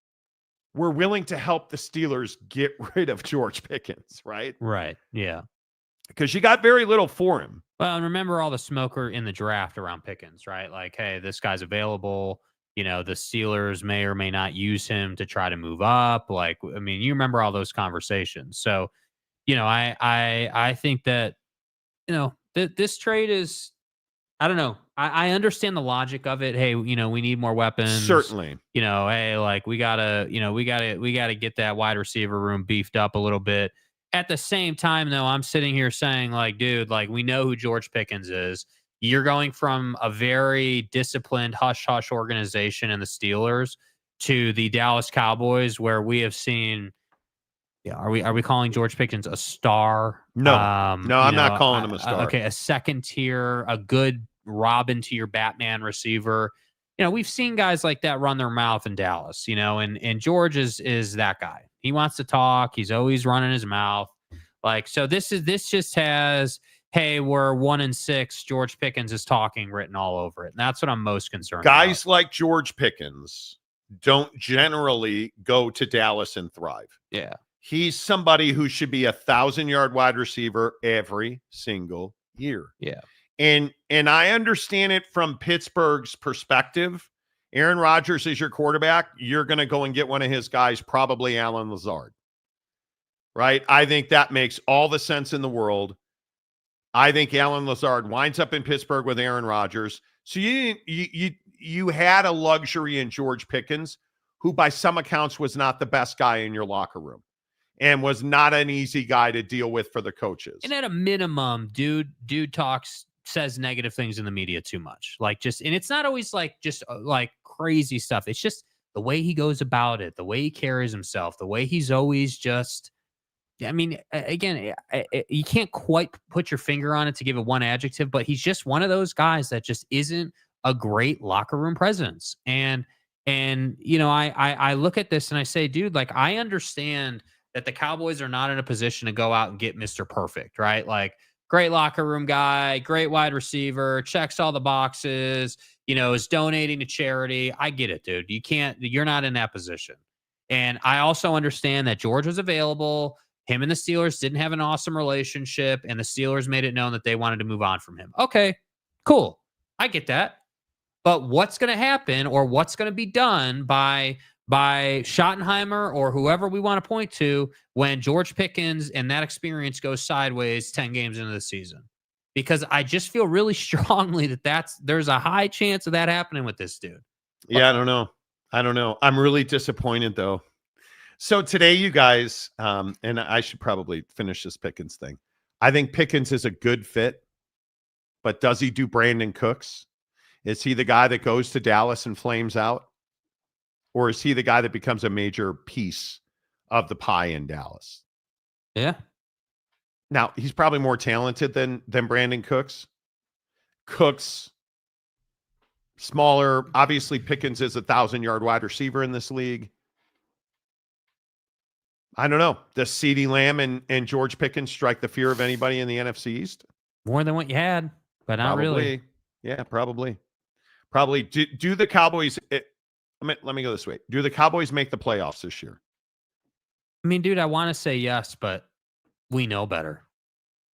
were willing to help the Steelers get rid of George Pickens, right? Right. Yeah. Because you got very little for him. Well, and remember all the smoker in the draft around Pickens, right? Like, hey, this guy's available. The Steelers may or may not use him to try to move up. Like, I mean, you remember all those conversations. So, I think that, this trade is, I don't know. I understand the logic of it. Hey, we need more weapons. Certainly. Hey, like we gotta get that wide receiver room beefed up a little bit. At the same time, though, I'm sitting here saying, like, dude, like, we know who George Pickens is. You're going from a very disciplined hush-hush organization in the Steelers to the Dallas Cowboys, where we have seen. Yeah, are we calling George Pickens a star? No, I'm not calling him a star. Okay, a second tier, a good Robin to your Batman receiver. We've seen guys like that run their mouth in Dallas, and George is that guy. He wants to talk. He's always running his mouth. Like, so this just has, hey, we're 1-6. George Pickens is talking written all over it. And that's what I'm most concerned about. Guys like George Pickens don't generally go to Dallas and thrive. Yeah. He's somebody who should be 1,000-yard wide receiver every single year. Yeah. And I understand it from Pittsburgh's perspective. Aaron Rodgers is your quarterback. You're going to go and get one of his guys, probably Allen Lazard. Right? I think that makes all the sense in the world. I think Allen Lazard winds up in Pittsburgh with Aaron Rodgers. So you had a luxury in George Pickens, who by some accounts was not the best guy in your locker room and was not an easy guy to deal with for the coaches. And at a minimum, dude says negative things in the media too much. Like, and it's not always like crazy stuff. It's just the way he goes about it, the way he carries himself, the way he's always just, I mean, again, you can't quite put your finger on it to give it one adjective, but he's just one of those guys that just isn't a great locker room presence. And I look at this and I say, dude, like, I understand that the Cowboys are not in a position to go out and get Mr. Perfect, right? Like, great locker room guy, great wide receiver, checks all the boxes, is donating to charity. I get it, dude. You're not in that position. And I also understand that George was available. Him and the Steelers didn't have an awesome relationship, and the Steelers made it known that they wanted to move on from him. Okay, cool. I get that. But what's going to happen or what's going to be done by Schottenheimer or whoever we want to point to when George Pickens and that experience goes sideways 10 games into the season? Because I just feel really strongly that there's a high chance of that happening with this dude. Yeah, I don't know. I'm really disappointed, though. So today, you guys, and I should probably finish this Pickens thing. I think Pickens is a good fit, but does he do Brandon Cooks? Is he the guy that goes to Dallas and flames out? Or is he the guy that becomes a major piece of the pie in Dallas? Yeah. Now, he's probably more talented than Brandon Cooks. Cooks, smaller. Obviously, Pickens is a 1,000-yard wide receiver in this league. I don't know. Does CeeDee Lamb and George Pickens strike the fear of anybody in the NFC East? More than what you had, but not really. Yeah, probably. Probably. Do the Cowboys... let me go this way. Do the Cowboys make the playoffs this year? I mean, dude, I want to say yes, but we know better.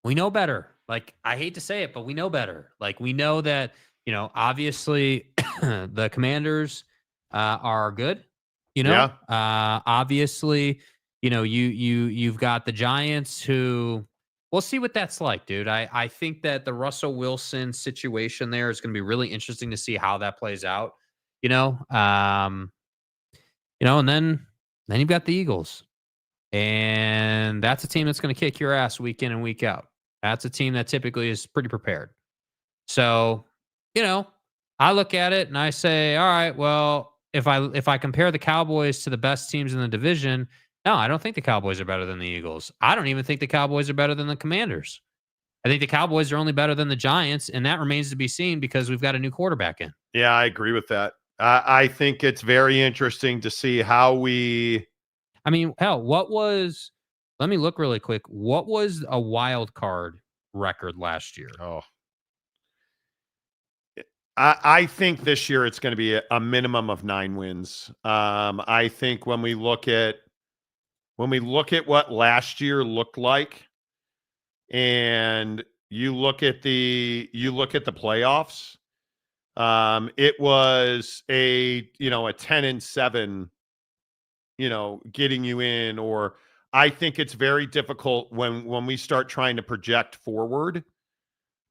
We know better. Like, I hate to say it, but we know better. Like, we know that, obviously the Commanders are good. Obviously, you've got the Giants who we'll see what that's like, dude. I think that the Russell Wilson situation there is going to be really interesting to see how that plays out. And then you've got the Eagles, and that's a team that's going to kick your ass week in and week out. That's a team that typically is pretty prepared. So, I look at it and I say, all right, well, if I compare the Cowboys to the best teams in the division, no, I don't think the Cowboys are better than the Eagles. I don't even think the Cowboys are better than the Commanders. I think the Cowboys are only better than the Giants, and that remains to be seen because we've got a new quarterback in. Yeah, I agree with that. I think it's very interesting to see how we... I mean, hell, let me look really quick. What was a wild card record last year? Oh, I think this year it's going to be a minimum of 9 wins. I think when we look at what last year looked like, and you look at the playoffs, it was a 10-7, getting you in. Or I think it's very difficult when we start trying to project forward,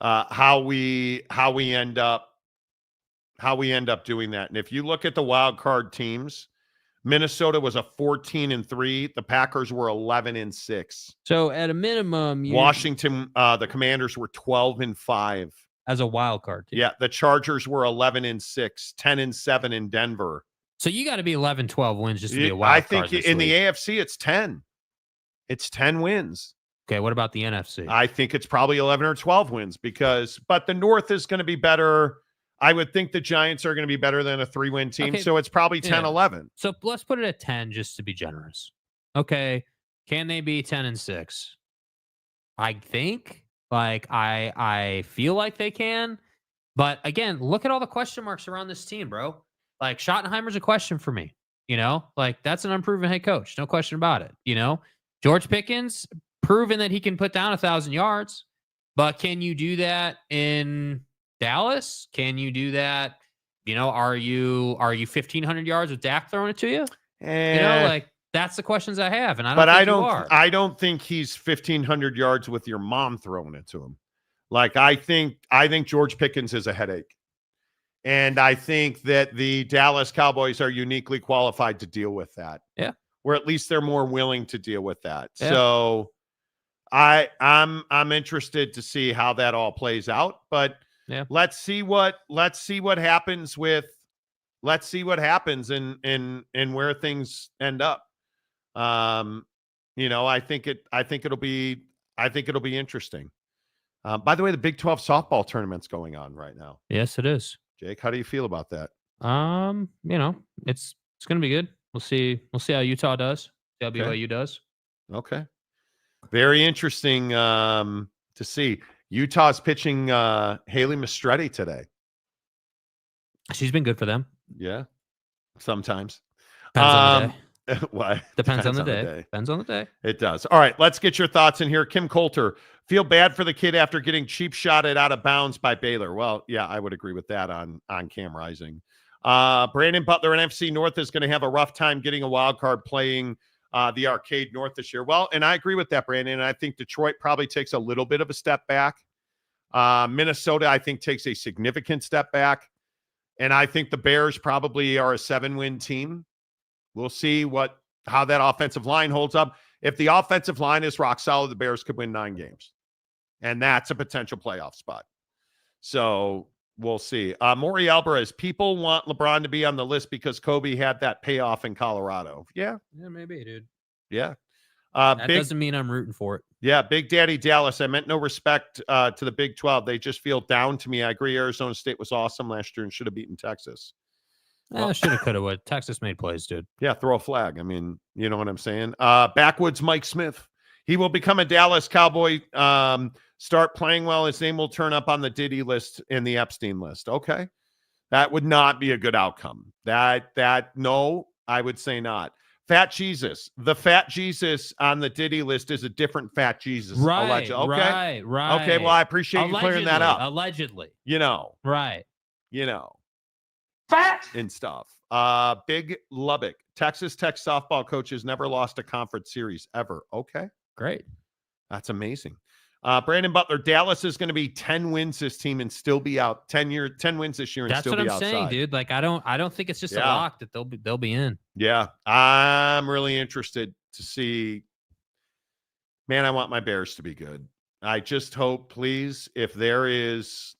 how we end up doing that. And if you look at the wild card teams, Minnesota was a 14-3. The Packers were 11-6. So at a minimum, Washington, the Commanders were 12-5 as a wild card team. Yeah, the Chargers were 11-6, 10-7 in Denver. So you got to be 11-12 wins just to be a wild card. I think in the AFC it's 10. It's 10 wins. Okay, what about the NFC? I think it's probably 11 or 12 wins but the North is going to be better. I would think the Giants are going to be better than a 3-win team, okay, so it's probably 10-11. So let's put it at 10 just to be generous. Okay, can they be 10-6? I think. I feel like they can. But again, look at all the question marks around this team, bro. Like, Schottenheimer's a question for me. That's an unproven head coach. No question about it. George Pickens, proven that he can put down 1,000 yards. But can you do that in Dallas? Can you do that? Are you 1,500 yards with Dak throwing it to you? That's the questions I have, and I don't think he's 1,500 yards with your mom throwing it to him. I think George Pickens is a headache, and I think that the Dallas Cowboys are uniquely qualified to deal with that. Yeah, or at least they're more willing to deal with that. Yeah. So I'm interested to see how that all plays out, but. Yeah. Let's see what happens and where things end up. I think it'll be interesting. By the way, the Big-12 softball tournament's going on right now. Yes, it is. Jake, how do you feel about that? It's going to be good. We'll see how Utah does. See how BYU does. Okay. Very interesting to see. Utah's pitching Haley Mastretti today. She's been good for them. Yeah, sometimes. Depends on the day. What? Depends on the day. Depends on the day. It does. All right, let's get your thoughts in here. Kim Coulter, feel bad for the kid after getting cheap shotted out of bounds by Baylor. Well, yeah, I would agree with that on Cam Rising. Brandon Butler, NFC North, is going to have a rough time getting a wild card playing the Arcade North this year. Well, and I agree with that, Brandon. And I think Detroit probably takes a little bit of a step back. Minnesota, I think, takes a significant step back. And I think the Bears probably are a 7-win team. We'll see how that offensive line holds up. If the offensive line is rock solid, the Bears could win 9 games. And that's a potential playoff spot. So we'll see. Maury Alvarez, people want LeBron to be on the list because Kobe had that payoff in Colorado. Yeah. Yeah, maybe, dude. Yeah. That doesn't mean I'm rooting for it. Yeah, Big Daddy Dallas. I meant no respect to the Big 12. They just feel down to me. I agree. Arizona State was awesome last year and should have beaten Texas. Should have, could have. Texas made plays, dude. Yeah, throw a flag. I mean, you know what I'm saying? Backwoods Mike Smith. He will become a Dallas Cowboy. Start playing well. His name will turn up on the Diddy list and the Epstein list. Okay. That would not be a good outcome. No, I would say not. Fat Jesus. The Fat Jesus on the Diddy list is a different Fat Jesus. Right. Okay. Right. Okay. Well, I appreciate you clearing that up. Allegedly. Right. Fat and stuff. Big Lubbock. Texas Tech softball coaches never lost a conference series ever. Okay. Great. That's amazing. Brandon Butler, Dallas is going to be 10 wins this team and still be out. 10 wins this year and still be outside. That's what I'm saying, dude. Like I don't think it's just a lock that they'll be in. Yeah. I'm really interested to see. Man, I want my Bears to be good. I just hope, please, if there is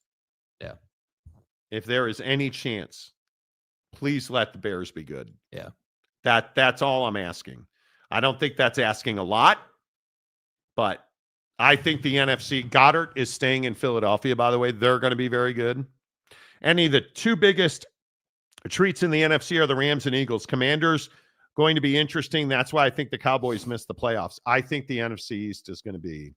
any chance, please let the Bears be good. Yeah. That's all I'm asking. I don't think that's asking a lot, but I think the NFC, Goddard is staying in Philadelphia, by the way. They're going to be very good. Any of the two biggest treats in the NFC are the Rams and Eagles. Commanders going to be interesting. That's why I think the Cowboys missed the playoffs. I think the NFC East is going to be.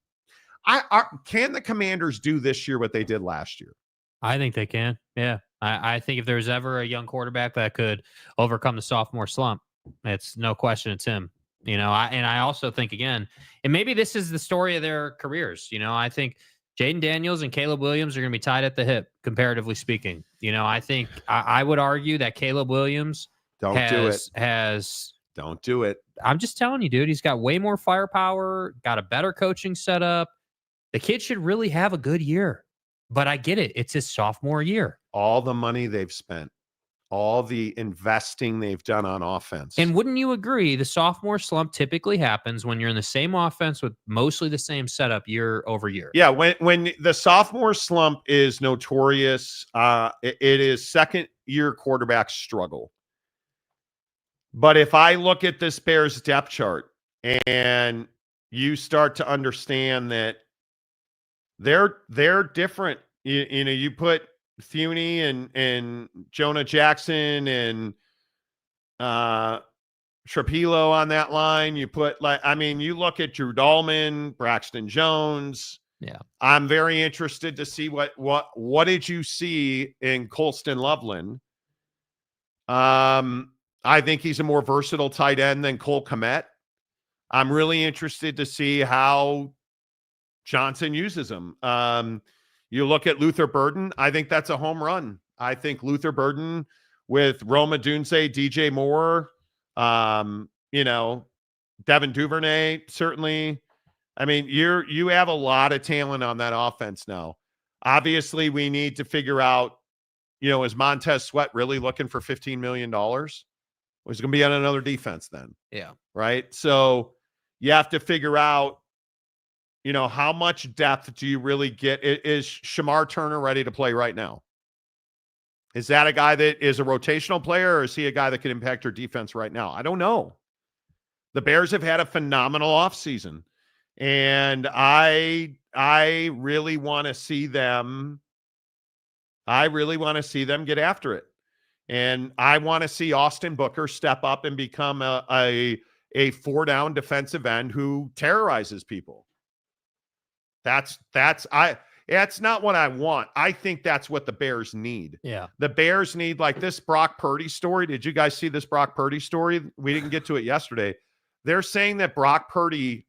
Can the Commanders do this year what they did last year? I think they can. Yeah. I think if there's ever a young quarterback that could overcome the sophomore slump, it's no question it's him. I also think, again, and maybe this is the story of their careers. I think Jaden Daniels and Caleb Williams are going to be tied at the hip, comparatively speaking. I think I would argue that Caleb Williams Don't do it. I'm just telling you, dude, he's got way more firepower, got a better coaching setup. The kid should really have a good year, but I get it. It's his sophomore year. All the money they've spent, all the investing they've done on offense. And wouldn't you agree the sophomore slump typically happens when you're in the same offense with mostly the same setup year over year? Yeah, when the sophomore slump is notorious, it is second-year quarterbacks struggle. But if I look at this Bears depth chart and you start to understand that they're different, you put Thuney and Jonah Jackson and Trapilo on that line. You put you look at Drew Dahlman, Braxton Jones. Yeah. I'm very interested to see what did you see in Colston Loveland? I think he's a more versatile tight end than Cole Kmet. I'm really interested to see how Johnson uses him. You look at Luther Burden. I think that's a home run. I think Luther Burden with Roma Dunze, DJ Moore, Devin Duvernay, certainly. I mean, you have a lot of talent on that offense now. Obviously, we need to figure out, is Montez Sweat really looking for $15 million? Or is he going to be on another defense then? Yeah. Right? So you have to figure out, how much depth do you really get? Is Shamar Turner ready to play right now? Is that a guy that is a rotational player, or is he a guy that can impact your defense right now? I don't know. The Bears have had a phenomenal offseason, and I really want to see them. I really want to see them get after it. And I want to see Austin Booker step up and become a 4-down defensive end who terrorizes people. That's not what I want. I think that's what the Bears need. Yeah. The Bears need like this Brock Purdy story. Did you guys see this Brock Purdy story? We didn't get to it yesterday. They're saying that Brock Purdy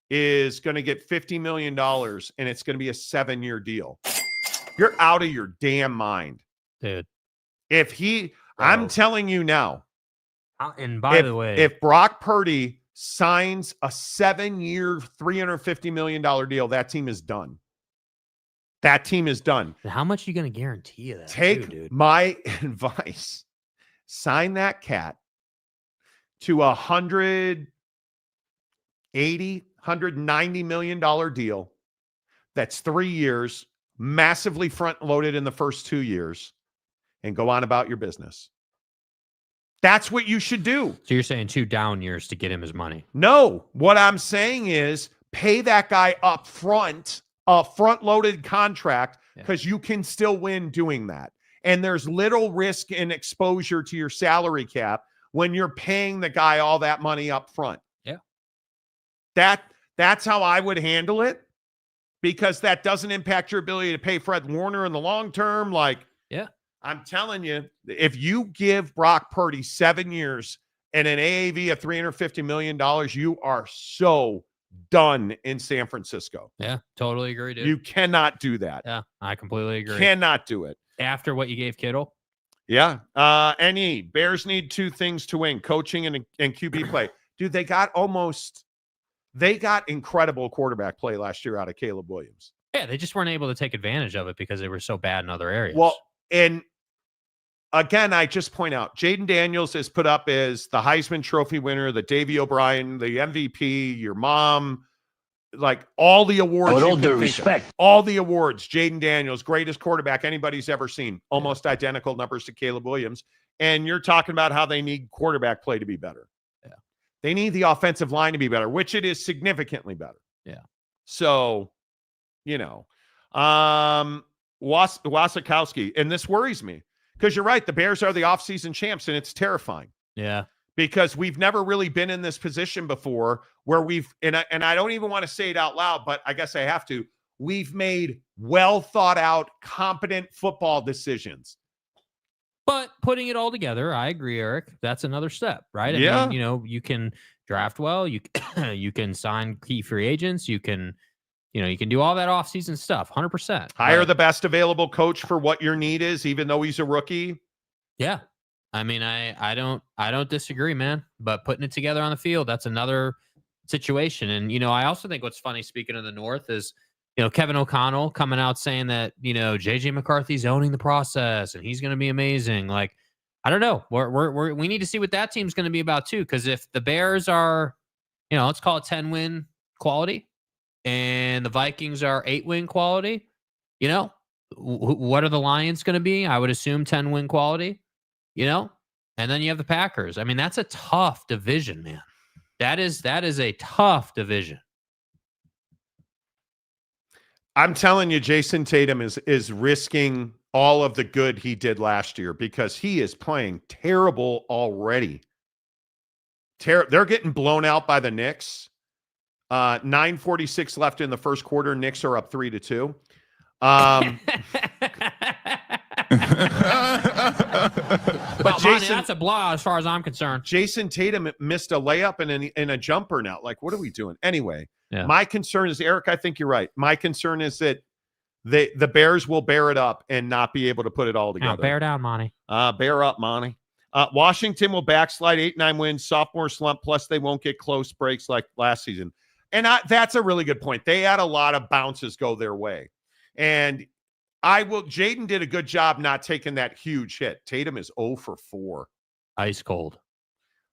is going to get $50 million and it's going to be a 7-year deal. You're out of your damn mind. Dude. I'm telling you now. And by the way, if Brock Purdy signs a 7-year, $350 million deal, that team is done. That team is done. How much are you going to guarantee of that? Take dude? my advice. Sign that cat to $180, $190 million deal. That's 3 years, massively front loaded in the first 2 years, and go on about your business. That's what you should do. So you're saying 2 down years to get him his money? No, what I'm saying is pay that guy up front, a front-loaded contract, because you can still win doing that. And there's little risk and exposure to your salary cap when you're paying the guy all that money up front. Yeah. That's how I would handle it, because that doesn't impact your ability to pay Fred Warner in the long term. Like, yeah. I'm telling you, if you give Brock Purdy 7 years and an AAV of $350 million, you are so done in San Francisco. Yeah, totally agree, dude. You cannot do that. Yeah, I completely agree. Cannot do it. After what you gave Kittle? Yeah. Bears need 2 things to win, coaching and QB play. Dude, they got incredible quarterback play last year out of Caleb Williams. Yeah, they just weren't able to take advantage of it because they were so bad in other areas. Well, and again, I just point out, Jaden Daniels is put up as the Heisman Trophy winner, the Davey O'Brien, the MVP, your mom, like all the awards. With all due respect. All the awards. Jaden Daniels, greatest quarterback anybody's ever seen. Almost identical numbers to Caleb Williams. And you're talking about how they need quarterback play to be better. Yeah. They need the offensive line to be better, which it is significantly better. Yeah. So, Wasikowski, and this worries me. Because you're right, the Bears are the offseason champs, and it's terrifying. Yeah. Because we've never really been in this position before where and I don't even want to say it out loud, but I guess I have to. We've made well thought out, competent football decisions. But putting it all together, I agree, Eric. That's another step, right? Yeah. I mean, you can draft well, you can sign key free agents, you can do all that offseason stuff, 100%. Hire the best available coach for what your need is, even though he's a rookie. Yeah. I mean, I don't disagree, man. But putting it together on the field, that's another situation. And, I also think what's funny, speaking of the North, is, Kevin O'Connell coming out saying that, J.J. McCarthy's owning the process and he's going to be amazing. Like, I don't know. We need to see what that team's going to be about, too. Because if the Bears are, let's call it 10-win quality, and the Vikings are 8-win quality, what are the Lions going to be? I would assume 10-win quality, and then you have the Packers. I mean, that's a tough division, man. That is a tough division. I'm telling you, Jason Tatum is risking all of the good he did last year because he is playing terrible already. They're getting blown out by the Knicks. 9:46 left in the first quarter. Knicks are up 3-2. But Jason, that's a blowout as far as I'm concerned. Jason Tatum missed a layup and a jumper now. Like, what are we doing? Anyway, My concern is, Eric, I think you're right. My concern is that the Bears will bear it up and not be able to put it all together. Bear down, Monty. Bear up, Monty. Washington will backslide 8-9 wins, sophomore slump, plus they won't get close breaks like last season. And that's a really good point. They had a lot of bounces go their way. And Jaden did a good job not taking that huge hit. Tatum is 0 for 4. Ice cold.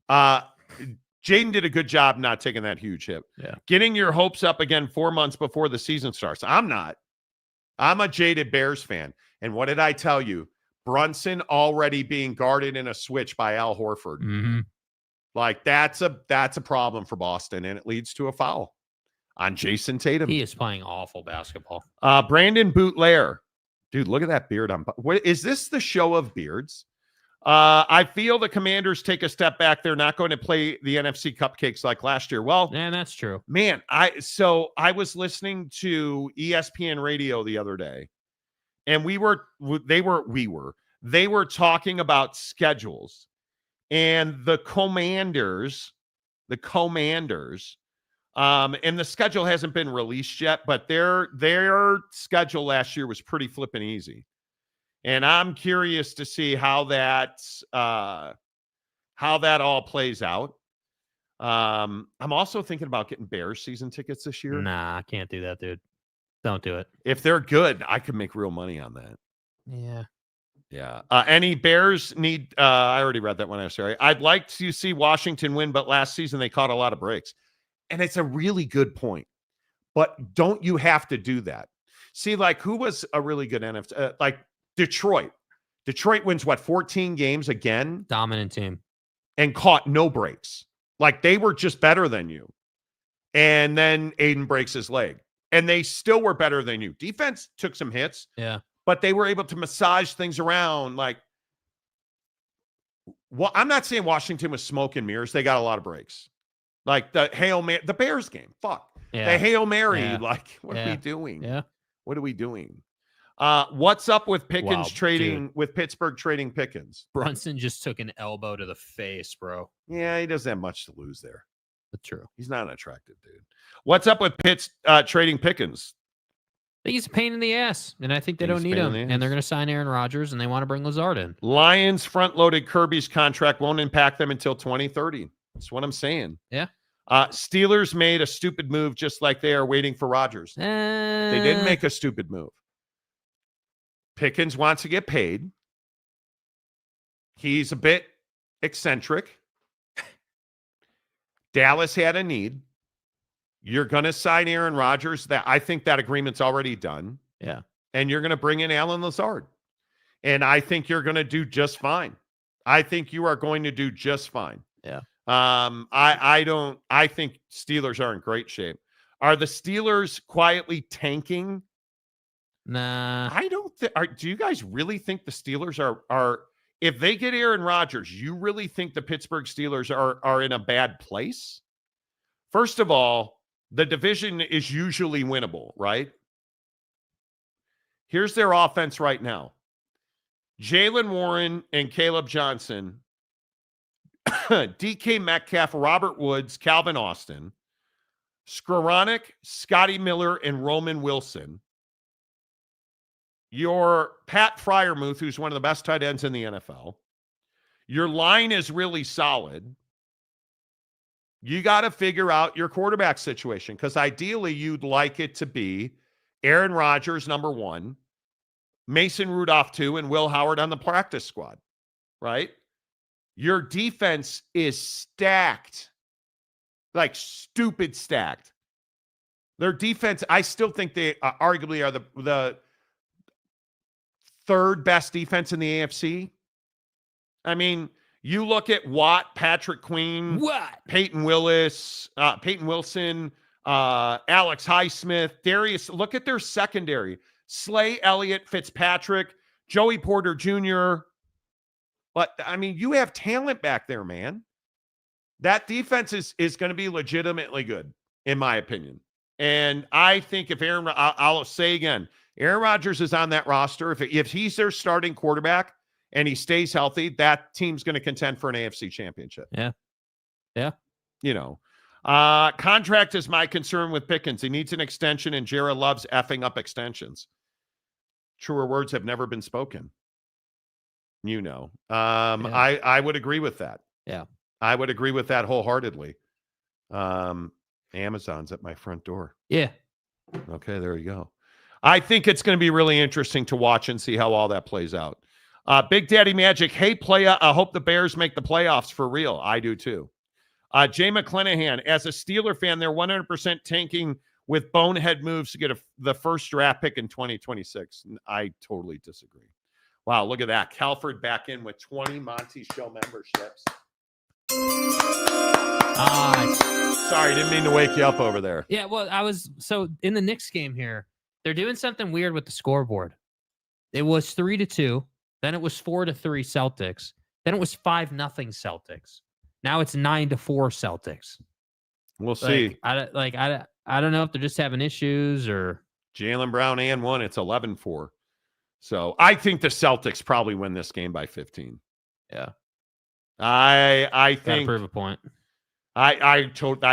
Jaden did a good job not taking that huge hit. Yeah. Getting your hopes up again 4 months before the season starts. I'm not. I'm a jaded Bears fan. And what did I tell you? Brunson already being guarded in a switch by Al Horford. Mm-hmm. Like, that's a problem for Boston, and it leads to a foul on Jason Tatum. He is playing awful basketball. Brandon Bootlair. Dude, look at that beard on. What, is this the show of beards? I feel the Commanders take a step back. They're not going to play the NFC Cupcakes like last year. Well, yeah, that's true. Man, I was listening to ESPN radio the other day, and they were talking about schedules, and the Commanders, and the schedule hasn't been released yet, but their schedule last year was pretty flippin' easy. And I'm curious to see how that all plays out. I'm also thinking about getting Bears season tickets this year. Nah, I can't do that, dude. Don't do it. If they're good, I could make real money on that. Yeah. Yeah. Any Bears need? I already read that one. I'm sorry. I'd like to see Washington win, but last season they caught a lot of breaks, and it's a really good point. But don't you have to do that? See, like who was a really good NFC? Like Detroit. Detroit wins 14 games again, dominant team, and caught no breaks. Like they were just better than you. And then Aiden breaks his leg, and they still were better than you. Defense took some hits. Yeah. But they were able to massage things around. Like, well, I'm not saying Washington was smoke and mirrors. They got a lot of breaks. Like the Hail Mary, the Bears game. Fuck. Yeah. The Hail Mary. Yeah. Like, what are we doing? Yeah. What are we doing? What's up with Pickens trading with Pittsburgh trading Pickens? Brunson just took an elbow to the face, bro. Yeah, he doesn't have much to lose there. That's true. He's not an attractive dude. What's up with Pitts trading Pickens? I think he's a pain in the ass, and I think they don't need him. And they're going to sign Aaron Rodgers, and they want to bring Lazard in. Lions front-loaded Kirby's contract won't impact them until 2030. That's what I'm saying. Yeah. Steelers made a stupid move just like they are waiting for Rodgers. They didn't make a stupid move. Pickens wants to get paid. He's a bit eccentric. Dallas had a need. You're going to sign Aaron Rodgers. I think that agreement's already done. Yeah. And you're going to bring in Alan Lazard. And I think you're going to do just fine. I think you are going to do just fine. Yeah. I think Steelers are in great shape. Are the Steelers quietly tanking? Nah. I don't think. Do you guys really think the Steelers are if they get Aaron Rodgers, you really think the Pittsburgh Steelers are in a bad place? First of all, the division is usually winnable, right? Here's their offense right now. Jalen Warren and Caleb Johnson, DK Metcalf, Robert Woods, Calvin Austin, Skoranek, Scotty Miller, and Roman Wilson. Your Pat Freiermuth, who's one of the best tight ends in the NFL. Your line is really solid. You got to figure out your quarterback situation because ideally you'd like it to be Aaron Rodgers, number one, Mason Rudolph, two, and Will Howard on the practice squad, right? Your defense is stacked, like stupid stacked. Their defense, I still think they arguably are the third best defense in the AFC. I mean, you look at Watt, Patrick Queen, Peyton Wilson, Alex Highsmith, Darius. Look at their secondary. Slay, Elliott, Fitzpatrick, Joey Porter Jr. But, I mean, you have talent back there, man. That defense is going to be legitimately good, in my opinion. And I think if I'll say again, Aaron Rodgers is on that roster. If he's their starting quarterback, and he stays healthy, that team's going to contend for an AFC championship. Yeah. Yeah. You know, contract is my concern with Pickens. He needs an extension, and Jared loves effing up extensions. Truer words have never been spoken. You know, I would agree with that. Yeah. I would agree with that wholeheartedly. Amazon's at my front door. Yeah. Okay, there you go. I think it's going to be really interesting to watch and see how all that plays out. Big Daddy Magic, hey, playa, I hope the Bears make the playoffs for real. I do too. Jay McClanahan, as a Steeler fan, they're 100% tanking with bonehead moves to get the first draft pick in 2026. I totally disagree. Wow, look at that. Calford back in with 20 Monty Show memberships. Sorry, didn't mean to wake you up over there. Yeah, well, so in the Knicks game here, they're doing something weird with the scoreboard. It was 3-2. Then it was 4-3 Celtics. Then it was 5-0 Celtics. Now it's 9-4 Celtics. We'll see. I don't know if they're just having issues or Jaylen Brown and one. It's 11-4. So I think the Celtics probably win this game by 15. Yeah. I Gotta think prove a point. I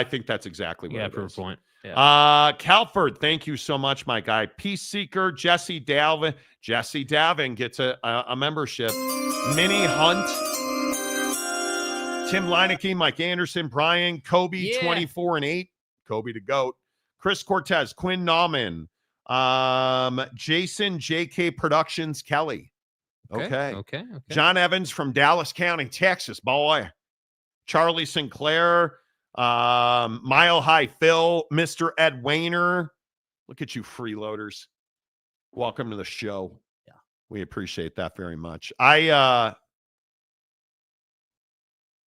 think that's exactly what it prove is. a point. Yeah. Calford, thank you so much, my guy. Peace Seeker, Jesse Dalvin. Jesse Dalvin gets a membership. Minnie Hunt, Tim Leineke, Mike Anderson, Brian, Kobe, 24-8. Kobe the GOAT. Chris Cortez, Quinn Nauman, Jason, JK Productions, Kelly. Okay. John Evans from Dallas County, Texas, boy. Charlie Sinclair, Mile High Phil, Mr. Ed Wayner. Look at you, freeloaders. Welcome to the show. Yeah. We appreciate that very much.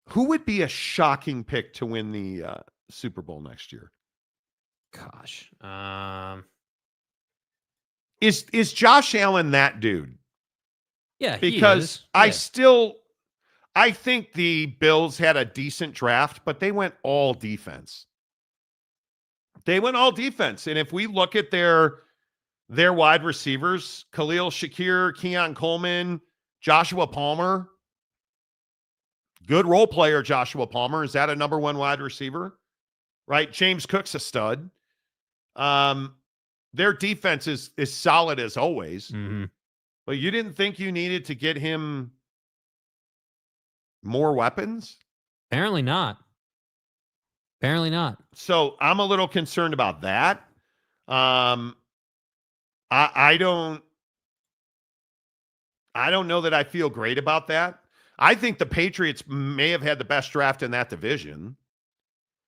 Who would be a shocking pick to win the Super Bowl next year? Gosh. Is Josh Allen that dude? Yeah, because he is. Yeah. I think the Bills had a decent draft, but they went all defense. And if we look at their wide receivers, Khalil Shakir, Keon Coleman, Joshua Palmer, good role player, Joshua Palmer. Is that a number one wide receiver? Right? James Cook's a stud. Their defense is solid as always. Mm-hmm. But you didn't think you needed to get him more weapons? Apparently not. So I'm a little concerned about that. I don't know that I feel great about that. I think the Patriots may have had the best draft in that division.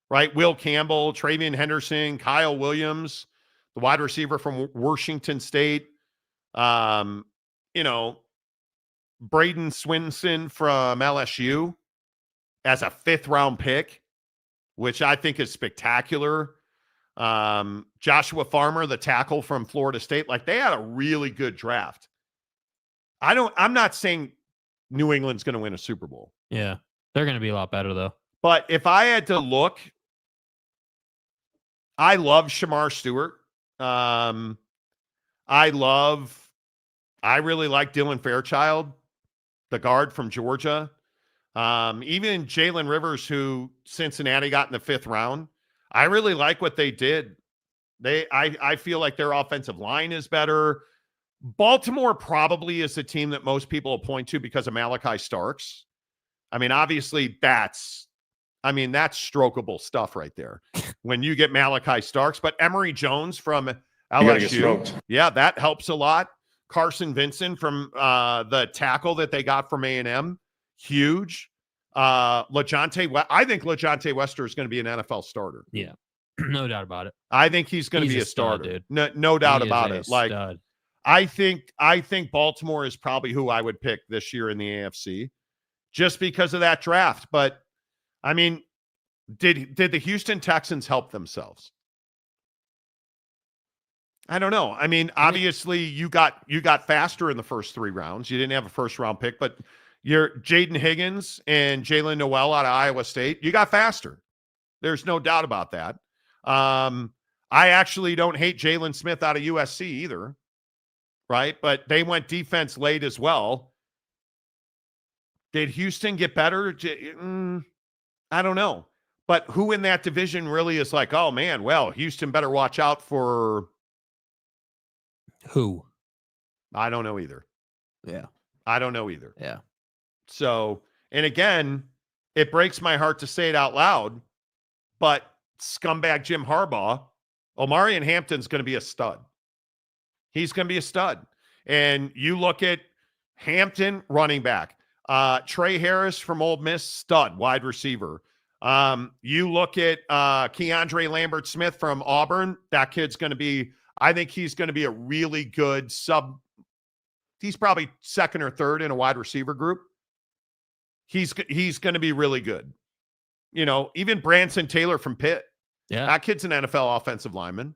Right? Will Campbell, Travion Henderson, Kyle Williams, the wide receiver from Washington State. Braden Swinson from LSU as a 5th-round pick, which I think is spectacular. Joshua Farmer, the tackle from Florida State. Like, they had a really good draft. I'm not saying New England's going to win a Super Bowl. Yeah. They're going to be a lot better, though. But if I had to look, I love Shamar Stewart. I really like Dylan Fairchild, the guard from Georgia. Even Jalen Rivers, who Cincinnati got in the 5th round. I really like what they did. I feel like their offensive line is better. Baltimore probably is the team that most people will point to because of Malachi Starks. I mean, obviously that's strokeable stuff right there when you get Malachi Starks. But Emory Jones from LSU, yeah, that helps a lot. Carson Vincent from the tackle that they got from A&M, huge. I think LaJohntay Wester is going to be an NFL starter. Yeah, no doubt about it. I think he's going to be a starter. Dude. No doubt about it. Like, stud. I think Baltimore is probably who I would pick this year in the AFC, just because of that draft. But I mean, did the Houston Texans help themselves? I don't know. I mean, obviously you got faster in the first 3 rounds. You didn't have a 1st-round pick, but you're Jaden Higgins and Jalen Noel out of Iowa State. You got faster. There's no doubt about that. I actually don't hate Jalen Smith out of USC either, right? But they went defense late as well. Did Houston get better? I don't know. But who in that division really is like, oh, man, well, Houston better watch out for... Who? I don't know either. Yeah. I don't know either. Yeah. So, and again, it breaks my heart to say it out loud, but scumbag Jim Harbaugh, Omarion Hampton's going to be a stud. He's going to be a stud. And you look at Hampton, running back. Trey Harris from Ole Miss, stud, wide receiver. You look at Keandre Lambert-Smith from Auburn. That kid's going to be... I think he's going to be a really good he's probably 2nd or 3rd in a wide receiver group. He's going to be really good. Even Branson Taylor from Pitt. Yeah. That kid's an NFL offensive lineman.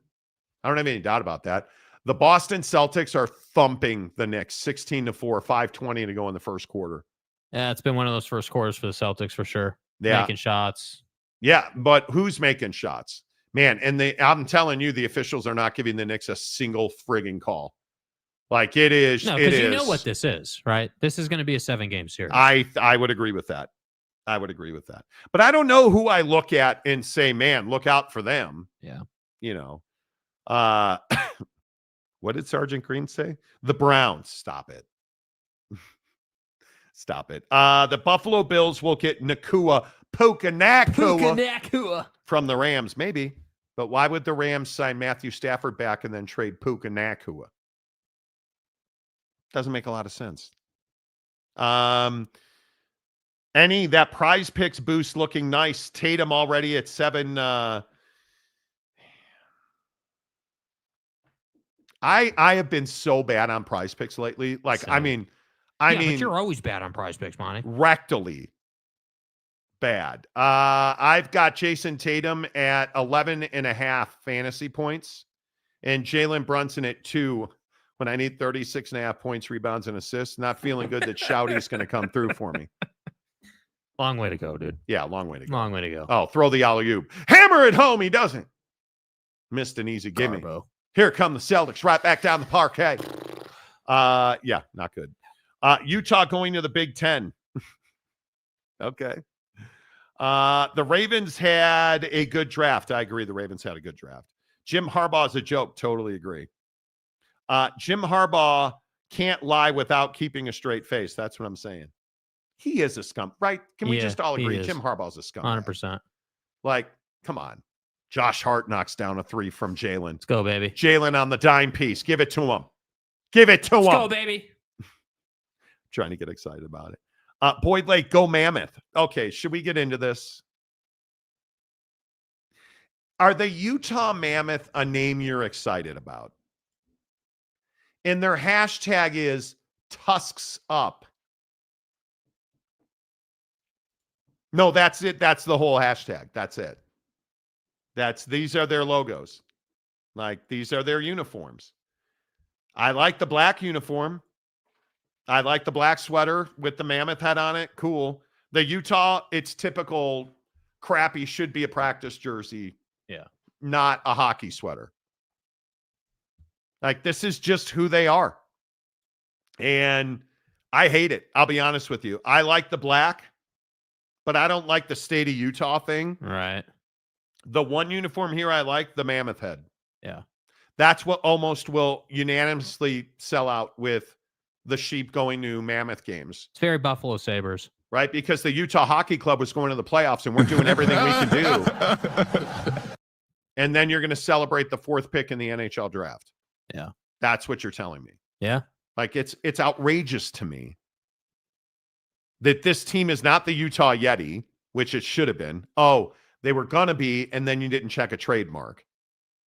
I don't have any doubt about that. The Boston Celtics are thumping the Knicks 16-4, 5:20 to go in the 1st quarter. Yeah, it's been one of those first quarters for the Celtics for sure. Yeah. Making shots. Yeah, but who's making shots? Man, and I'm telling you, the officials are not giving the Knicks a single frigging call. Like it is. No, because you know what this is, right? This is going to be a 7-game series. I would agree with that. I would agree with that. But I don't know who I look at and say, man, look out for them. Yeah. You know, what did Sergeant Green say? The Browns. Stop it. Stop it. The Buffalo Bills will get Puka from the Rams, maybe. But why would the Rams sign Matthew Stafford back and then trade Puka Nacua? Doesn't make a lot of sense. That Prize Picks boost looking nice. Tatum already at 7. I have been so bad on Prize Picks lately. Like, Same. I mean, but you're always bad on Prize Picks, Monty. Rectally bad. I've got Jason Tatum at 11.5 fantasy points and Jalen Brunson at 2 when I need 36.5 points, rebounds, and assists. Not feeling good that Shouty's going to come through for me. Long way to go, dude. Yeah, long way to go. Long way to go. Oh, throw the alley-oop. Hammer it home. He doesn't. Missed an easy gimme. Here come the Celtics right back down the parquet. Yeah, not good. Utah going to the Big Ten. Okay. The Ravens had a good draft. I agree. The Ravens had a good draft. Jim Harbaugh is a joke. Totally agree. Jim Harbaugh can't lie without keeping a straight face. That's what I'm saying. He is a scum, right? Can we just all agree? Jim Harbaugh's a scum. 100%. Like, come on. Josh Hart knocks down a 3 from Jalen. Let's go, baby. Jalen on the dime piece. Give it to him. Give it to him. Let's go, baby. Trying to get excited about it. Boyd Lake, go Mammoth. Okay, should we get into this? Are the Utah Mammoth a name you're excited about? And their hashtag is Tusks Up. No, that's it. That's the whole hashtag. That's it. These are their logos. Like, these are their uniforms. I like the black uniform. I like the black sweater with the Mammoth head on it. Cool. The Utah, it's typical crappy, should be a practice jersey. Yeah. Not a hockey sweater. Like, this is just who they are. And I hate it. I'll be honest with you. I like the black, but I don't like the state of Utah thing. Right. The one uniform here I like, the Mammoth head. Yeah. That's what almost will unanimously sell out with the sheep going to Mammoth games. It's very Buffalo Sabres. Right? Because the Utah Hockey Club was going to the playoffs and we're doing everything we can do. And then you're going to celebrate the 4th pick in the NHL draft. Yeah. That's what you're telling me. Yeah. Like, it's outrageous to me that this team is not the Utah Yeti, which it should have been. Oh, they were going to be, and then you didn't check a trademark.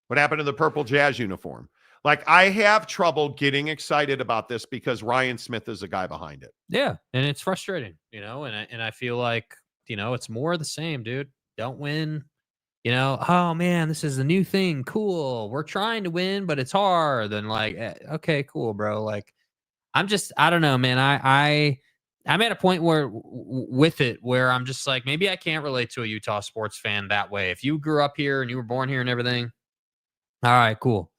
What happened to the purple Jazz uniform? Like, I have trouble getting excited about this because Ryan Smith is the guy behind it. Yeah, and it's frustrating, and I feel like, it's more of the same, dude. Don't win. Oh, man, this is the new thing. Cool. We're trying to win, but it's hard. And like, okay, cool, bro. Like, I don't know, man. I'm at a point where I'm just like, maybe I can't relate to a Utah sports fan that way. If you grew up here and you were born here and everything, all right, cool.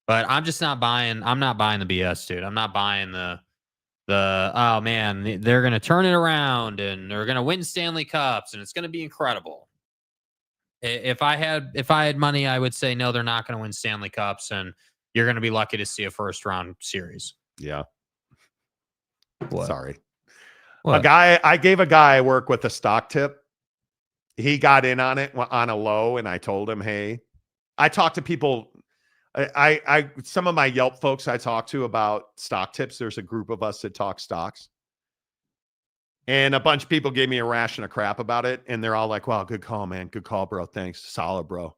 But I'm just not buying. I'm not buying the BS, dude. I'm not buying the oh man, they're gonna turn it around and they're gonna win Stanley Cups and it's gonna be incredible. If I had money, I would say no, they're not gonna win Stanley Cups, and you're gonna be lucky to see a first round series. Yeah. What? Sorry. What? I gave a guy I work with a stock tip. He got in on it on a low, and I told him, hey, I talk to people. I some of my Yelp folks I talk to about stock tips. There's a group of us that talk stocks. And a bunch of people gave me a ration of crap about it. And they're all like, wow, good call, man. Good call, bro. Thanks. Solid, bro.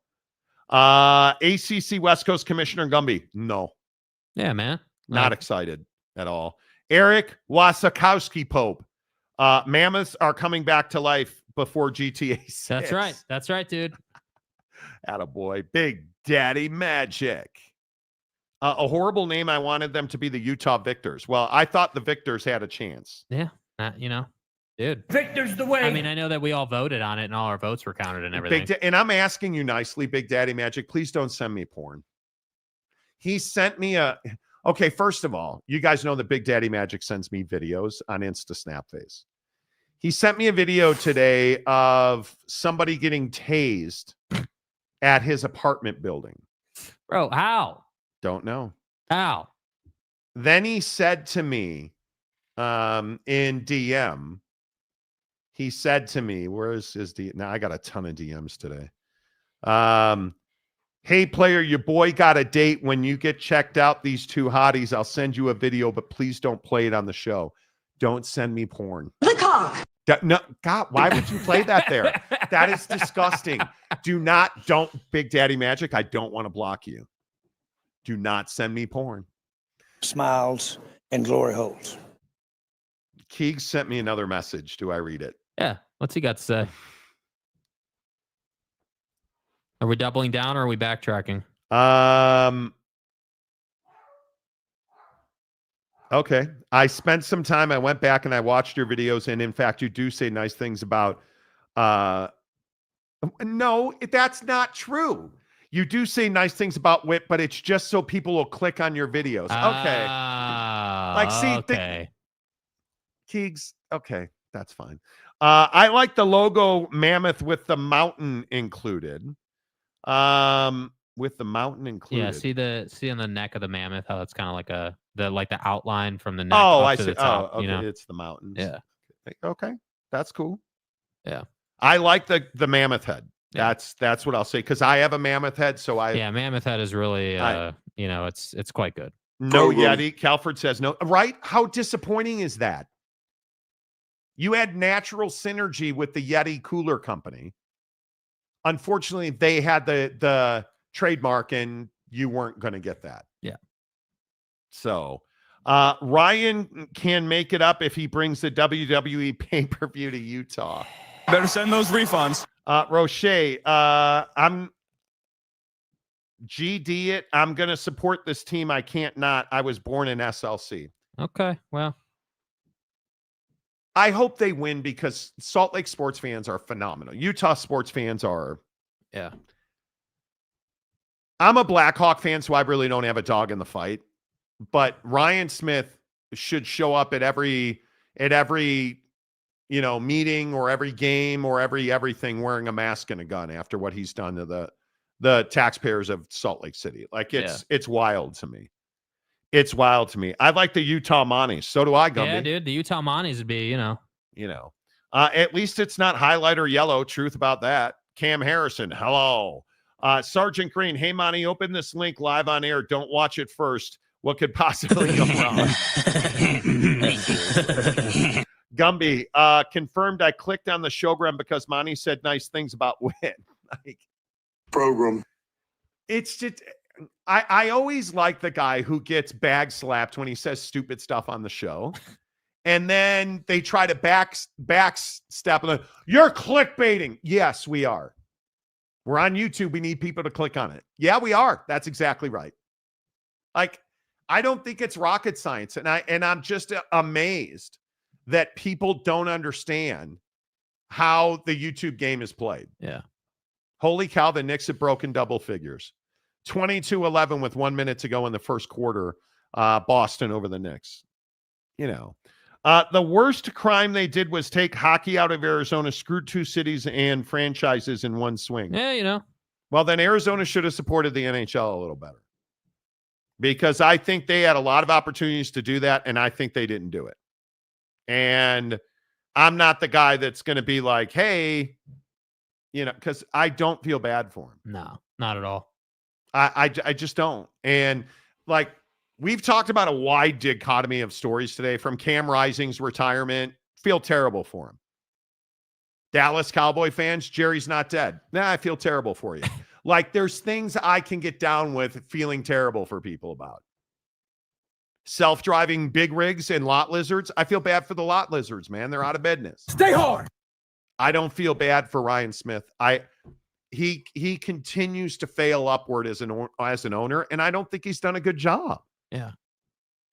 ACC West Coast Commissioner Gumby. No. Yeah, man. Not excited at all. Eric Wasakowski Pope. Mammoths are coming back to life before GTA 6. That's right. That's right, dude. Attaboy. Big Daddy Magic. A horrible name. I wanted them to be the Utah Victors. Well, I thought the Victors had a chance. Yeah. Dude. Victor's the way. I mean, I know that we all voted on it and all our votes were counted and everything. And I'm asking you nicely, Big Daddy Magic, please don't send me porn. He sent me okay, first of all, you guys know that Big Daddy Magic sends me videos on Insta Snapface. He sent me a video today of somebody getting tased at his apartment building. Bro, how? Don't know. How? Then he said to me in DM, he said to me, where is his DM? Now I got a ton of DMs today. Hey, player, your boy got a date. When you get checked out, these two hotties, I'll send you a video, but please don't play it on the show. Don't send me porn. The cock. No, God, why would you play that there? That is disgusting. Don't, Big Daddy Magic, I don't want to block you. Do not send me porn. Smiles and glory holes. Keeg sent me another message. Do I read it? Yeah. What's he got to say? Are we doubling down or are we backtracking? Okay. I spent some time. I went back and I watched your videos. And in fact, you do say nice things about, no, that's not true. You do say nice things about Whit, but it's just so people will click on your videos. Okay. Okay. Keegs. Okay. That's fine. I like the logo Mammoth with the mountain included. With the mountain included. Yeah, see on the neck of the mammoth how that's kind of like the outline from the neck I to see. the top. Okay. It's the mountains. Yeah. Okay. That's cool. Yeah. I like the mammoth head. Yeah. That's what I'll say because I have a mammoth head. So mammoth head is really it's quite good. No Yeti. Calford says no. Right? How disappointing is that? You had natural synergy with the Yeti cooler company. Unfortunately, they had the trademark and you weren't going to get that. Yeah. So Ryan can make it up if he brings the WWE pay-per-view to Utah. Better send those refunds. Roche, I'm GD it. I'm going to support this team. I can't not. I was born in SLC. Okay. Well, I hope they win because Salt Lake sports fans are phenomenal. Utah sports fans are. Yeah. I'm a Blackhawk fan, so I really don't have a dog in the fight. But Ryan Smith should show up at every meeting or every game or everything wearing a mask and a gun after what he's done to the taxpayers of Salt Lake City. Like it's wild to me. It's wild to me. I like the Utah Monties. So do I, Gumby. Yeah, dude. The Utah Monties would be, at least it's not highlight or yellow. Truth about that. Cam Harrison, hello. Sergeant Green, hey, Monty, open this link live on air. Don't watch it first. What could possibly go wrong? Gumby, confirmed I clicked on the showgram because Monty said nice things about Wit. Program. It's just... I always like the guy who gets bag slapped when he says stupid stuff on the show. And then they try to backstep. And you're clickbaiting. Yes, we are. We're on YouTube. We need people to click on it. Yeah, we are. That's exactly right. Like, I don't think it's rocket science. And I'm just amazed that people don't understand how the YouTube game is played. Yeah. Holy cow, the Knicks have broken double figures. 22-11 with 1 minute to go in the first quarter. Boston over the Knicks. The worst crime they did was take hockey out of Arizona, screwed two cities and franchises in one swing. Yeah, Well, then Arizona should have supported the NHL a little better. Because I think they had a lot of opportunities to do that, and I think they didn't do it. And I'm not the guy that's going to be like, hey, because I don't feel bad for him. No, not at all. I just don't. And like we've talked about a wide dichotomy of stories today from Cam Rising's retirement. Feel terrible for him. Dallas Cowboy fans, Jerry's not dead. Nah, I feel terrible for you. Like there's things I can get down with feeling terrible for people about. Self-driving big rigs and lot lizards. I feel bad for the lot lizards, man. They're out of business. Stay hard. I don't feel bad for Ryan Smith. He continues to fail upward as an owner, and I don't think he's done a good job. Yeah.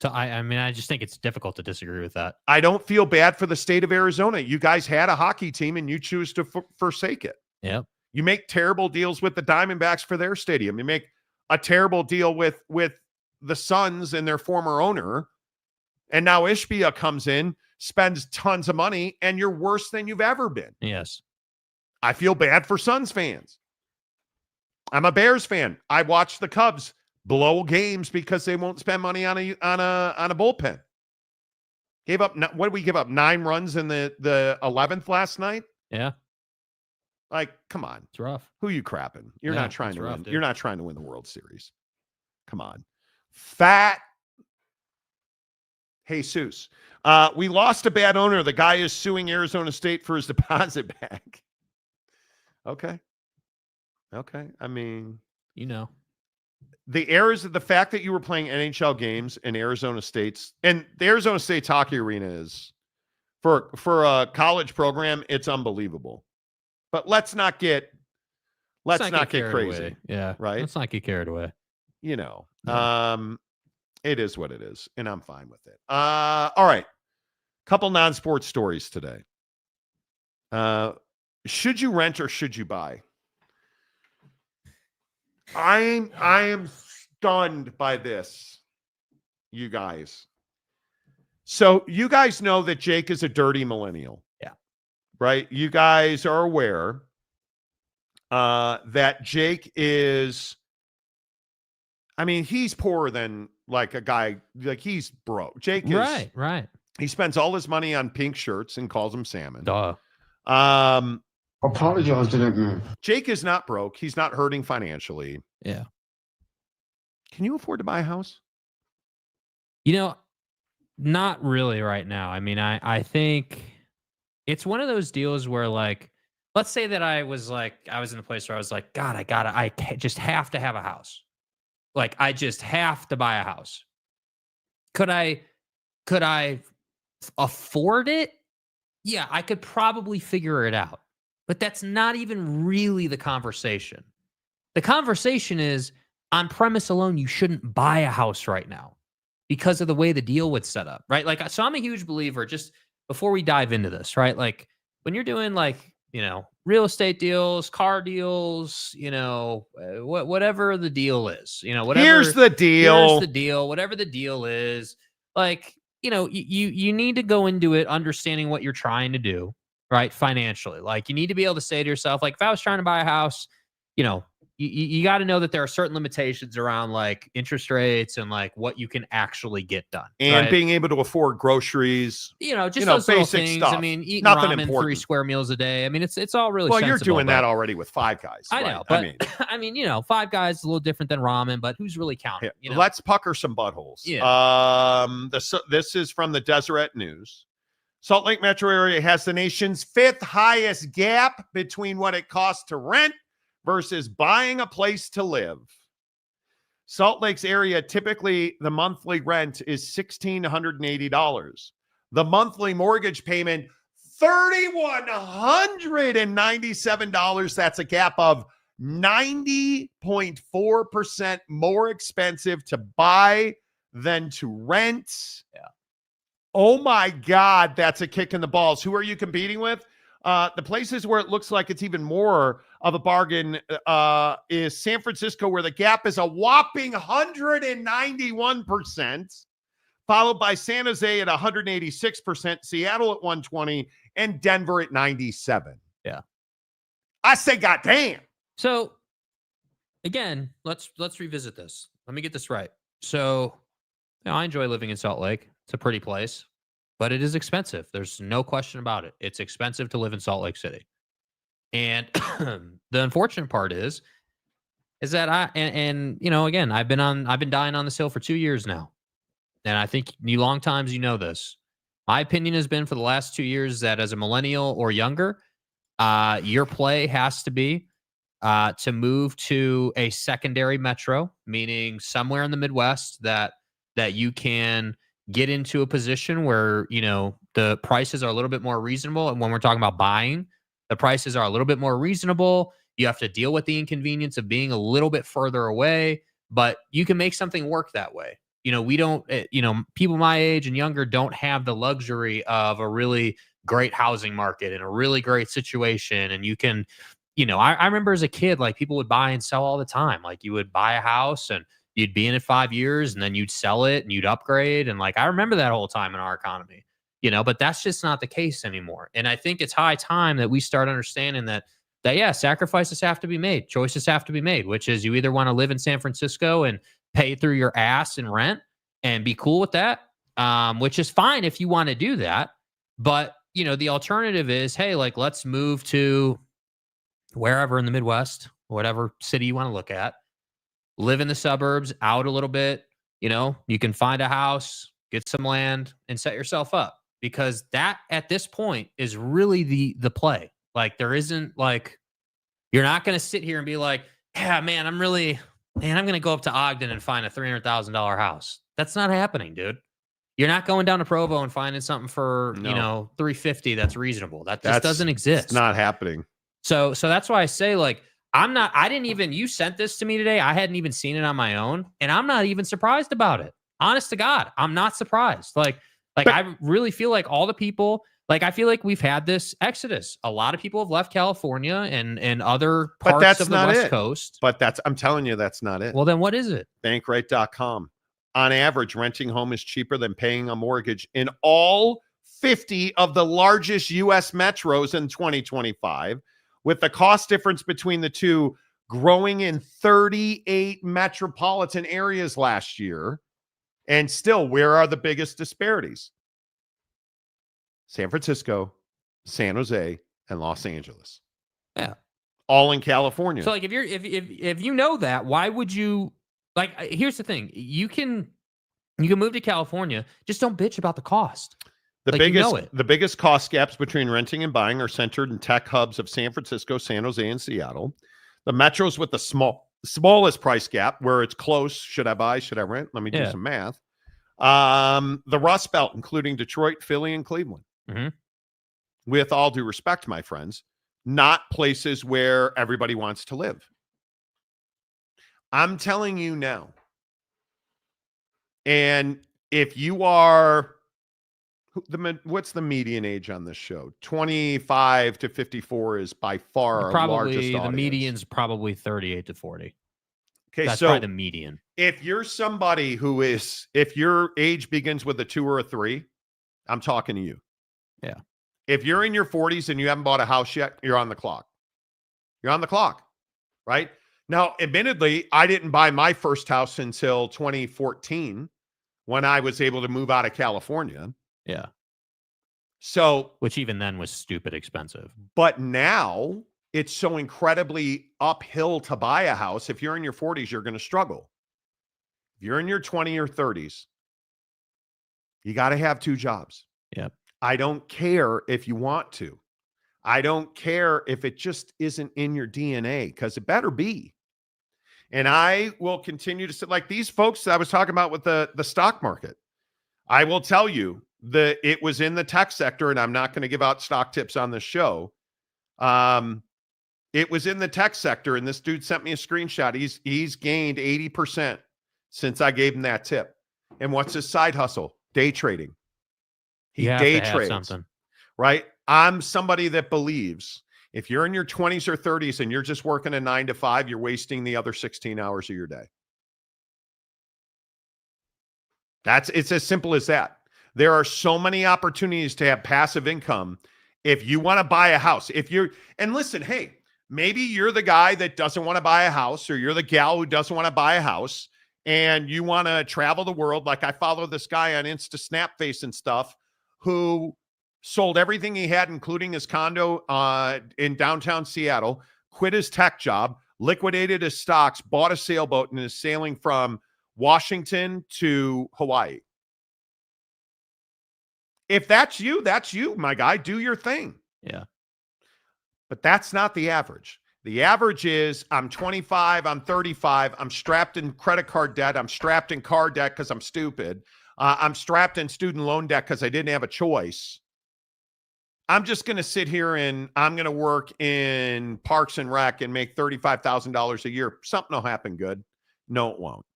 So I mean, I just think it's difficult to disagree with that. I don't feel bad for the state of Arizona. You guys had a hockey team and you choose to forsake it. Yep. You make terrible deals with the Diamondbacks for their stadium. You make a terrible deal with the Suns and their former owner. And now Ishbia comes in, spends tons of money, and you're worse than you've ever been. Yes. I feel bad for Suns fans. I'm a Bears fan. I watch the Cubs blow games because they won't spend money on a bullpen. Gave up, what did we give up? 9 runs in the 11th last night? Yeah. Like, come on. It's rough. Who you crapping? You're not trying to win. Dude. You're not trying to win the World Series. Come on. Fat Jesus. We lost a bad owner. The guy is suing Arizona State for his deposit back. Okay. I mean, the fact that you were playing NHL games in Arizona State's, and the Arizona State's hockey arena is for a college program, it's unbelievable. But let's not get crazy. Away. Yeah. Right. Let's not get carried away. It is what it is, and I'm fine with it. All right. Couple non-sports stories today. Should you rent or should you buy? I am stunned by this, you guys. So you guys know that Jake is a dirty millennial. Yeah. Right? You guys are aware that Jake is, I mean, he's poorer than like a guy, like he's broke. Jake is. Right. He spends all his money on pink shirts and calls them salmon. Duh. Apologize to that man. Jake is not broke. He's not hurting financially. Yeah. Can you afford to buy a house? Not really right now. I mean, I think it's one of those deals where, like, let's say that I was in a place where I was like, God, I just have to have a house. Like, I just have to buy a house. Could I afford it? Yeah, I could probably figure it out. But that's not even really the conversation. The conversation is, on premise alone, you shouldn't buy a house right now because of the way the deal would set up, right? Like, so I'm a huge believer, just before we dive into this, right? Like, when you're doing, like, real estate deals, car deals, whatever the deal is, whatever. Here's the deal, whatever the deal is, like, you need to go into it understanding what you're trying to do, right? Financially. Like, you need to be able to say to yourself, like, if I was trying to buy a house, you got to know that there are certain limitations around, like, interest rates and, like, what you can actually get done. And right? being able to afford groceries. Just those basic things. stuff. I mean, eating Nothing ramen important. 3 square meals a day. I mean, it's all really Well, sensible, you're doing that but already with Five Guys. I right? know, but I mean, Five Guys is a little different than ramen, but who's really counting? Let's pucker some buttholes. Yeah. This is from the Deseret News. Salt Lake metro area has the nation's 5th highest gap between what it costs to rent versus buying a place to live. Salt Lake's area, typically the monthly rent is $1,680. The monthly mortgage payment, $3,197. That's a gap of 90.4% more expensive to buy than to rent. Yeah. Oh my God, that's a kick in the balls. Who are you competing with? The places where it looks like it's even more of a bargain is San Francisco, where the gap is a whopping 191%, followed by San Jose at 186%, Seattle at 120%, and Denver at 97%. Yeah. I say, goddamn. So, again, let's revisit this. Let me get this right. So, I enjoy living in Salt Lake. It's a pretty place, but it is expensive. There's no question about it. It's expensive to live in Salt Lake City. And the unfortunate part is that again, I've been dying on this hill for 2 years now. And I think you long times, this. My opinion has been for the last 2 years that as a millennial or younger, your play has to be to move to a secondary metro, meaning somewhere in the Midwest that you can get into a position where, the prices are a little bit more reasonable. And when we're talking about buying, the prices are a little bit more reasonable. You have to deal with the inconvenience of being a little bit further away, but you can make something work that way. we don't, people my age and younger don't have the luxury of a really great housing market and a really great situation. And you can, I remember as a kid, like people would buy and sell all the time. Like you would buy a house and you'd be in it 5 years and then you'd sell it and you'd upgrade. And like, I remember that whole time in our economy, but that's just not the case anymore. And I think it's high time that we start understanding that yeah, sacrifices have to be made. Choices have to be made, which is you either want to live in San Francisco and pay through your ass in rent and be cool with that, which is fine if you want to do that. But, the alternative is, hey, like, let's move to wherever in the Midwest, whatever city you want to look at, live in the suburbs, out a little bit, you can find a house, get some land and set yourself up, because that at this point is really the play. Like there isn't like, you're not going to sit here and be like, yeah, man, I'm going to go up to Ogden and find a $300,000 house. That's not happening, dude. You're not going down to Provo and finding something for, $350. That's reasonable. That just doesn't exist. It's not happening. So that's why I say, like, you sent this to me today. I hadn't even seen it on my own, and I'm not even surprised about it. Honest to God, I'm not surprised. I really feel like all the people, like, I feel like we've had this exodus. A lot of people have left California and other parts of the West Coast. But I'm telling you, that's not it. Well, then what is it? Bankrate.com. On average, renting home is cheaper than paying a mortgage in all 50 of the largest U.S. metros in 2025, with the cost difference between the two growing in 38 metropolitan areas last year. And still, where are the biggest disparities? San Francisco, San Jose, and Los Angeles. Yeah. All in California. So like if you know that, why would you, like, here's the thing. You can move to California, just don't bitch about the cost. The biggest cost gaps between renting and buying are centered in tech hubs of San Francisco, San Jose, and Seattle. The metros with the smallest price gap, where it's close. Should I buy? Should I rent? Let me do some math. The Rust Belt, including Detroit, Philly, and Cleveland. Mm-hmm. With all due respect, my friends, not places where everybody wants to live. I'm telling you now. And if you are, what's the median age on this show? 25 to 54 is by far our largest audience. The median's probably 38 to 40. Okay, that's so probably the median. If you're somebody if your age begins with a 2 or a 3, I'm talking to you. Yeah. If you're in your 40s and you haven't bought a house yet, you're on the clock. You're on the clock, right? Now, admittedly, I didn't buy my first house until 2014 when I was able to move out of California. Yeah. So, which even then was stupid expensive. But now it's so incredibly uphill to buy a house. If you're in your 40s, you're going to struggle. If you're in your 20s or 30s, you got to have 2 jobs. Yep. I don't care if you want to. I don't care if it just isn't in your DNA, because it better be. And I will continue to sit like these folks that I was talking about with the stock market. I will tell you that it was in the tech sector, and I'm not going to give out stock tips on this show. It was in the tech sector, and this dude sent me a screenshot. He's gained 80% since I gave him that tip. And what's his side hustle? Day trading. He day trades something, right? I'm somebody that believes if you're in your 20s or 30s and you're just working a 9 to 5, you're wasting the other 16 hours of your day. It's as simple as that. There are so many opportunities to have passive income. If you want to buy a house, and listen, hey, maybe you're the guy that doesn't want to buy a house, or you're the gal who doesn't want to buy a house, and you want to travel the world. Like I follow this guy on Insta Snapface and stuff who sold everything he had, including his condo in downtown Seattle, quit his tech job, liquidated his stocks, bought a sailboat, and is sailing from Washington to Hawaii. If that's you, my guy. Do your thing. Yeah. But that's not the average. The average is I'm 25, I'm 35, I'm strapped in credit card debt, I'm strapped in car debt because I'm stupid. I'm strapped in student loan debt because I didn't have a choice. I'm just going to sit here and I'm going to work in Parks and Rec and make $35,000 a year. Something will happen good. No, it won't.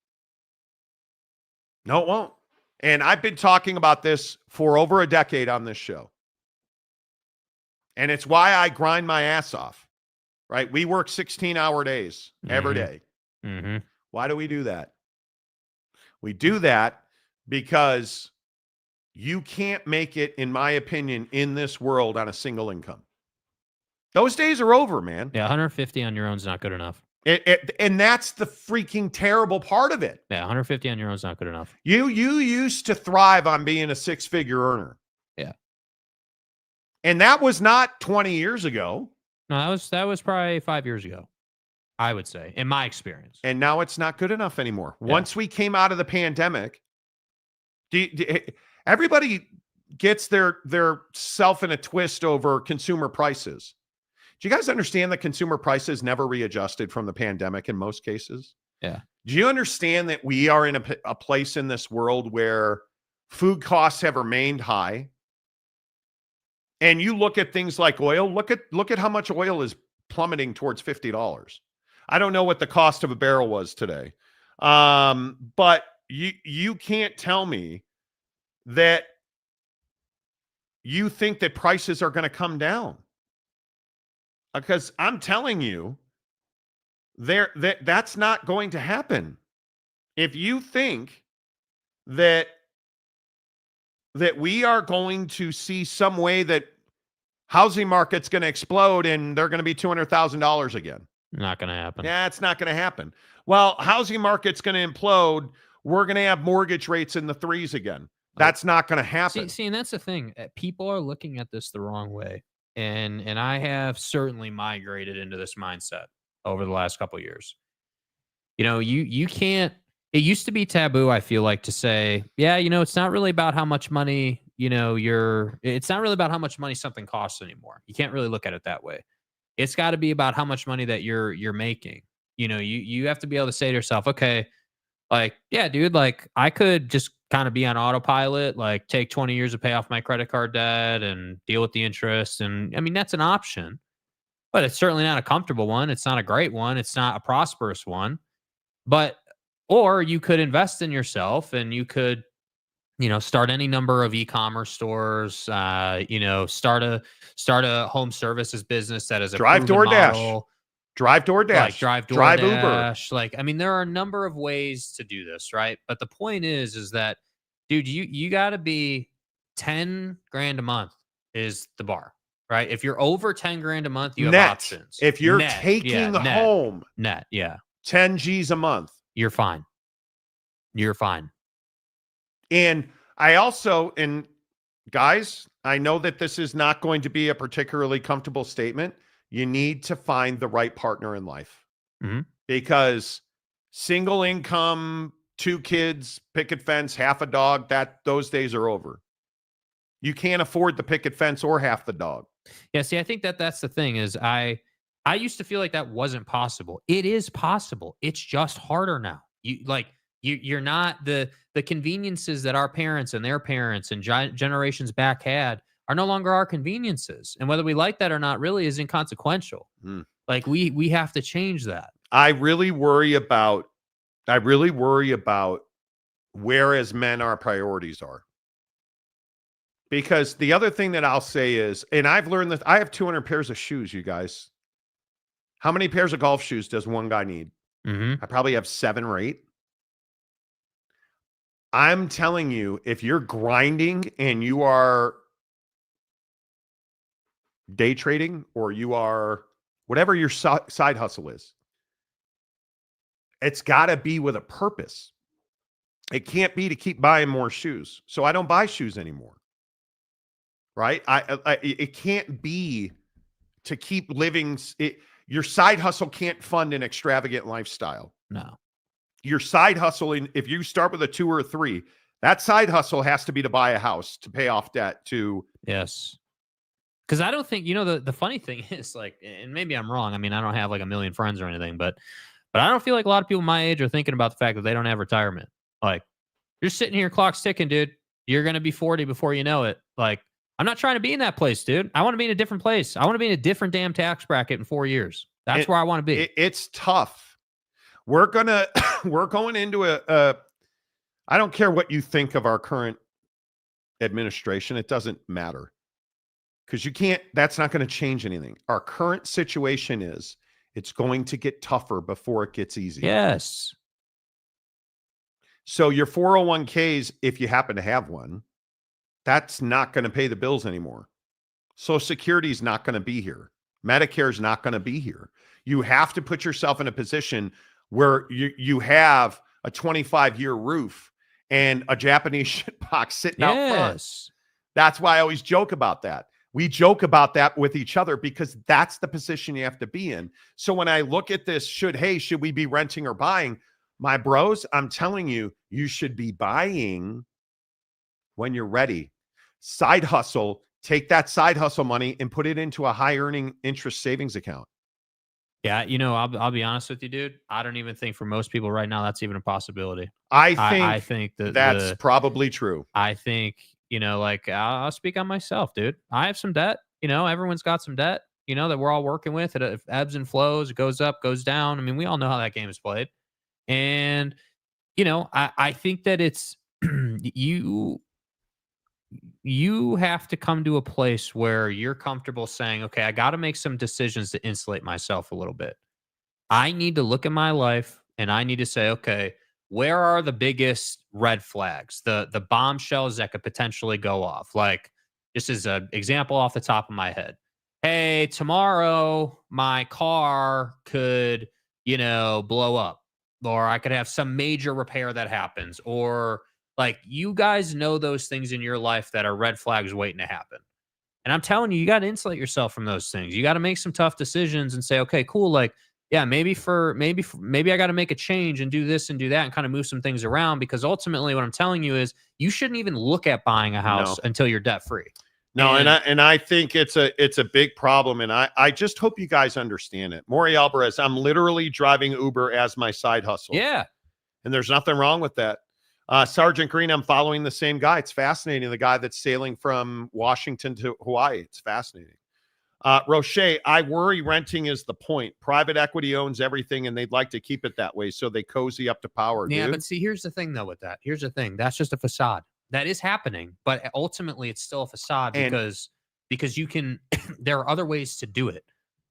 No, it won't. And I've been talking about this for over a decade on this show. And it's why I grind my ass off, right? We work 16-hour days every day. Mm-hmm. Why do we do that? We do that because you can't make it, in my opinion, in this world on a single income. Those days are over, man. Yeah, 150 on your own is not good enough. And that's the freaking terrible part of it. Yeah, 150 on your own is not good enough. You used to thrive on being a six-figure earner. Yeah. And that was not 20 years ago. No, that was probably 5 years ago, I would say, in my experience. And now it's not good enough anymore. Yeah. Once we came out of the pandemic, everybody gets their self in a twist over consumer prices. Do you guys understand that consumer prices never readjusted from the pandemic in most cases? Yeah. Do you understand that we are in a place in this world where food costs have remained high? And you look at things like oil, look at how much oil is plummeting towards $50. I don't know what the cost of a barrel was today. But you can't tell me that you think that prices are going to come down. Because I'm telling you, that's not going to happen. If you think that we are going to see some way that housing market's going to explode and they're going to be $200,000 again. Not going to happen. Yeah, it's not going to happen. Well, housing market's going to implode. We're going to have mortgage rates in the threes again. That's not going to happen. See, and that's the thing. People are looking at this the wrong way. And I have certainly migrated into this mindset over the last couple of years. You know, you can't, it used to be taboo, I feel like, to say, yeah, you know, it's not really about how much money, you know, it's not really about how much money something costs anymore. You can't really look at it that way. It's got to be about how much money that you're making. You know, you have to be able to say to yourself, okay, like, yeah, dude, like I could just kind of be on autopilot, like take 20 years to pay off my credit card debt and deal with the interest. And I mean, that's an option, but it's certainly not a comfortable one. It's not a great one. It's not a prosperous one, or you could invest in yourself and you could, you know, start any number of e-commerce stores, you know, start a home services business that is a Drive DoorDash. Drive DoorDash. Drive Uber. Like, I mean, there are a number of ways to do this, right? But the point is that, dude, you got to be 10 grand a month is the bar, right? If you're over 10 grand a month, you have options. If you're taking home net, 10 G's a month, you're fine. You're fine. And I also, and guys, I know that this is not going to be a particularly comfortable statement. You need to find the right partner in life, because single income, 2 kids, picket fence, half a dog, those days are over. You can't afford the picket fence or half the dog. Yeah. See, I think that's the thing is I used to feel like that wasn't possible. It is possible. It's just harder now. You're not the conveniences that our parents and their parents and generations back had are no longer our conveniences. And whether we like that or not really is inconsequential. Like we have to change that. I really worry about where as men our priorities are. Because the other thing that I'll say is, and I've learned that I have 200 pairs of shoes, you guys. How many pairs of golf shoes does one guy need? I probably have 7 or 8. I'm telling you, if you're grinding and you are day trading or you are whatever your side hustle is, it's got to be with a purpose. It can't be to keep buying more shoes. So I don't buy shoes anymore. Right? It can't be to keep living. Your side hustle can't fund an extravagant lifestyle. No. Your side hustle, if you start with a 2 or a 3, that side hustle has to be to buy a house, to pay off debt, to... Yes. Because I don't think, you know, the funny thing is, like, and maybe I'm wrong. I mean, I don't have like a million friends or anything, but I don't feel like a lot of people my age are thinking about the fact that they don't have retirement. Like, you're sitting here, clock's ticking, dude. You're going to be 40 before you know it. Like, I'm not trying to be in that place, dude. I want to be in a different place. I want to be in a different damn tax bracket in 4 years. That's where I want to be. It's tough. We're going into I don't care what you think of our current administration. It doesn't matter. Because that's not going to change anything. Our current situation is it's going to get tougher before it gets easier. Yes. So your 401ks, if you happen to have one, that's not going to pay the bills anymore. Social Security is not going to be here. Medicare is not going to be here. You have to put yourself in a position where you have a 25-year roof and a Japanese shitbox sitting out front. That's why I always joke about that. We joke about that with each other because that's the position you have to be in. So when I look at this, should we be renting or buying? My bros, I'm telling you, you should be buying when you're ready. Side hustle, take that side hustle money and put it into a high earning interest savings account. Yeah, I'll be honest with you, dude. I don't even think for most people right now that's even a possibility. I think that's probably true. I think, I'll speak on myself, dude. I have some debt. Everyone's got some debt, that we're all working with. It ebbs and flows. It goes up, goes down. I mean, we all know how that game is played. And, I think that it's you have to come to a place where you're comfortable saying, okay, I got to make some decisions to insulate myself a little bit. I need to look at my life and I need to say, okay, where are the biggest red flags, the bombshells that could potentially go off? Like, just as an example off the top of my head. Hey, tomorrow my car could, blow up, or I could have some major repair that happens, or like, you guys know those things in your life that are red flags waiting to happen. And I'm telling you, you got to insulate yourself from those things. You got to make some tough decisions and say, okay, cool. Like, yeah, maybe I got to make a change and do this and do that and kind of move some things around, because ultimately what I'm telling you is you shouldn't even look at buying a house until you're debt free. No, and I think it's a big problem, and I just hope you guys understand it. Maury Alvarez, I'm literally driving Uber as my side hustle. Yeah. And there's nothing wrong with that. Sergeant Green, I'm following the same guy. It's fascinating. The guy that's sailing from Washington to Hawaii. It's fascinating. Roche, I worry renting is the point. Private equity owns everything, and they'd like to keep it that way, so they cozy up to power. Yeah, dude. but see, here's the thing, though, with that. Here's the thing. That's just a facade. That is happening, but ultimately it's still a facade because you can – there are other ways to do it.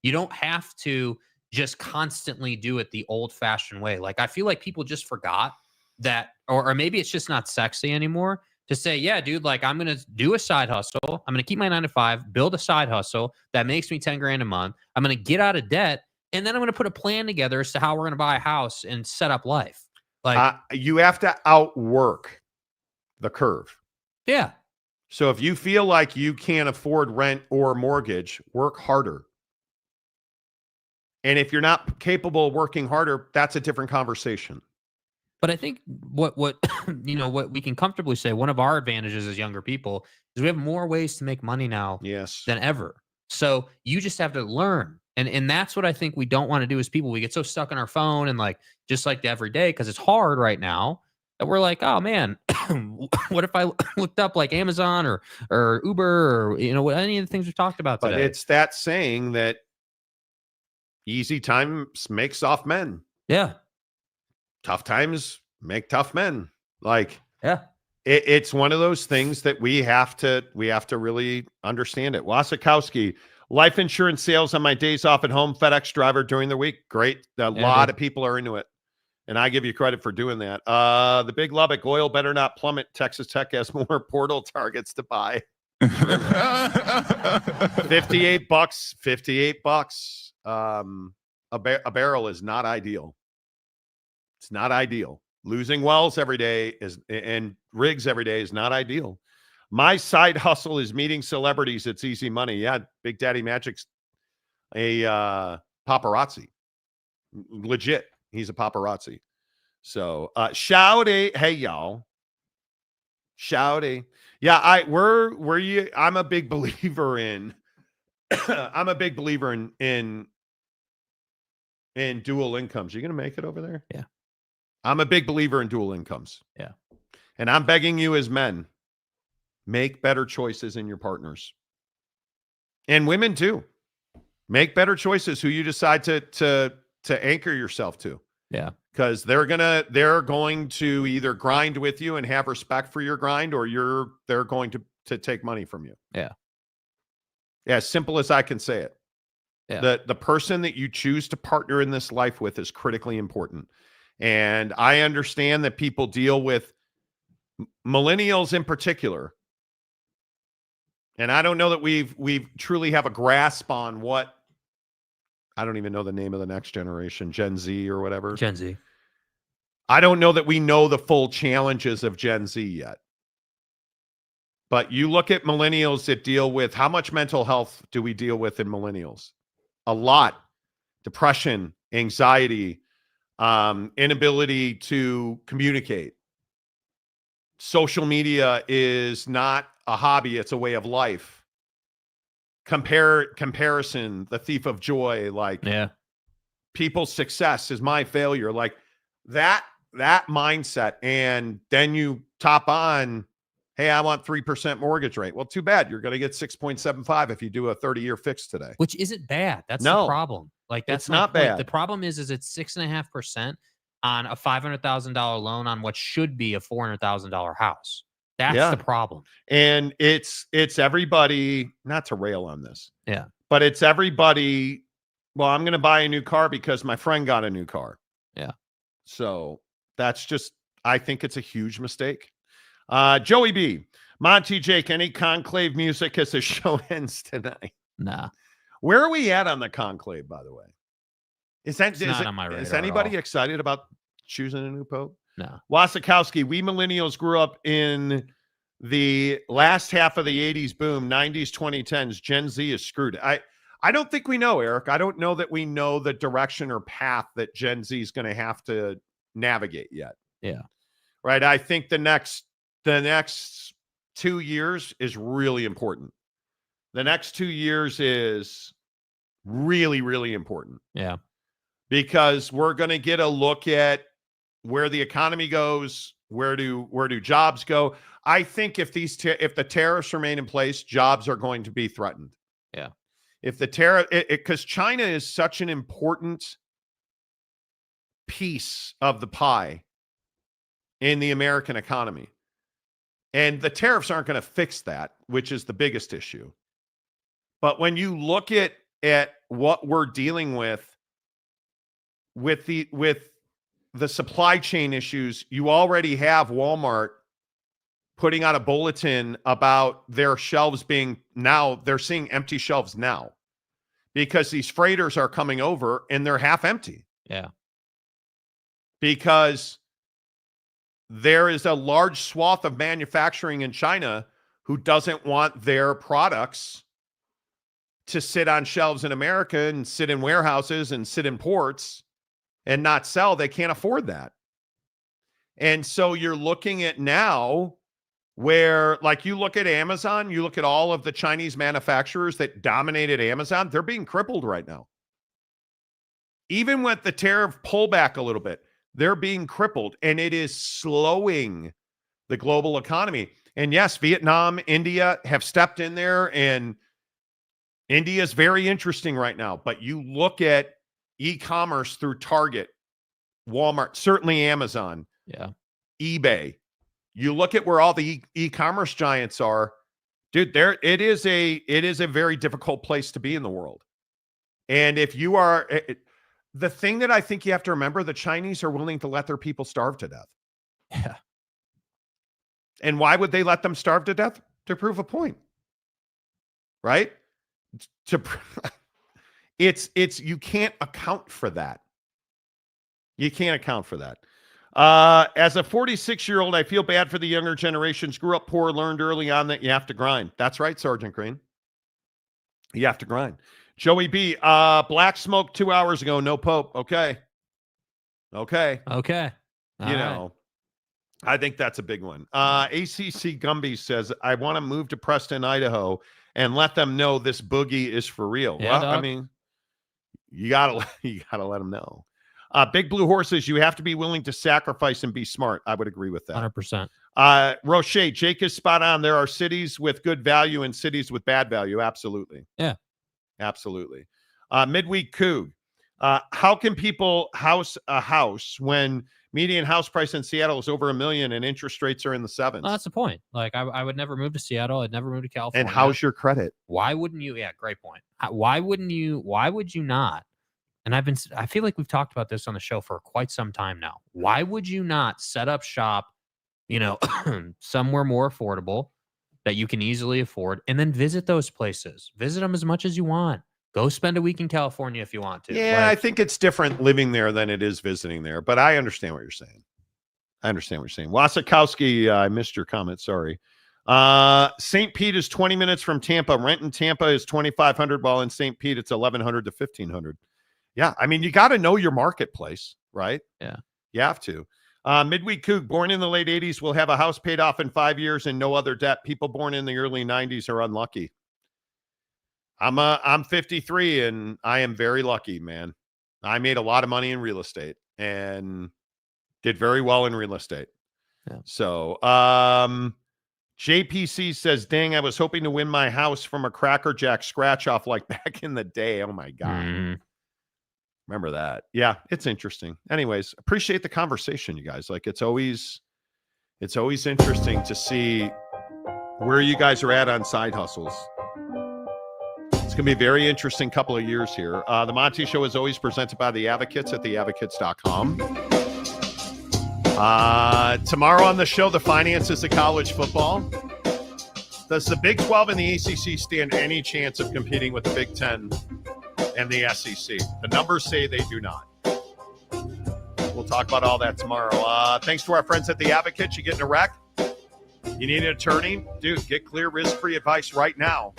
You don't have to just constantly do it the old-fashioned way. Like, I feel like people just forgot that – or maybe it's just not sexy anymore to say, yeah, dude, like, I'm going to do a side hustle. I'm going to keep my 9 to 5, build a side hustle that makes me $10,000 a month. I'm going to get out of debt, and then I'm going to put a plan together as to how we're going to buy a house and set up life. Like, you have to outwork the curve. Yeah. So if you feel like you can't afford rent or mortgage, work harder. And if you're not capable of working harder, that's a different conversation. But I think what what we can comfortably say, one of our advantages as younger people is we have more ways to make money now than ever. So you just have to learn. And that's what I think we don't want to do as people. We get so stuck on our phone and like just like the everyday, because it's hard right now, that we're like, oh man, what if I looked up like Amazon or Uber or any of the things we talked about today? But it's that saying that easy times make soft men. Yeah. Tough times make tough men. Like, yeah, it's one of those things that we have to really understand it. Wasikowski, life insurance sales on my days off at home, FedEx driver during the week. Great. A lot of people are into it. And I give you credit for doing that. The Big Lubbock, oil better not plummet. Texas Tech has more portal targets to buy. $58. $58. A barrel is not ideal. It's not ideal. Losing wells every day and rigs every day is not ideal. My side hustle is meeting celebrities. It's easy money. Yeah, Big Daddy Magic's a paparazzi. Legit. He's a paparazzi. So shouty. Hey, y'all. Shouty. Yeah, I'm a big believer in I'm a big believer in dual incomes. You gonna make it over there? Yeah. I'm a big believer in dual incomes. Yeah. And I'm begging you as men, make better choices in your partners. And women too. Make better choices who you decide to anchor yourself to. Yeah. Because they're going to either grind with you and have respect for your grind, or they're going to take money from you. Yeah. Yeah, as simple as I can say it. Yeah. The person that you choose to partner in this life with is critically important. And I understand that people deal with millennials in particular. And I don't know that we've truly have a grasp on what, I don't even know the name of the next generation, Gen Z or whatever. Gen Z. I don't know that we know the full challenges of Gen Z yet. But you look at millennials that deal with, how much mental health do we deal with in millennials? A lot. Depression, anxiety, inability to communicate. Social media is not a hobby, it's a way of life. Comparison, the thief of joy, like people's success is my failure, like that mindset. And then you top on, hey, I want 3% mortgage rate. Well, too bad. You're going to get 6.75 if you do a 30-year fix today. Which isn't bad. That's the problem. Like, that's it's not bad. The problem is it's 6.5% on a $500,000 loan on what should be a $400,000 house. That's the problem. And it's everybody, not to rail on this. Yeah. But it's everybody, well, I'm going to buy a new car because my friend got a new car. Yeah. So that's just, I think it's a huge mistake. Joey B, Monty, Jake, any conclave music as the show ends tonight? Nah. Where are we at on the conclave, by the way? Is on my radar is anybody at all. excited about choosing a new pope? No. Wasikowski, we millennials grew up in the last half of the 80s boom, 90s, 2010s. Gen Z is screwed. I don't think we know, Eric. I don't know that we know the direction or path that Gen Z is going to have to navigate yet. Yeah. Right. I think the next 2 years is really important. The next 2 years is really, really important. Yeah. Because we're going to get a look at where the economy goes, where do jobs go. I think if the tariffs remain in place, jobs are going to be threatened. Yeah. If the tariff, because China is such an important piece of the pie in the American economy. And the tariffs aren't going to fix that, which is the biggest issue. But when you look at what we're dealing with the supply chain issues, you already have Walmart putting out a bulletin about their shelves being, now they're seeing empty shelves now because these freighters are coming over and they're half empty. Yeah. Because there is a large swath of manufacturing in China who doesn't want their products to sit on shelves in America and sit in warehouses and sit in ports and not sell. They can't afford that. And so you're looking at now where, like, you look at Amazon, you look at all of the Chinese manufacturers that dominated Amazon, they're being crippled right now. Even with the tariff pullback a little bit, they're being crippled, and it is slowing the global economy. And yes, Vietnam, India have stepped in there, and India is very interesting right now. But you look at e-commerce through Target, Walmart, certainly Amazon, eBay. You look at where all the e-commerce giants are, dude. It is a very difficult place to be in the world. And if you are, the thing that I think you have to remember, the Chinese are willing to let their people starve to death. Yeah. And why would they let them starve to death? To prove a point, right? It's you can't account for that. You can't account for that. As a 46-year-old, I feel bad for the younger generations. Grew up poor, learned early on that you have to grind. That's right, Sergeant Green. You have to grind. Joey B, Black Smoke 2 hours ago, no Pope. Okay. All You know, I think that's a big one. ACC Gumby says, I want to move to Preston, Idaho, and let them know this boogie is for real. Yeah, well, I mean, you gotta let them know. Big Blue Horses, you have to be willing to sacrifice and be smart. I would agree with that. 100%. Roche, Jake is spot on. There are cities with good value and cities with bad value. Absolutely. Yeah. Absolutely. Midweek Coug. How can people house a house when median house price in Seattle is over $1 million and interest rates are in the 7s? Well, that's the point. Like, I would never move to Seattle. I'd never move to California. And how's your credit? Why wouldn't you? Yeah, great point. Why would you not? And I feel like we've talked about this on the show for quite some time now. Why would you not set up shop, somewhere more affordable that you can easily afford, and then visit those places? Visit them as much as you want. Go spend a week in California if you want to. Yeah, I think it's different living there than it is visiting there, but I understand what you're saying. Wasikowski, I missed your comment. Sorry. St. Pete is 20 minutes from Tampa. Rent in Tampa is $2,500, while in St. Pete it's $1,100 to $1,500. Yeah, I mean, you got to know your marketplace, right? Yeah. You have to. Midweek Coug, born in the late 80s, will have a house paid off in 5 years and no other debt. People born in the early 90s are unlucky. I'm 53 and I am very lucky, man. I made a lot of money in real estate and did very well in real estate. Yeah. So, JPC says, dang, I was hoping to win my house from a Cracker Jack scratch off like back in the day. Oh my God. Remember that. Yeah, it's interesting. Anyways, appreciate the conversation, you guys. Like, it's always interesting to see where you guys are at on side hustles. It's going to be a very interesting couple of years here. The Monty Show is always presented by The Advocates at theadvocates.com. Tomorrow on the show, the finances of college football. Does the Big-12 and the ACC stand any chance of competing with the Big 10 and the SEC? The numbers say they do not. We'll talk about all that tomorrow. Thanks to our friends at The Advocates. You get in a wreck? You need an attorney? Dude, get clear risk-free advice right now.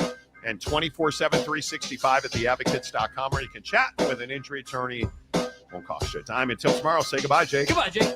And 24/7, 365 at theadvocates.com, where you can chat with an injury attorney. Won't cost you time. Until tomorrow, say goodbye, Jake. Goodbye, Jake.